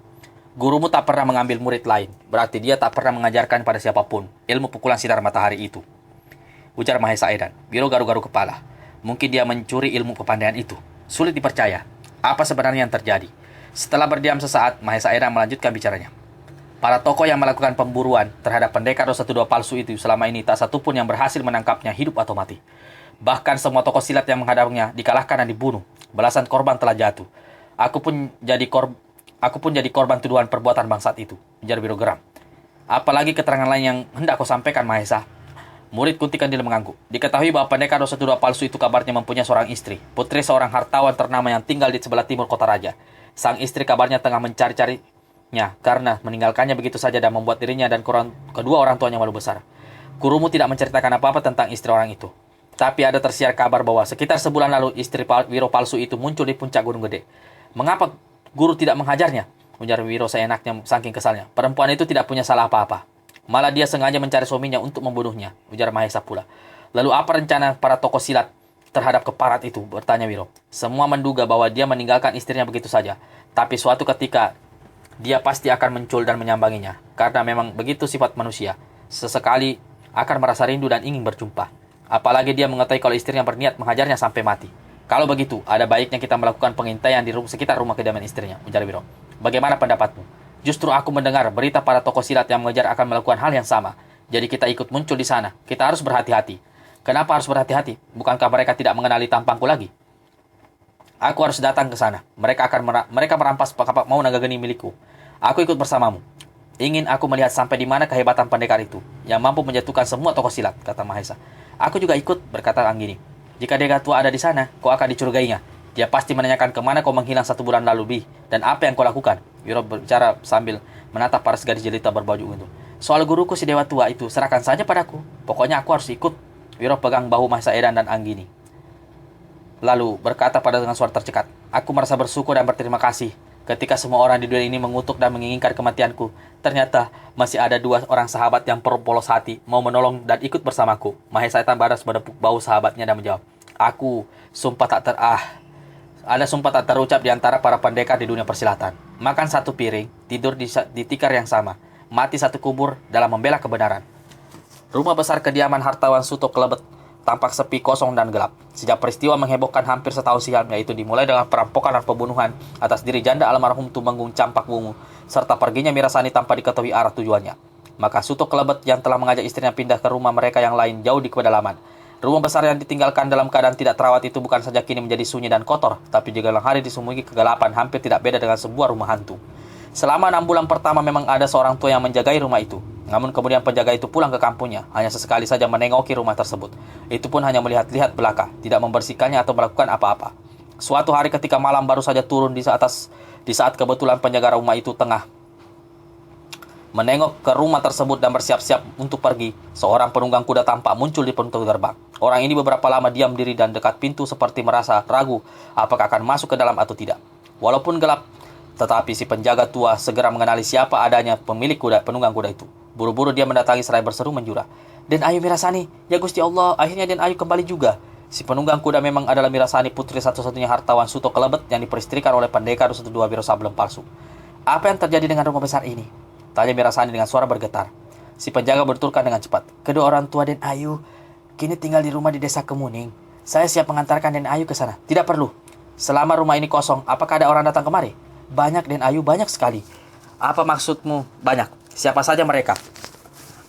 Speaker 2: Gurumu tak pernah mengambil murid lain, berarti dia tak pernah mengajarkan pada siapapun ilmu pukulan sinar matahari itu, ujar Mahesa Edan. Wiro garuk-garuk kepala. Mungkin dia mencuri ilmu kepandaian itu. Sulit dipercaya. Apa sebenarnya yang terjadi? Setelah berdiam sesaat, Mahesa Edan melanjutkan bicaranya. Para tokoh yang melakukan pemburuan terhadap pendekar 212 palsu itu selama ini tak satu pun yang berhasil menangkapnya hidup atau mati. Bahkan semua tokoh silat yang menghadangnya dikalahkan dan dibunuh. Belasan korban telah jatuh. Aku pun jadi korban tuduhan perbuatan bangsat itu, ujar Biro geram. Apalagi keterangan lain yang hendak kau sampaikan, Mahesa? Murid Kunti Kandil mengangguk. Diketahui bahwa pendekar 212 palsu itu kabarnya mempunyai seorang istri, putri seorang hartawan ternama yang tinggal di sebelah timur kota raja. Sang istri kabarnya tengah mencari-carinya karena meninggalkannya begitu saja dan membuat dirinya dan kedua orang tuanya malu besar. Gurumu tidak menceritakan apa-apa tentang istri orang itu. Tapi ada tersiar kabar bahwa sekitar sebulan lalu istri Wiro palsu itu muncul di puncak Gunung Gede. Mengapa guru tidak menghajarnya? Ujar Wiro seenaknya saking kesalnya. Perempuan itu tidak punya salah apa-apa. Malah dia sengaja mencari suaminya untuk membunuhnya, ujar Mahesa pula. Lalu apa rencana para tokoh silat terhadap keparat itu? Bertanya Wiro. Semua menduga bahwa dia meninggalkan istrinya begitu saja. Tapi suatu ketika dia pasti akan muncul dan menyambanginya. Karena memang begitu sifat manusia. Sesekali akan merasa rindu dan ingin berjumpa. Apalagi dia mengetahui kalau istrinya berniat menghajarnya sampai mati. Kalau begitu, ada baiknya kita melakukan pengintaian di sekitar rumah kediaman istrinya, ujar Wiro. Bagaimana pendapatmu? Justru aku mendengar berita para tokoh silat yang mengejar akan melakukan hal yang sama. Jadi kita ikut muncul di sana. Kita harus berhati-hati. Kenapa harus berhati-hati? Bukankah mereka tidak mengenali tampangku lagi? Aku harus datang ke sana. Mereka merampas kapak mau naga geni milikku. Aku ikut bersamamu. Ingin aku melihat sampai di mana kehebatan pendekar itu yang mampu menjatuhkan semua tokoh silat, kata Mahesa. Aku juga ikut, berkata Anggini. Jika Dega tua ada di sana, kau akan dicurigainya. Dia pasti menanyakan kemana kau menghilang 1 bulan lalu, Bi, dan apa yang kau lakukan. Wiro berbicara sambil menatap para gadis jelita berbaju ungu. Soal guruku si dewa tua itu, serahkan saja padaku. Pokoknya aku harus ikut. Wiro pegang bahu Mahesa Edan dan Anggini. Lalu berkata dengan suara tercekat, aku merasa bersyukur dan berterima kasih ketika semua orang di dunia ini mengutuk dan menginginkan kematianku. Ternyata masih ada 2 orang sahabat yang polos hati mau menolong dan ikut bersamaku. Mahesa Edan baras menepuk bahu sahabatnya dan menjawab, ada sumpah tak terucap di antara para pendekar di dunia persilatan. Makan 1 piring, tidur di tikar yang sama, mati 1 kubur dalam membela kebenaran. Rumah besar kediaman hartawan Suto Kelebet tampak sepi, kosong, dan gelap. Sejak peristiwa menghebohkan hampir setahun silam, yaitu dimulai dengan perampokan dan pembunuhan atas diri janda almarhum Tumenggung Campak Wungu, serta perginya Mirasani tanpa diketahui arah tujuannya. Maka Suto Kelebet yang telah mengajak istrinya pindah ke rumah mereka yang lain jauh di pedalaman. Rumah besar yang ditinggalkan dalam keadaan tidak terawat itu bukan saja kini menjadi sunyi dan kotor, tapi juga dalam hari disembunyi kegelapan hampir tidak beda dengan sebuah rumah hantu. Selama 6 bulan pertama memang ada seorang tua yang menjagai rumah itu. Namun kemudian penjaga itu pulang ke kampungnya, hanya sesekali saja menengoki rumah tersebut. Itu pun hanya melihat-lihat belaka, tidak membersihkannya atau melakukan apa-apa. Suatu hari ketika malam baru saja turun di saat kebetulan penjaga rumah itu tengah menengok ke rumah tersebut dan bersiap-siap untuk pergi, seorang penunggang kuda tampak muncul di pintu gerbang. Orang ini beberapa lama diam diri dan dekat pintu seperti merasa ragu apakah akan masuk ke dalam atau tidak. Walaupun gelap, tetapi si penjaga tua segera mengenali siapa adanya pemilik kuda, penunggang kuda itu. Buru-buru dia mendatangi seraya berseru menjura, "Den Ayu Mirasani, ya Gusti Allah, akhirnya Den Ayu kembali juga." Si penunggang kuda memang adalah Mirasani, putri satu-satunya hartawan Suto Kelebet yang diperistrikan oleh pendekar 212 Wiro Sableng palsu. "Apa yang terjadi dengan rumah besar ini?" tanya Mirasani dengan suara bergetar. Si penjaga bertuturkan dengan cepat, "Kedua orang tua Den Ayu kini tinggal di rumah di desa Kemuning. Saya siap mengantarkan Den Ayu ke sana." "Tidak perlu. Selama rumah ini kosong, apakah ada orang datang kemari?" "Banyak Den Ayu, banyak sekali." "Apa maksudmu banyak? Siapa saja mereka?"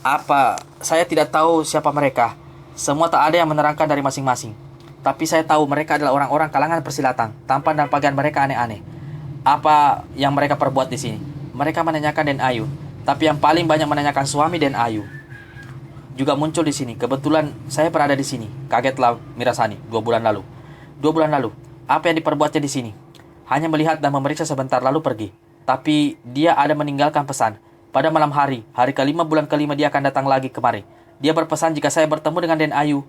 Speaker 2: "Apa? Saya tidak tahu siapa mereka. Semua tak ada yang menerangkan dari masing-masing. Tapi saya tahu mereka adalah orang-orang kalangan persilatan. Tampan dan pakaian mereka aneh-aneh. Apa yang mereka perbuat di sini?" "Mereka menanyakan Den Ayu, tapi yang paling banyak menanyakan suami Den Ayu juga muncul di sini. Kebetulan saya berada di sini." Kagetlah Mirasani. 2 bulan lalu. 2 bulan lalu. Apa yang diperbuatnya di sini?" "Hanya melihat dan memeriksa sebentar lalu pergi. Tapi dia ada meninggalkan pesan. Pada malam hari kelima bulan kelima dia akan datang lagi kemari. Dia berpesan jika saya bertemu dengan Den Ayu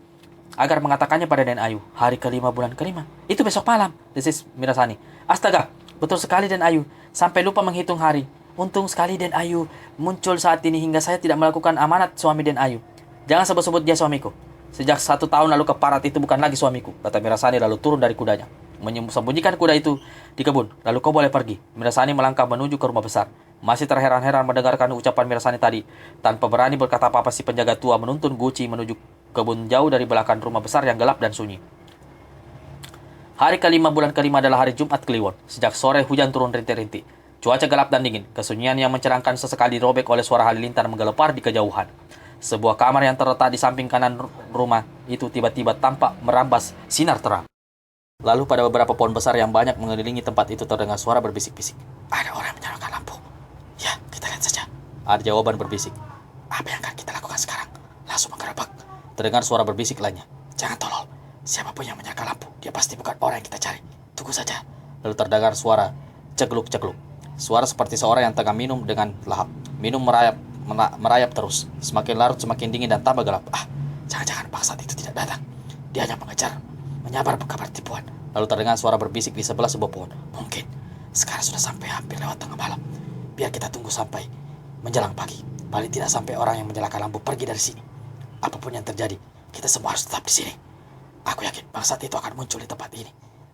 Speaker 2: agar mengatakannya pada Den Ayu." "Hari kelima bulan kelima? Itu besok malam," desis Mirasani. "Astaga, betul sekali Den Ayu. Sampai lupa menghitung hari. Untung sekali Den Ayu muncul saat ini hingga saya tidak melakukan amanat suami Den Ayu. Jangan sebut-sebut dia suamiku. Sejak 1 tahun lalu keparat itu bukan lagi suamiku," kata Mirasani lalu turun dari kudanya. Menyembunyikan kuda itu di kebun. "Lalu kau boleh pergi." Mirasani melangkah menuju ke rumah besar. Masih terheran-heran mendengarkan ucapan Mirasani tadi. Tanpa berani berkata apa-apa, si penjaga tua menuntun Guci menuju kebun jauh dari belakang rumah besar yang gelap dan sunyi. Hari kelima bulan kelima adalah hari Jumat Kliwon. Sejak sore hujan turun rintik-rintik. Cuaca gelap dan dingin, kesunyian yang mencerahkan sesekali dirobek oleh suara halilintar menggelepar di kejauhan. Sebuah kamar yang terletak di samping kanan rumah itu tiba-tiba tampak merambas sinar terang. Lalu pada beberapa pohon besar yang banyak mengelilingi tempat itu terdengar suara berbisik-bisik. Ada orang yang menyalakan lampu. Ya, kita lihat saja. Ada jawaban berbisik. Apa yang akan kita lakukan sekarang? Langsung menggerebek. Terdengar suara berbisik lainnya. Jangan tolol. Siapapun yang menyalakan lampu, dia pasti bukan orang yang kita cari. Tunggu saja. Lalu terdengar suara cegluk-cegluk. Suara seperti seorang yang tengah minum dengan lahap. Minum merayap terus. Semakin larut, semakin dingin dan tambah gelap. Jangan-jangan bangsat itu tidak datang. Dia hanya menyabar kabar tipuan. Lalu terdengar suara berbisik di sebelah sebuah pohon. Mungkin sekarang sudah sampai hampir lewat tengah malam. Biar kita tunggu sampai menjelang pagi. Paling tidak sampai orang yang menyalakan lampu pergi dari sini. Apapun yang terjadi, kita semua harus tetap di sini. Aku yakin bangsat itu akan muncul di tempat ini.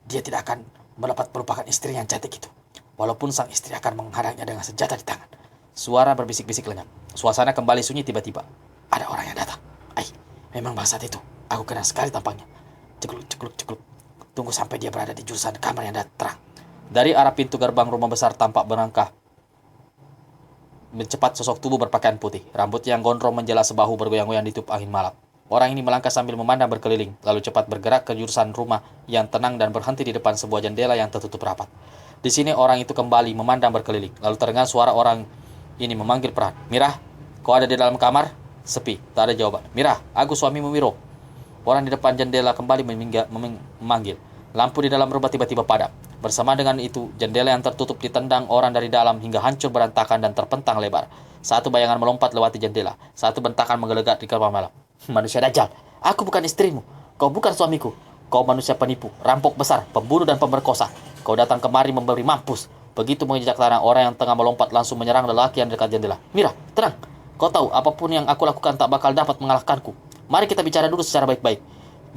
Speaker 2: Dia tidak akan melupakan istri yang cantik itu. Walaupun sang istri akan menghadangnya dengan senjata di tangan. Suara berbisik-bisik lenyap. Suasana kembali sunyi tiba-tiba. Ada orang yang datang. Memang bangsat itu. Aku kenal sekali tampangnya. Cekluk. Tunggu sampai dia berada di jurusan kamar yang terang. Dari arah pintu gerbang rumah besar tampak berangkah mencepat sosok tubuh berpakaian putih. Rambutnya yang gondrong menjela sebahu bergoyang-goyang ditiup angin malam. Orang ini melangkah sambil memandang berkeliling, lalu cepat bergerak ke jurusan rumah yang tenang dan berhenti di depan sebuah jendela yang tertutup rapat. Di sini orang itu kembali memandang berkeliling, lalu terdengar suara orang ini memanggil peran. Mirah, kau ada di dalam kamar? Sepi, tak ada jawaban. Mirah, aku suamimu Miro. Orang di depan jendela kembali memanggil. Lampu di dalam rumah tiba-tiba padam. Bersama dengan itu, jendela yang tertutup ditendang orang dari dalam hingga hancur berantakan dan terpentang lebar. Satu bayangan melompat lewati jendela. Satu bentakan menggelegar di kamar malam. Manusia dajjal, aku bukan istrimu. Kau bukan suamiku. Kau manusia penipu, rampok besar, pembunuh dan pemerkosa. Kau datang kemari memberi mampus. Begitu menginjak tanah, orang yang tengah melompat langsung menyerang lelaki yang dekat jendela. Mira, tenang. Kau tahu apapun yang aku lakukan tak bakal dapat mengalahkanku. Mari kita bicara dulu secara baik-baik.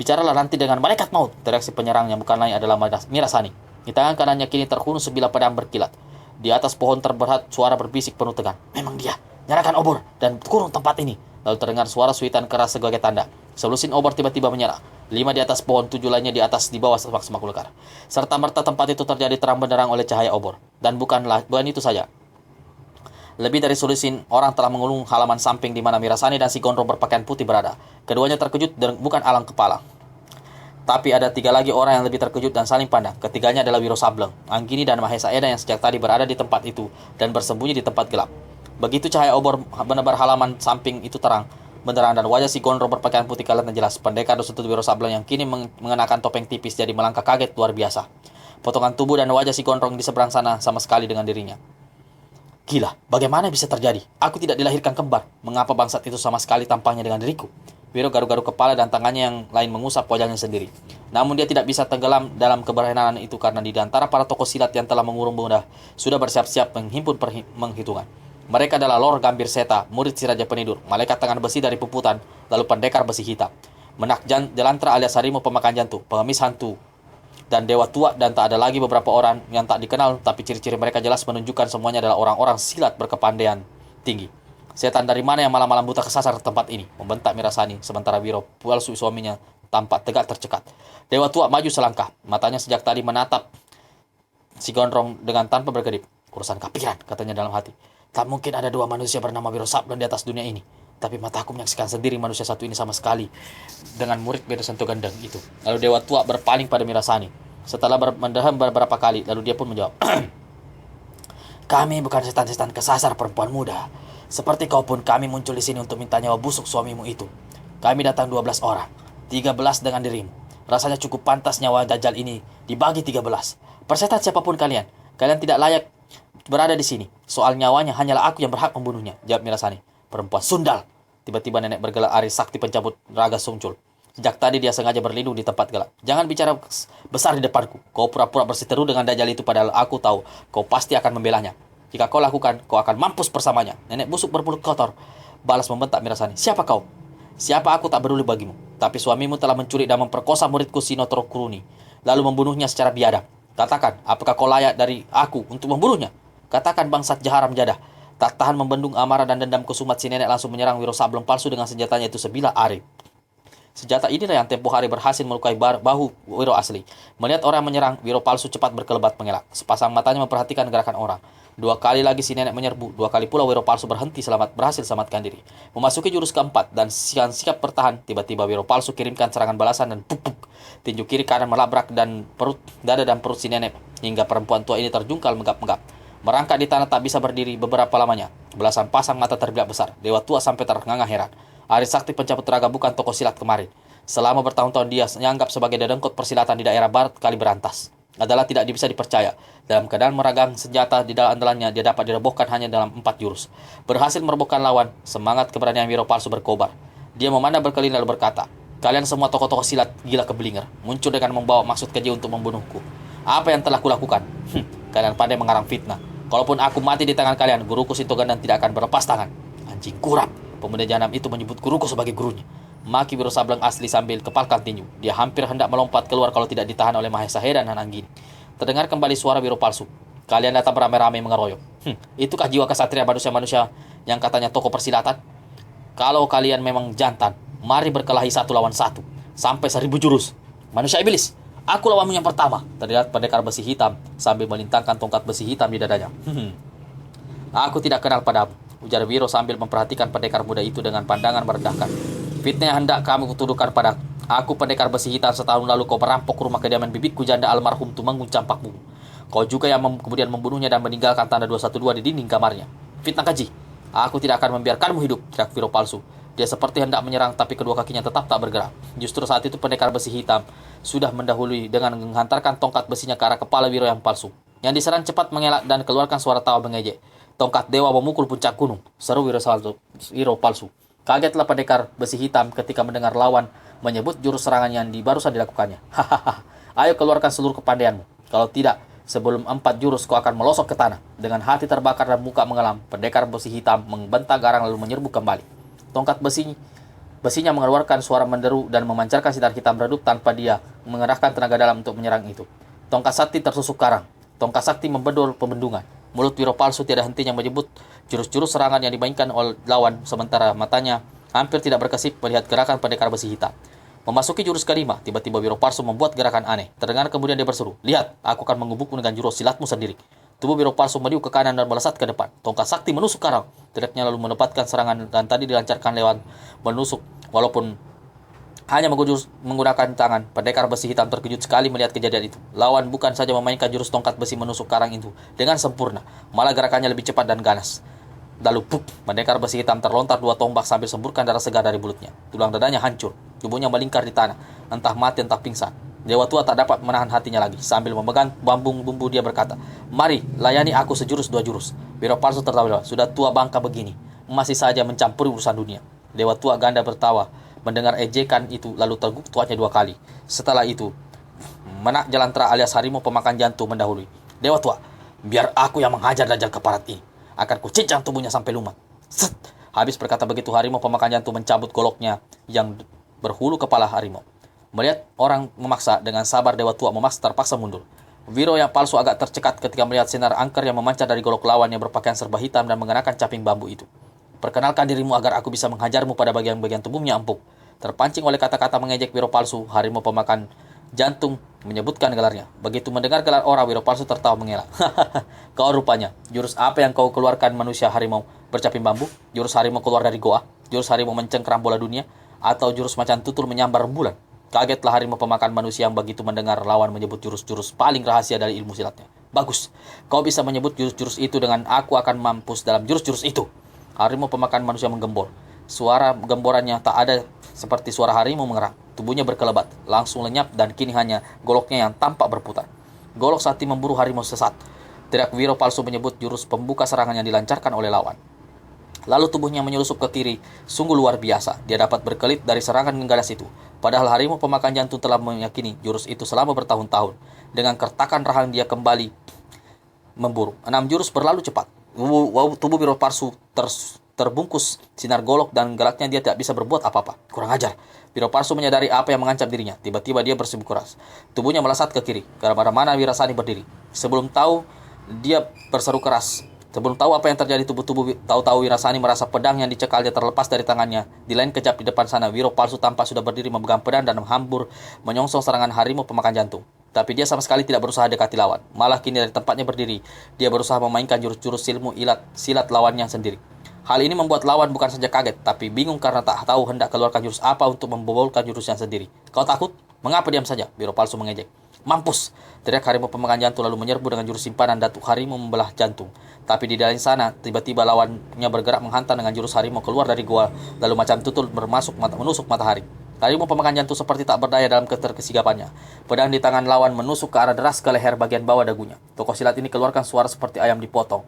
Speaker 2: Bicaralah nanti dengan malaikat maut. Teriaksi penyerangnya bukan lain adalah Mirasani. Di tangan kanannya kini terhunus sebilah pedang berkilat. Di atas pohon terberat suara berbisik penuh tegang. Memang dia. Nyalakan obor dan kurung tempat ini. Lalu terdengar suara suitan keras sebagai tanda. Selusin obor tiba-tiba menyala. 5 di atas pohon, 7 lainnya di atas di bawah semak-semak belukar. Serta merta tempat itu terjadi terang benderang oleh cahaya obor. Dan bukan itu saja. Lebih dari selusin orang telah mengulung halaman samping di mana Mirasani dan si gondrong berpakaian putih berada. Keduanya terkejut dan bukan alang kepala. Tapi ada 3 lagi orang yang lebih terkejut dan saling pandang. Ketiganya adalah Wiro Sableng, Anggini dan Mahesa Eda yang sejak tadi berada di tempat itu dan bersembunyi di tempat gelap. Begitu cahaya obor menebar halaman samping itu terang benderang dan wajah si gondrong berpakaian putih kelihatan jelas. Pendekar Dusutut Wiro Sableng yang kini mengenakan topeng tipis jadi melangkah kaget luar biasa. Potongan tubuh dan wajah si gondrong di seberang sana sama sekali dengan dirinya. Gila, bagaimana bisa terjadi? Aku tidak dilahirkan kembar. Mengapa bangsat itu sama sekali tampangnya dengan diriku? Wiro garuk-garuk kepala dan tangannya yang lain mengusap wajahnya sendiri. Namun dia tidak bisa tenggelam dalam kebenaran itu karena di antara para tokoh silat yang telah mengurung bunda sudah bersiap-siap menghimpun penghitungan. Mereka adalah Lor Gambir Seta, murid si Raja Penidur, malaikat tangan besi dari Puputan, lalu pendekar besi hitam, Menak Jelantra alias harimau pemakan jantung, pengemis hantu, dan dewa tua, dan tak ada lagi beberapa orang yang tak dikenal, tapi ciri-ciri mereka jelas menunjukkan semuanya adalah orang-orang silat berkepandaian tinggi. Setan dari mana yang malam-malam buta kesasar ke tempat ini? Membentak Mirasani, sementara Wiro palsu suaminya tampak tegak tercekat. Dewa tua maju selangkah, matanya sejak tadi menatap si gondrong dengan tanpa berkedip. Urusan kapiran, katanya dalam hati. Tak mungkin ada 2 manusia bernama Wiro Sableng di atas dunia ini. Tapi mataku menyaksikan sendiri manusia satu ini sama sekali dengan murid beda sentuh gendeng itu. Lalu dewa tua berpaling pada Mirasani. Setelah mendaham beberapa kali, lalu dia pun menjawab. Kami bukan setan-setan kesasar perempuan muda. Seperti kau pun kami muncul di sini untuk minta nyawa busuk suamimu itu. Kami datang 12 orang. 13 dengan dirimu. Rasanya cukup pantas nyawa dajjal ini dibagi 13. Persetan siapapun kalian. Kalian tidak layak berada di sini. Soal nyawanya hanyalah aku yang berhak membunuhnya, jawab Mirasani. Perempuan sundal. Tiba-tiba nenek bergelak Ari Sakti pencabut raga muncul. Sejak tadi dia sengaja berlindung di tempat gelap. Jangan bicara besar di depanku. Kau pura-pura bersiteru dengan dajjal itu padahal aku tahu kau pasti akan membelanya. Jika kau lakukan, kau akan mampus bersamanya. Nenek busuk bermulut kotor. Balas membentak Mirasani. Siapa kau? Siapa aku tak peduli bagimu. Tapi suamimu telah menculik dan memperkosa muridku Sinotro Kuruni. Lalu membunuhnya secara biadab. Katakan, apakah kau layak dari aku untuk membunuhnya? Katakan bangsat jaharam jadah. Tak tahan membendung amarah dan dendam kesumat si nenek langsung menyerang Wiro Sableng palsu dengan senjatanya itu sebilah arif. Senjata inilah yang tempo hari berhasil melukai bahu Wiro asli. Melihat orang menyerang, Wiro palsu cepat berkelebat mengelak. Sepasang matanya memperhatikan gerakan orang.
Speaker 3: Dua kali lagi si nenek menyerbu. Dua kali pula Wiro palsu berhasil selamatkan diri. Memasuki jurus keempat dan siap bertahan, tiba-tiba Wiro palsu kirimkan serangan balasan dan puk. Tinju kiri kanan melabrak dada dan perut si nenek hingga perempuan tua ini terjungkal menggap-menggap. Merangkak di tanah tak bisa berdiri beberapa lamanya. Belasan pasang mata terbelalak besar. Dewa tua sampai ternganga heran. Ari Sakti pencabut tenaga bukan tokoh silat kemarin. Selama bertahun-tahun dia dianggap sebagai dedengkot persilatan di daerah barat Kaliberantas. Adalah tidak bisa dipercaya. Dalam keadaan meragang senjata di dalam andalannya, dia dapat dirobohkan hanya dalam 4 jurus. Berhasil merobohkan lawan, semangat keberanian Wiro palsu berkobar. Dia memandang berkeliling lalu berkata, "Kalian semua tokoh-tokoh silat gila keblinger, muncul dengan membawa maksud keji untuk membunuhku. Apa yang telah kulakukan? Kalian pandai mengarang fitnah. Kalaupun aku mati di tangan kalian, guruku Sintogandan tidak akan berlepas tangan." Anjing kurap, pemuda jahanam itu menyebut guruku sebagai gurunya. Maki Wiro Sableng asli sambil kepalkan tinju. Dia hampir hendak melompat keluar kalau tidak ditahan oleh Mahesa Hedan dan Anggini. Terdengar kembali suara Wiro palsu. "Kalian datang beramai-ramai mengeroyok. Itukah jiwa kesatria manusia-manusia yang katanya tokoh persilatan? Kalau kalian memang jantan, mari berkelahi 1 lawan 1. Sampai 1000 jurus. Manusia iblis, aku lawanmu yang pertama." Terlihat pendekar besi hitam sambil melintangkan tongkat besi hitam di dadanya. "Aku tidak kenal padamu," ujar Wiro sambil memperhatikan pendekar muda itu dengan pandangan merendahkan. "Fitnah yang hendak kamu tuduhkan padaku. Aku pendekar besi hitam, setahun lalu kau merampok rumah kediaman bibitku janda almarhum Tumenggung Campakmu. Kau juga yang kemudian membunuhnya dan meninggalkan tanda 212 di dinding kamarnya. Fitnah keji. Aku tidak akan membiarkanmu hidup," teriak Wiro palsu. Dia seperti hendak menyerang tapi kedua kakinya tetap tak bergerak. Justru saat itu pendekar besi hitam sudah mendahului dengan menghantarkan tongkat besinya ke arah kepala Wiro yang palsu. Yang diserang cepat mengelak dan keluarkan suara tawa mengejek. "Tongkat dewa memukul puncak gunung," seru Wiro palsu. Kagetlah pendekar besi hitam ketika mendengar lawan menyebut jurus serangan yang barusan dilakukannya. "Hahaha, ayo keluarkan seluruh kepandaianmu. Kalau tidak, sebelum 4 jurus kau akan melosok ke tanah." Dengan hati terbakar dan muka mengelam, pendekar besi hitam membentak garang lalu menyerbu kembali. Tongkat besinya mengeluarkan suara menderu dan memancarkan sinar hitam redup tanpa dia mengerahkan tenaga dalam untuk menyerang itu. Tongkat sakti tersusuk karang. Tongkat sakti membedul pembendungan. Mulut Wiro palsu tiada hentinya menyebut jurus-jurus serangan yang dimainkan oleh lawan, sementara matanya hampir tidak berkesip melihat gerakan pendekar besi hitam. Memasuki jurus kelima, tiba-tiba Wiro palsu membuat gerakan aneh. Terdengar kemudian dia berseru, "Lihat, aku akan mengubukmu dengan jurus silatmu sendiri." Tubuh Wiro palsu meniup ke kanan dan melesat ke depan. Tongkat sakti menusuk karang. Teriaknya lalu menempatkan serangan dan tadi dilancarkan lewat menusuk. Walaupun hanya menggunakan tangan, pendekar besi hitam terkejut sekali melihat kejadian itu. Lawan bukan saja memainkan jurus tongkat besi menusuk karang itu dengan sempurna, malah gerakannya lebih cepat dan ganas. Lalu puk, pendekar besi hitam terlontar 2 tombak sambil semburkan darah segar dari mulutnya. Tulang dadanya hancur, tubuhnya melingkar di tanah, entah mati entah pingsan. Dewa tua tak dapat menahan hatinya lagi. Sambil memegang bambung bumbu dia berkata, "Mari, layani aku sejurus 2 jurus." Wiro palsu tertawa, "Sudah tua bangka begini, masih saja mencampuri urusan dunia." Dewa tua ganda tertawa mendengar ejekan itu, lalu teguk tuanya 2 kali. Setelah itu, Menak Jalantera alias harimau pemakan jantung mendahului. "Dewa tua, biar aku yang menghajar dajjal keparat ini. Akan kucincang tubuhnya sampai lumat." Set! Habis berkata begitu, harimau pemakan jantung mencabut goloknya yang berhulu kepala harimau. Melihat orang memaksa, dengan sabar Dewa tua terpaksa mundur. Wiro yang palsu agak tercekat ketika melihat sinar angker yang memancar dari golok lawan yang berpakaian serba hitam dan mengenakan caping bambu itu. "Perkenalkan dirimu agar aku bisa menghajarmu pada bagian-bagian tubuhnya empuk." Terpancing oleh kata-kata mengejek Wiro palsu, harimau pemakan jantung menyebutkan gelarnya. Begitu mendengar gelar orang, Wiro palsu tertawa mengelak. "Kau rupanya. Jurus apa yang kau keluarkan manusia harimau bercaping bambu? Jurus harimau keluar dari goa? Jurus harimau mencengkeram bola dunia? Atau jurus macan tutul menyambar rembulan?" Kagetlah harimau pemakan manusia yang begitu mendengar lawan menyebut jurus-jurus paling rahasia dari ilmu silatnya. "Bagus, kau bisa menyebut jurus-jurus itu dengan aku akan mampus dalam jurus-jurus itu." Harimau pemakan manusia menggembor. Suara gemborannya tak ada seperti suara harimau mengerang. Tubuhnya berkelebat, langsung lenyap dan kini hanya goloknya yang tampak berputar. "Golok sakti memburu harimau sesat." Teriak Wiro palsu menyebut jurus pembuka serangan yang dilancarkan oleh lawan. Lalu tubuhnya menyelusup ke kiri, sungguh luar biasa. Dia dapat berkelit dari serangan ganas itu. Padahal harimau pemakan jantung telah meyakini jurus itu selama bertahun-tahun. Dengan kertakan rahang dia kembali memburu. 6 jurus berlalu cepat. Tubuh Wiro palsu terbungkus sinar golok dan geraknya dia tidak bisa berbuat apa-apa. Kurang ajar. Wiro palsu menyadari apa yang mengancam dirinya. Tiba-tiba dia berseru keras. Tubuhnya melesat ke kiri, ke arah mana Wirasani berdiri. Sebelum tahu dia berseru keras. Sebelum tahu apa yang terjadi, tahu-tahu Wirasani merasa pedang yang dicekalnya terlepas dari tangannya. Di lain kejap di depan sana, Wiro palsu tampak sudah berdiri memegang pedang dan menghambur menyongsong serangan harimau pemakan jantung. Tapi dia sama sekali tidak berusaha dekati lawan. Malah kini dari tempatnya berdiri, dia berusaha memainkan jurus-jurus silat lawannya sendiri. Hal ini membuat lawan bukan saja kaget, tapi bingung karena tak tahu hendak keluarkan jurus apa untuk membobolkan jurusnya sendiri. Kau takut? Mengapa diam saja? Wiro Palsu mengejek. Mampus! Teriak harimau pemakan jantung lalu menyerbu dengan jurus simpanan datuk harimau membelah jantung. Tapi di dalam sana, tiba-tiba lawannya bergerak menghantam dengan jurus harimau keluar dari gua, lalu macam tutul menusuk matahari. Harimau pemakan jantung seperti tak berdaya dalam keterkesigapannya. Pedang di tangan lawan menusuk ke arah deras ke leher bagian bawah dagunya. Tokoh silat ini keluarkan suara seperti ayam dipotong.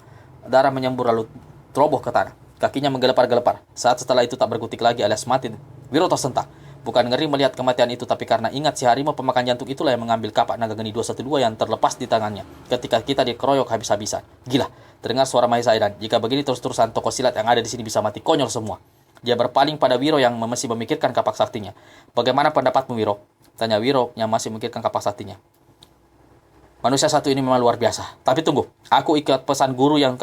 Speaker 3: Darah menyembur lalu teroboh ke tanah. Kakinya menggelepar-gelepar. Saat setelah itu tak berkutik lagi alias mati. Wiro tersentak. Bukan ngeri melihat kematian itu, tapi karena ingat si harimau pemakan jantung itulah yang mengambil kapak naga geni 212 yang terlepas di tangannya ketika kita dikeroyok habis-habisan. Gila, terdengar suara Mahesa Edan. Jika begini terus-terusan, tokoh silat yang ada di sini bisa mati konyol semua. Dia berpaling pada Wiro yang masih memikirkan kapak saktinya. Bagaimana pendapatmu, Wiro? Tanya Wiro yang masih memikirkan kapak saktinya. Manusia satu ini memang luar biasa. Tapi tunggu, aku ikut pesan guru yang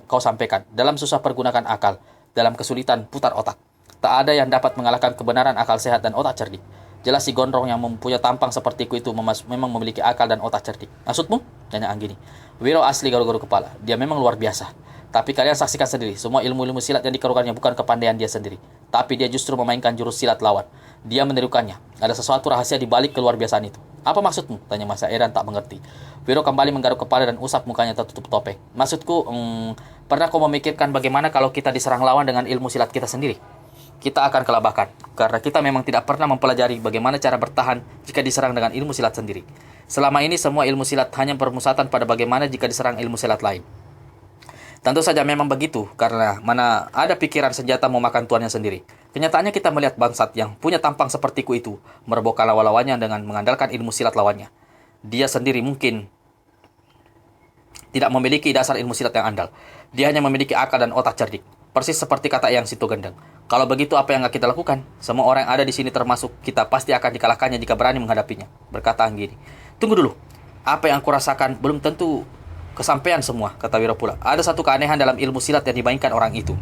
Speaker 3: kau sampaikan. Dalam susah pergunakan akal, dalam kesulitan putar otak. Tak ada yang dapat mengalahkan kebenaran akal sehat dan otak cerdik. Jelas si gondrong yang mempunyai tampang sepertiku itu memang memiliki akal dan otak cerdik. Maksudmu? Tanya Anggini. Wiro asli garu-garu kepala. Dia memang luar biasa. Tapi kalian saksikan sendiri, semua ilmu-ilmu silat yang dikerukannya bukan kepandaian dia sendiri. Tapi dia justru memainkan jurus silat lawan. Dia menirukannya. Ada sesuatu rahasia di balik keluar biasaan itu. Apa maksudmu? Tanya Mahesa Edan tak mengerti. Wiro kembali menggaruk kepala dan usap mukanya tertutup topeng. Maksudku, pernah kau memikirkan bagaimana kalau kita diserang lawan dengan ilmu silat kita sendiri? Kita akan kelabakan, karena kita memang tidak pernah mempelajari bagaimana cara bertahan jika diserang dengan ilmu silat sendiri. Selama ini semua ilmu silat hanya permusatan pada bagaimana jika diserang ilmu silat lain. Tentu saja memang begitu, karena mana ada pikiran senjata memakan tuannya sendiri. Kenyataannya kita melihat bangsat yang punya tampang sepertiku itu merobohkan lawan-lawannya dengan mengandalkan ilmu silat lawannya. Dia sendiri mungkin tidak memiliki dasar ilmu silat yang andal. Dia hanya memiliki akal dan otak cerdik. Persis seperti kata Eyang Sitogendang. Kalau begitu apa yang kita lakukan? Semua orang yang ada di sini termasuk kita pasti akan dikalahkannya jika berani menghadapinya. Berkata Anggini. Tunggu dulu. Apa yang kurasakan belum tentu kesampaian semua, kata Wiro pula. Ada satu keanehan dalam ilmu silat yang dimainkan orang itu.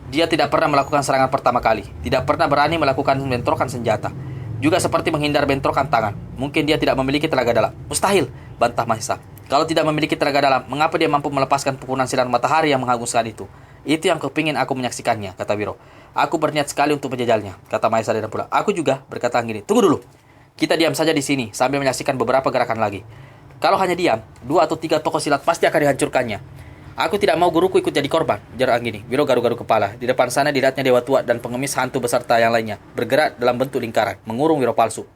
Speaker 3: Dia tidak pernah melakukan serangan pertama kali. Tidak pernah berani melakukan bentrokan senjata. Juga seperti menghindar bentrokan tangan. Mungkin dia tidak memiliki tenaga dalam. Mustahil, bantah Mahesa. Kalau tidak memiliki tenaga dalam, mengapa dia mampu melepaskan pukulan sinar matahari yang menghanguskan itu? Itu yang kepingin aku menyaksikannya, kata Wiro. Aku berniat sekali untuk menjajalnya, kata Mahesa Edan pula. Aku juga, berkata Anggini. Tunggu dulu. Kita diam saja di sini sambil menyaksikan beberapa gerakan lagi. Kalau hanya diam, 2 atau 3 tokoh silat pasti akan dihancurkannya. Aku tidak mau guruku ikut jadi korban, jar Anggini. Wiro garu-garu kepala. Di depan sana dilihatnya dewa tua dan pengemis hantu beserta yang lainnya bergerak dalam bentuk lingkaran, mengurung Wiro Palsu.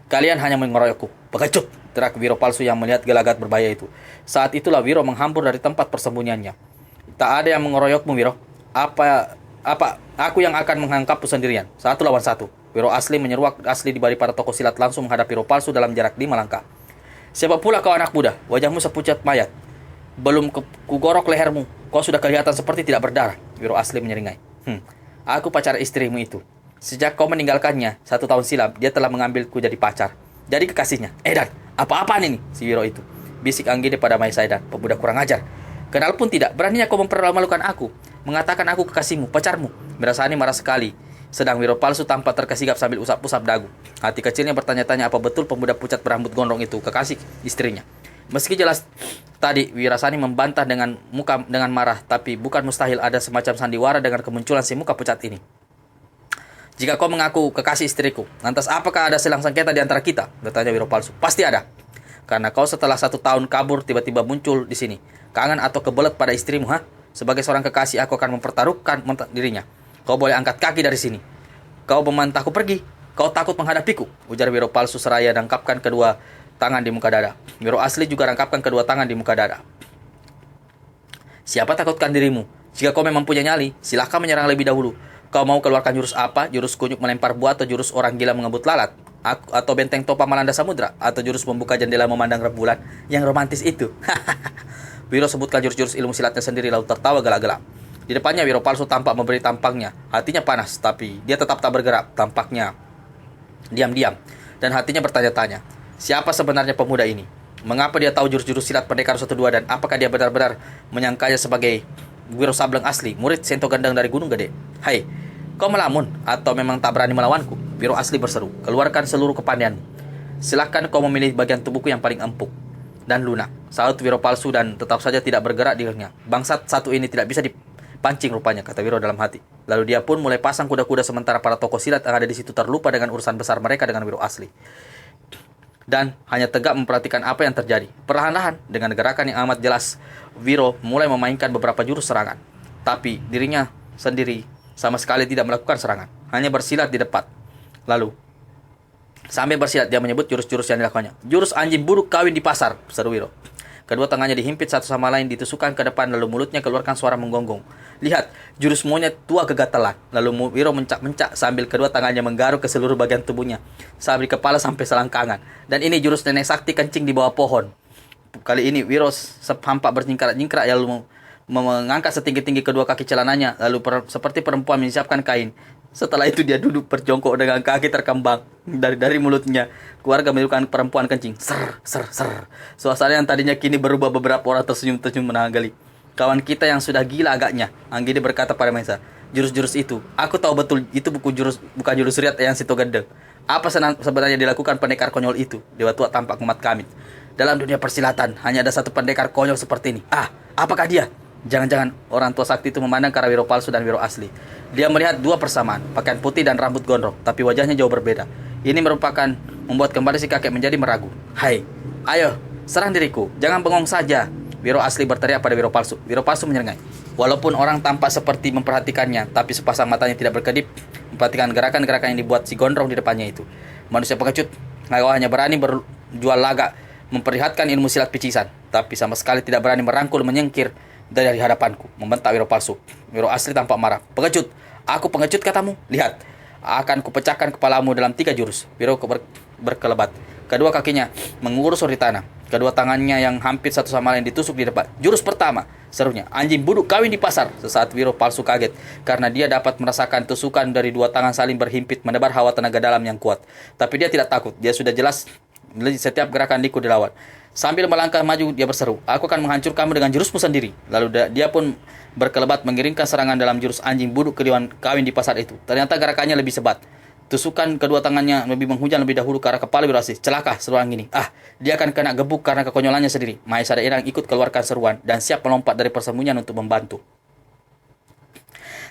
Speaker 3: Kalian hanya mengeroyokku. Pengecut, teriak Wiro Palsu yang melihat gelagat berbahaya itu. Saat itulah Wiro menghambur dari tempat persembunyiannya. Tak ada yang mengeroyokmu, Wiro. Aku yang akan menghangkapmu sendirian. 1 lawan 1. Wiro asli menyeruak asli di balik para tokoh silat langsung menghadapi Wiro Palsu dalam jarak 5 langkah. Siapa pula kau anak muda? Wajahmu sepucat mayat. Belum kugorok lehermu, kau sudah kelihatan seperti tidak berdarah. Wiro asli menyeringai. Aku pacar istrimu itu. Sejak kau meninggalkannya 1 tahun silam, dia telah mengambilku jadi pacar. Jadi kekasihnya. Edan, apa-apaan ini? Si Wiro itu. Bisik Anggini pada Mahesa Edan, pemuda kurang ajar. Kenal pun tidak, beraninya kau mempermalukan aku. Mengatakan aku kekasihmu, pacarmu. Mirasani marah sekali. Sedang Wiro Palsu tampak terkesigap sambil usap-usap dagu. Hati kecilnya bertanya-tanya apa betul pemuda pucat berambut gondrong itu kekasih istrinya. Meski jelas tadi Wirasani membantah dengan marah, tapi bukan mustahil ada semacam sandiwara dengan kemunculan si muka pucat ini. Jika kau mengaku kekasih istriku, lantas apakah ada silang sengketa di antara kita? Bertanya Wiro Palsu. Pasti ada. Karena kau setelah 1 tahun kabur tiba-tiba muncul di sini. Kangen atau kebelet pada istrimu, ha? Sebagai seorang kekasih aku akan mempertaruhkan dirinya. Kau boleh angkat kaki dari sini. Kau memantahku pergi. Kau takut menghadapiku, ujar Wiro Palsu seraya rangkapkan kedua tangan di muka dada. Wiro asli juga rangkapkan kedua tangan di muka dada. Siapa takutkan dirimu? Jika kau memang punya nyali, silahkan menyerang lebih dahulu. Kau mau keluarkan jurus apa? Jurus kunyuk melempar buah atau jurus orang gila mengebut lalat? Atau benteng topa melanda samudra? Atau jurus membuka jendela memandang rembulan? Yang romantis itu. Wiro sebutkan jurus-jurus ilmu silatnya sendiri lalu tertawa gelak-gelak. Di depannya Wiro Palsu tampak memberi tampangnya. Hatinya panas, tapi dia tetap tak bergerak. Tampaknya diam-diam. Dan hatinya bertanya-tanya. Siapa sebenarnya pemuda ini? Mengapa dia tahu jurus-jurus silat pendekar 1-2 dan apakah dia benar-benar menyangkanya sebagai Wiro Sableng asli, murid Sento Gandang dari Gunung Gede? Hai, kau melamun atau memang tak berani melawanku? Wiro asli berseru. Keluarkan seluruh kepandaianmu. Silakan kau memilih bagian tubuhku yang paling empuk dan lunak, sahut Wiro palsu dan tetap saja tidak bergerak dirinya. Bangsat satu ini tidak bisa dipancing rupanya, kata Wiro dalam hati. Lalu dia pun mulai pasang kuda-kuda sementara para tokoh silat yang ada di situ terlupa dengan urusan besar mereka dengan Wiro asli. Dan hanya tegak memperhatikan apa yang terjadi. Perlahan-lahan, dengan gerakan yang amat jelas, Wiro mulai memainkan beberapa jurus serangan. Tapi dirinya sendiri sama sekali tidak melakukan serangan, hanya bersilat di depan. Lalu, sambil bersilat dia menyebut jurus-jurus yang dilakukannya. Jurus anjing buruk kawin di pasar, seru Wiro. Kedua tangannya dihimpit satu sama lain, ditusukkan ke depan, lalu mulutnya keluarkan suara menggonggong. Lihat, jurus monyet tua kegatalan. Lalu Wiro mencak-mencak sambil kedua tangannya menggaruk ke seluruh bagian tubuhnya, dari kepala sampai selangkangan. Dan ini jurus nenek sakti kencing di bawah pohon. Kali ini Wiro hampak berjingkrak-jingkrak, lalu mengangkat setinggi-tinggi kedua kaki celananya, lalu seperti perempuan menyiapkan kain. Setelah itu dia duduk berjongkok dengan kaki terkembang. Dari mulutnya keluarga menirukan perempuan kencing. Ser, ser, ser. Suasana yang tadinya kini berubah, beberapa orang tersenyum-tersenyum menahan gali. Kawan kita yang sudah gila agaknya, Anggini berkata pada Maisa. Jurus-jurus itu, aku tahu betul itu bukan jurus riat yang situ gendeng. Apa sebenarnya dilakukan pendekar konyol itu? Dewa tua tampak umat kami. Dalam dunia persilatan hanya ada satu pendekar konyol seperti ini. Apakah dia? Jangan-jangan orang tua sakti itu memandang ke arah Wiro palsu dan Wiro asli. Dia melihat dua persamaan, pakaian putih dan rambut gondrong, tapi wajahnya jauh berbeda. Ini membuat kembali si kakek menjadi meragu. Hai, ayo, serang diriku, jangan bengong saja. Wiro asli berteriak pada Wiro palsu. Wiro palsu menyerengai. Walaupun orang tampak seperti memperhatikannya, tapi sepasang matanya tidak berkedip, memperhatikan gerakan-gerakan yang dibuat si gondrong di depannya itu. Manusia pengecut, kau hanya berani berjual lagak, memperlihatkan ilmu silat picisan, tapi sama sekali tidak berani merangkul, menyingkir dari hadapanku, membentak Wiro palsu. Wiro asli tampak marah. Pengecut, aku pengecut katamu? Lihat, akan kupecahkan kepalamu dalam 3 jurus. Wiro berkelebat. Kedua kakinya mengurus di tanah. Kedua tangannya yang hampir satu sama lain ditusuk di depan. Jurus pertama, serunya, anjing buduk kawin di pasar. Sesaat Wiro palsu kaget, karena dia dapat merasakan tusukan dari dua tangan saling berhimpit, menebar hawa tenaga dalam yang kuat. Tapi dia tidak takut, dia sudah jelas setiap gerakan liku dilawan. Sambil melangkah maju, dia berseru, aku akan menghancurkanmu dengan jurusmu sendiri. Lalu dia pun berkelebat mengiringkan serangan dalam jurus anjing buduk kawin di pasar itu. Ternyata gerakannya lebih sebat. Tusukan kedua tangannya lebih menghujam lebih dahulu ke arah kepala Wiro asli. Celaka, seru Anggini. Dia akan kena gebuk karena kekonyolannya sendiri. Maesa Daerang ikut keluarkan seruan dan siap melompat dari persembunyian untuk membantu.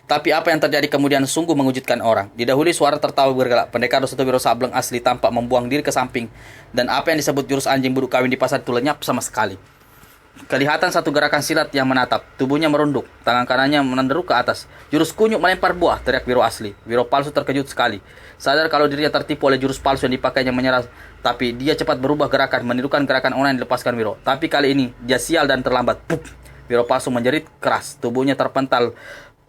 Speaker 3: Tapi apa yang terjadi kemudian sungguh mengejutkan orang. Didahului suara tertawa bergelak. Pendekar Dosoto Wiro Sableng asli tampak membuang diri ke samping. Dan apa yang disebut jurus anjing buduk kawin di pasar itu lenyap sama sekali. Kelihatan satu gerakan silat yang menatap. Tubuhnya merunduk. Tangan kanannya menenderuk ke atas. Jurus kunyuk melempar buah, teriak Wiro asli. Wiro palsu terkejut sekali. Sadar kalau dirinya tertipu oleh jurus palsu yang dipakainya menyerah. Tapi dia cepat berubah gerakan, menirukan gerakan orang yang dilepaskan Wiro. Tapi kali ini dia sial dan terlambat. Pup! Wiro palsu menjerit keras. Tubuhnya terpental.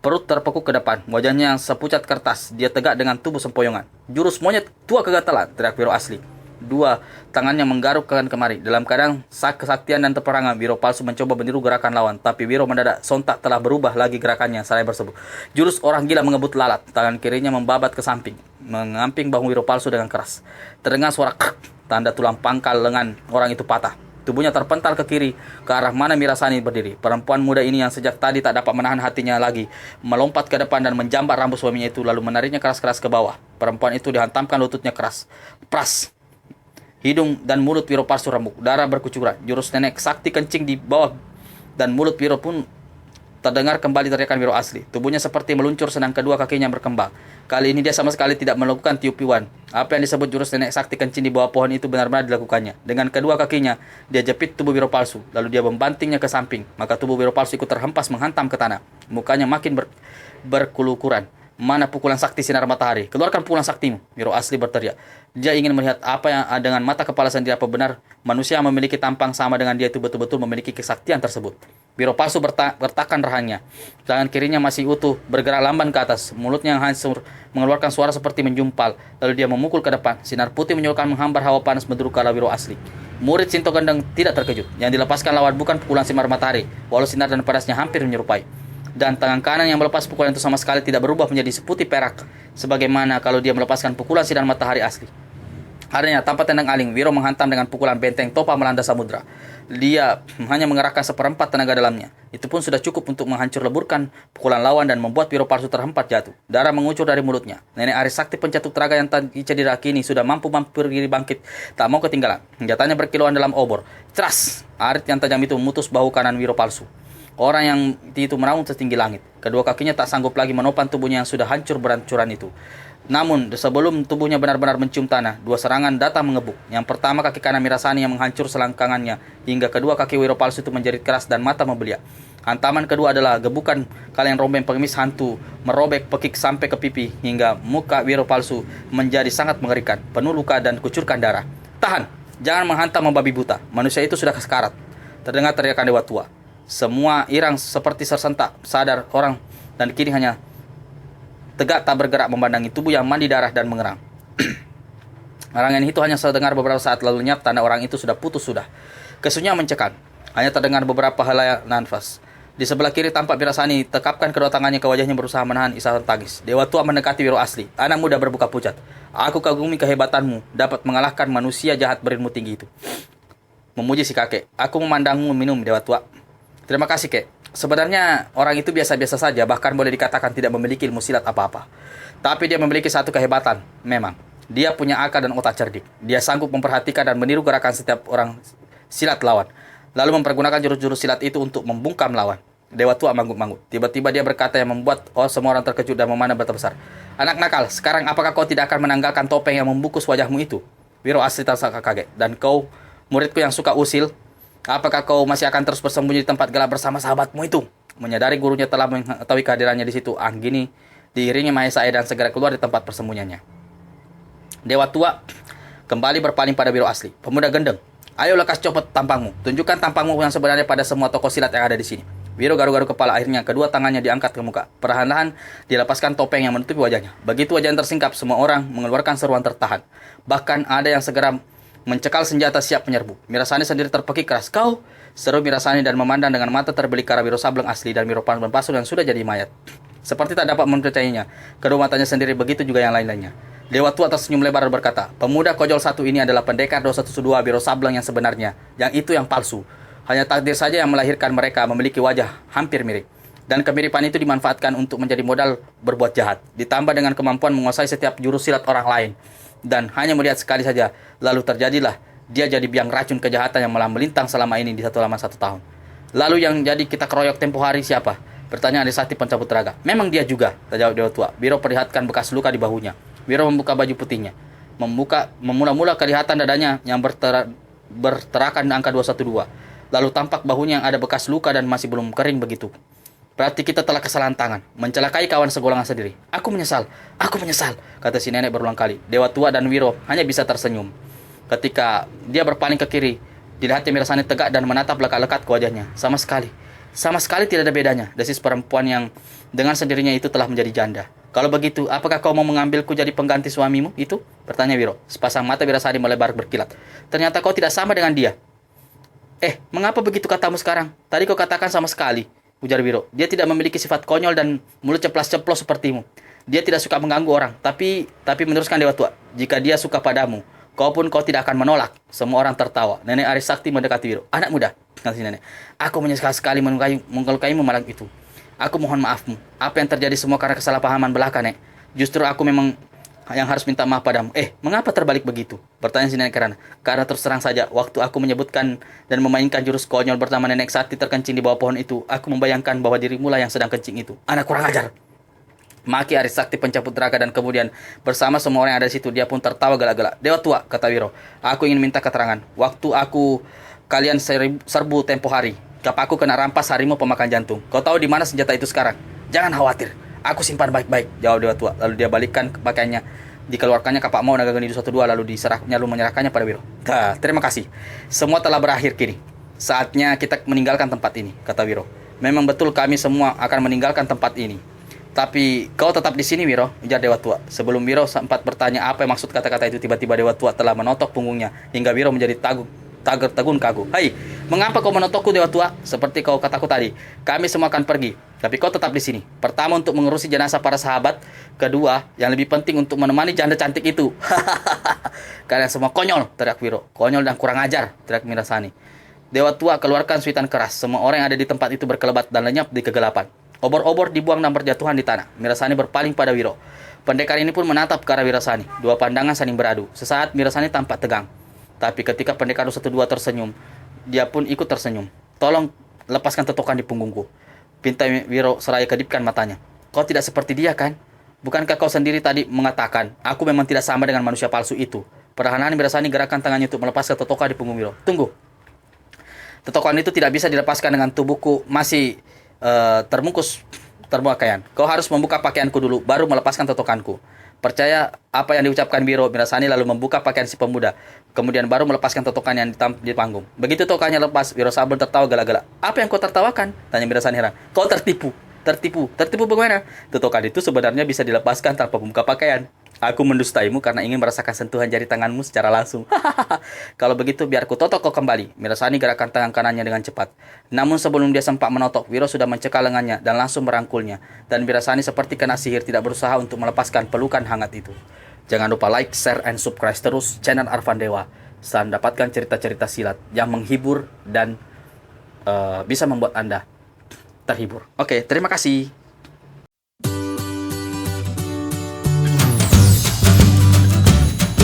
Speaker 3: Perut terpekuk ke depan, wajahnya yang sepucat kertas. Dia tegak dengan tubuh sempoyongan. Jurus monyet tua kegatalan, teriak Wiro asli. Dua tangannya menggaruk kanan kemari. Dalam keadaan kesaktian dan terperangan, Wiro palsu mencoba meniru gerakan lawan. Tapi Wiro mendadak sontak telah berubah lagi gerakannya. Saya berseru. Jurus orang gila mengebut lalat. Tangan kirinya membabat ke samping, mengamping bahu Wiro palsu dengan keras. Terdengar suara krek, tanda tulang pangkal lengan orang itu patah. Tubuhnya terpental ke kiri, ke arah mana Mirasani berdiri. Perempuan muda ini yang sejak tadi tak dapat menahan hatinya lagi, melompat ke depan dan menjambak rambut suaminya itu, lalu menariknya keras-keras ke bawah. Perempuan itu dihantamkan lututnya keras. Pras! Hidung dan mulut Wiro palsu remuk, darah berkucuran. Jurus nenek sakti kencing di bawah, dan mulut Wiro pun terdengar kembali teriakan Wiro asli. Tubuhnya seperti meluncur, sedang kedua kakinya berkembang. Kali ini dia sama sekali tidak melakukan tiup-tiupan. Apa yang disebut jurus nenek sakti kencing di bawah pohon itu benar-benar dilakukannya. Dengan kedua kakinya, dia jepit tubuh Wiro palsu, lalu dia membantingnya ke samping. Maka tubuh Wiro palsu ikut terhempas menghantam ke tanah. Mukanya makin berkulukuran. Mana pukulan sakti sinar matahari? Keluarkan pukulan saktimu, Wiro asli berteriak. Dia ingin melihat apa yang dengan mata kepala sendiri, apa benar manusia yang memiliki tampang sama dengan dia itu betul-betul memiliki kesaktian tersebut. Wiro palsu bertakan rahangnya. Tangan kirinya masih utuh, bergerak lamban ke atas. Mulutnya yang hancur mengeluarkan suara seperti menjumpal. Lalu dia memukul ke depan. Sinar putih menyuruhkan menghambar hawa panas menduruk ke arah Wiro asli. Murid Sinto Gendeng tidak terkejut. Yang dilepaskan lawan bukan pukulan sinar matahari, walau sinar dan panasnya hampir menyerupai. Dan tangan kanan yang melepas pukulan itu sama sekali tidak berubah menjadi seputih perak, sebagaimana kalau dia melepaskan pukulan sinar matahari asli. Adanya tanpa tendang aling, Wiro menghantam dengan pukulan benteng topa melanda samudra. Dia hanya mengerahkan seperempat tenaga dalamnya. Itu pun sudah cukup untuk menghancur leburkan pukulan lawan dan membuat Wiro palsu terhempat jatuh. Darah mengucur dari mulutnya. Nenek Aris sakti pencatut tenaga yang tadi cedera kini sudah mampu berdiri bangkit. Tak mau ketinggalan. Senjatanya berkilauan dalam obor. Ceras! Arit yang tajam itu memutus bahu kanan Wiro palsu. Orang yang itu meraung setinggi langit. Kedua kakinya tak sanggup lagi menopang tubuhnya yang sudah hancur berancuran itu. Namun, sebelum tubuhnya benar-benar mencium tanah, dua serangan datang mengebuk. Yang pertama kaki kanan Mirasani yang menghancur selangkangannya, hingga kedua kaki Wiro palsu itu menjerit keras dan mata membeliak. Hantaman kedua adalah gebukan kaleng rombeng pengemis hantu, merobek pekik sampai ke pipi, hingga muka Wiro palsu menjadi sangat mengerikan, penuh luka dan kucurkan darah. Tahan! Jangan menghantam membabi buta. Manusia itu sudah sekarat. Terdengar teriakan dewa tua. Semua irang seperti tersentak, sadar orang, dan kini hanya tegak tak bergerak memandangi tubuh yang mandi darah dan mengerang. Larangan itu hanya terdengar beberapa saat lalu lenyap, tanda orang itu sudah putus sudah. Kesunyian mencekam. Hanya terdengar beberapa helai nafas. Di sebelah kiri tampak Mirasani tekapkan kedua tangannya ke wajahnya berusaha menahan isyarat tangis. Dewa tua mendekati Wiro asli. Anak muda berbuka pucat. Aku kagumi kehebatanmu dapat mengalahkan manusia jahat berilmu tinggi itu. Memuji si kakek. Aku memandangmu minum, Dewa tua. Terima kasih, kek. Sebenarnya orang itu biasa-biasa saja, bahkan boleh dikatakan tidak memiliki ilmu silat apa-apa. Tapi dia memiliki satu kehebatan, memang. Dia punya akal dan otak cerdik. Dia sanggup memperhatikan dan meniru gerakan setiap orang silat lawan. Lalu mempergunakan jurus-jurus silat itu untuk membungkam lawan. Dewa tua manggut-manggut. Tiba-tiba dia berkata yang membuat semua orang terkejut dan memandang mata besar. Anak nakal, sekarang apakah kau tidak akan menanggalkan topeng yang membungkus wajahmu itu? Wiro asli terasa kaget. Dan kau, muridku yang suka usil, apakah kau masih akan terus bersembunyi di tempat gelap bersama sahabatmu itu? Menyadari gurunya telah mengetahui kehadirannya di situ, Anggini diiringi Mahesa dan segera keluar di tempat persembunyiannya. Dewa tua kembali berpaling pada Wiro asli. Pemuda gendeng, ayo lekas copot tampangmu. Tunjukkan tampangmu yang sebenarnya pada semua tokoh silat yang ada di sini. Wiro garu-garu kepala, akhirnya kedua tangannya diangkat ke muka. Perlahan-lahan dilepaskan topeng yang menutupi wajahnya. Begitu wajahnya tersingkap, semua orang mengeluarkan seruan tertahan. Bahkan ada yang segera mencekal senjata siap menyerbu. Mirasani sendiri terpekik keras. Kau? Seru Mirasani dan memandang dengan mata terbelik ke arah Wiro Sableng asli dan Wiro palsu yang sudah jadi mayat. Seperti tak dapat mempercayainya. Kedua matanya sendiri, begitu juga yang lain-lainnya. Dewa tua tersenyum lebar dan berkata, pemuda kojol satu ini adalah pendekar 212 Wiro Sableng yang sebenarnya. Yang itu yang palsu. Hanya takdir saja yang melahirkan mereka memiliki wajah hampir mirip. Dan kemiripan itu dimanfaatkan untuk menjadi modal berbuat jahat. Ditambah dengan kemampuan menguasai setiap jurus silat orang lain. Dan hanya melihat sekali saja, lalu terjadilah dia jadi biang racun kejahatan yang malah melintang selama ini di selama 1 tahun. Lalu yang jadi kita keroyok tempo hari siapa? Bertanya Adisakti pencabut tenaga. Memang dia juga, terjawab Dewa tua. Wiro perlihatkan bekas luka di bahunya. Wiro membuka baju putihnya. Memula-mula kelihatan dadanya yang berterakan angka 212. Lalu tampak bahunya yang ada bekas luka dan masih belum kering begitu. Berarti kita telah kesalahan tangan, mencelakai kawan segolongan sendiri. Aku menyesal, kata si nenek berulang kali. Dewa tua dan Wiro hanya bisa tersenyum. Ketika dia berpaling ke kiri, dilihatnya Mirasani tegak dan menatap lekat-lekat ke wajahnya. Sama sekali tidak ada bedanya, desis perempuan yang dengan sendirinya itu telah menjadi janda. Kalau begitu, apakah kau mau mengambilku jadi pengganti suamimu itu? Bertanya Wiro. Sepasang mata Mirasani melebar berkilat. Ternyata kau tidak sama dengan dia. Mengapa begitu katamu sekarang? Tadi kau katakan sama sekali, ujar Wiro. Dia tidak memiliki sifat konyol dan mulut ceplas-ceplos sepertimu. Dia tidak suka mengganggu orang. Tapi meneruskan Dewa tua, jika dia suka padamu, kau tidak akan menolak. Semua orang tertawa. Nenek Arisakti mendekati Wiro. Anak muda, kata si nenek. Aku menyesal sekali mengelukaimu malam itu. Aku mohon maafmu. Apa yang terjadi semua karena kesalahpahaman belaka, Nek. Justru aku memang yang harus minta maaf padamu. Mengapa terbalik begitu? Bertanya si nenek Kirana. Karena terus terang saja, waktu aku menyebutkan dan memainkan jurus konyol bersama nenek Sakti terkencing di bawah pohon itu, aku membayangkan bahwa dirimu lah yang sedang kencing itu. Anak kurang ajar. Maki Arisakti pencabut tenaga dan kemudian bersama semua orang yang ada di situ, dia pun tertawa gelak-gelak. Dewa tua, kata Wiro. Aku ingin minta keterangan. Waktu kalian serbu tempo hari, kapakku kena rampas harimau pemakan jantung. Kau tahu di mana senjata itu sekarang? Jangan khawatir. Aku simpan baik-baik, jawab Dewa tua. Lalu dia balikkan pakaiannya, dikeluarkannya kapak mau naga geni 112 lalu menyerahkannya pada Wiro. Terima kasih. Semua telah berakhir kini. Saatnya kita meninggalkan tempat ini, kata Wiro. Memang betul kami semua akan meninggalkan tempat ini. Tapi kau tetap di sini, Wiro, ujar Dewa tua. Sebelum Wiro sempat bertanya apa yang maksud kata-kata itu, tiba-tiba Dewa tua telah menotok punggungnya hingga Wiro menjadi tertegun kagu. Hai, Mengapa kau menotokku Dewa Tua? Seperti kau kataku tadi, kami semua akan pergi, tapi kau tetap di sini. Pertama untuk mengurusi jenazah para sahabat, kedua yang lebih penting untuk menemani janda cantik itu. Kalian semua konyol, teriak Wiro. Konyol dan kurang ajar, teriak Mirasani. Dewa Tua keluarkan suitan keras. Semua orang yang ada di tempat itu berkelebat dan lenyap di kegelapan. Obor-obor dibuang dan berjatuhan di tanah. Mirasani berpaling pada Wiro. Pendekar ini pun menatap ke arah Wirasani. Dua pandangan saling beradu. Sesaat Mirasani tampak tegang. Tapi ketika pendekar 1-2 tersenyum, dia pun ikut tersenyum. Tolong lepaskan totokan di punggungku. Pintai Wiro seraya kedipkan matanya. Kau tidak seperti dia kan? Bukankah kau sendiri tadi mengatakan, aku memang tidak sama dengan manusia palsu itu? Perlahan-lahan Mirasani gerakkan tangannya untuk melepaskan totokan di punggung Wiro. Tunggu. Totokan itu tidak bisa dilepaskan dengan tubuhku masih terbungkus pakaian. Kau harus membuka pakaianku dulu, baru melepaskan totokanku. Percaya apa yang diucapkan Wiro. Mirasani lalu membuka pakaian si pemuda, kemudian baru melepaskan totokan yang di panggung. Begitu totokannya lepas, Wiro Sableng tertawa gala-gala. Apa yang kau tertawakan? Tanya Mirasani heran. Kau tertipu. Tertipu bagaimana? Totokan itu sebenarnya bisa dilepaskan tanpa membuka pakaian. Aku mendustaimu karena ingin merasakan sentuhan jari tanganmu secara langsung. Kalau begitu biar ku totok kau kembali. Mirasani gerakkan tangan kanannya dengan cepat. Namun sebelum dia sempat menotok, Wiro sudah mencekal lengannya dan langsung merangkulnya. Dan Mirasani seperti kena sihir tidak berusaha untuk melepaskan pelukan hangat itu. Jangan lupa like, share, and subscribe terus channel Arvan Dewa. Dan dapatkan cerita-cerita silat yang menghibur dan bisa membuat Anda terhibur. Oke, terima kasih.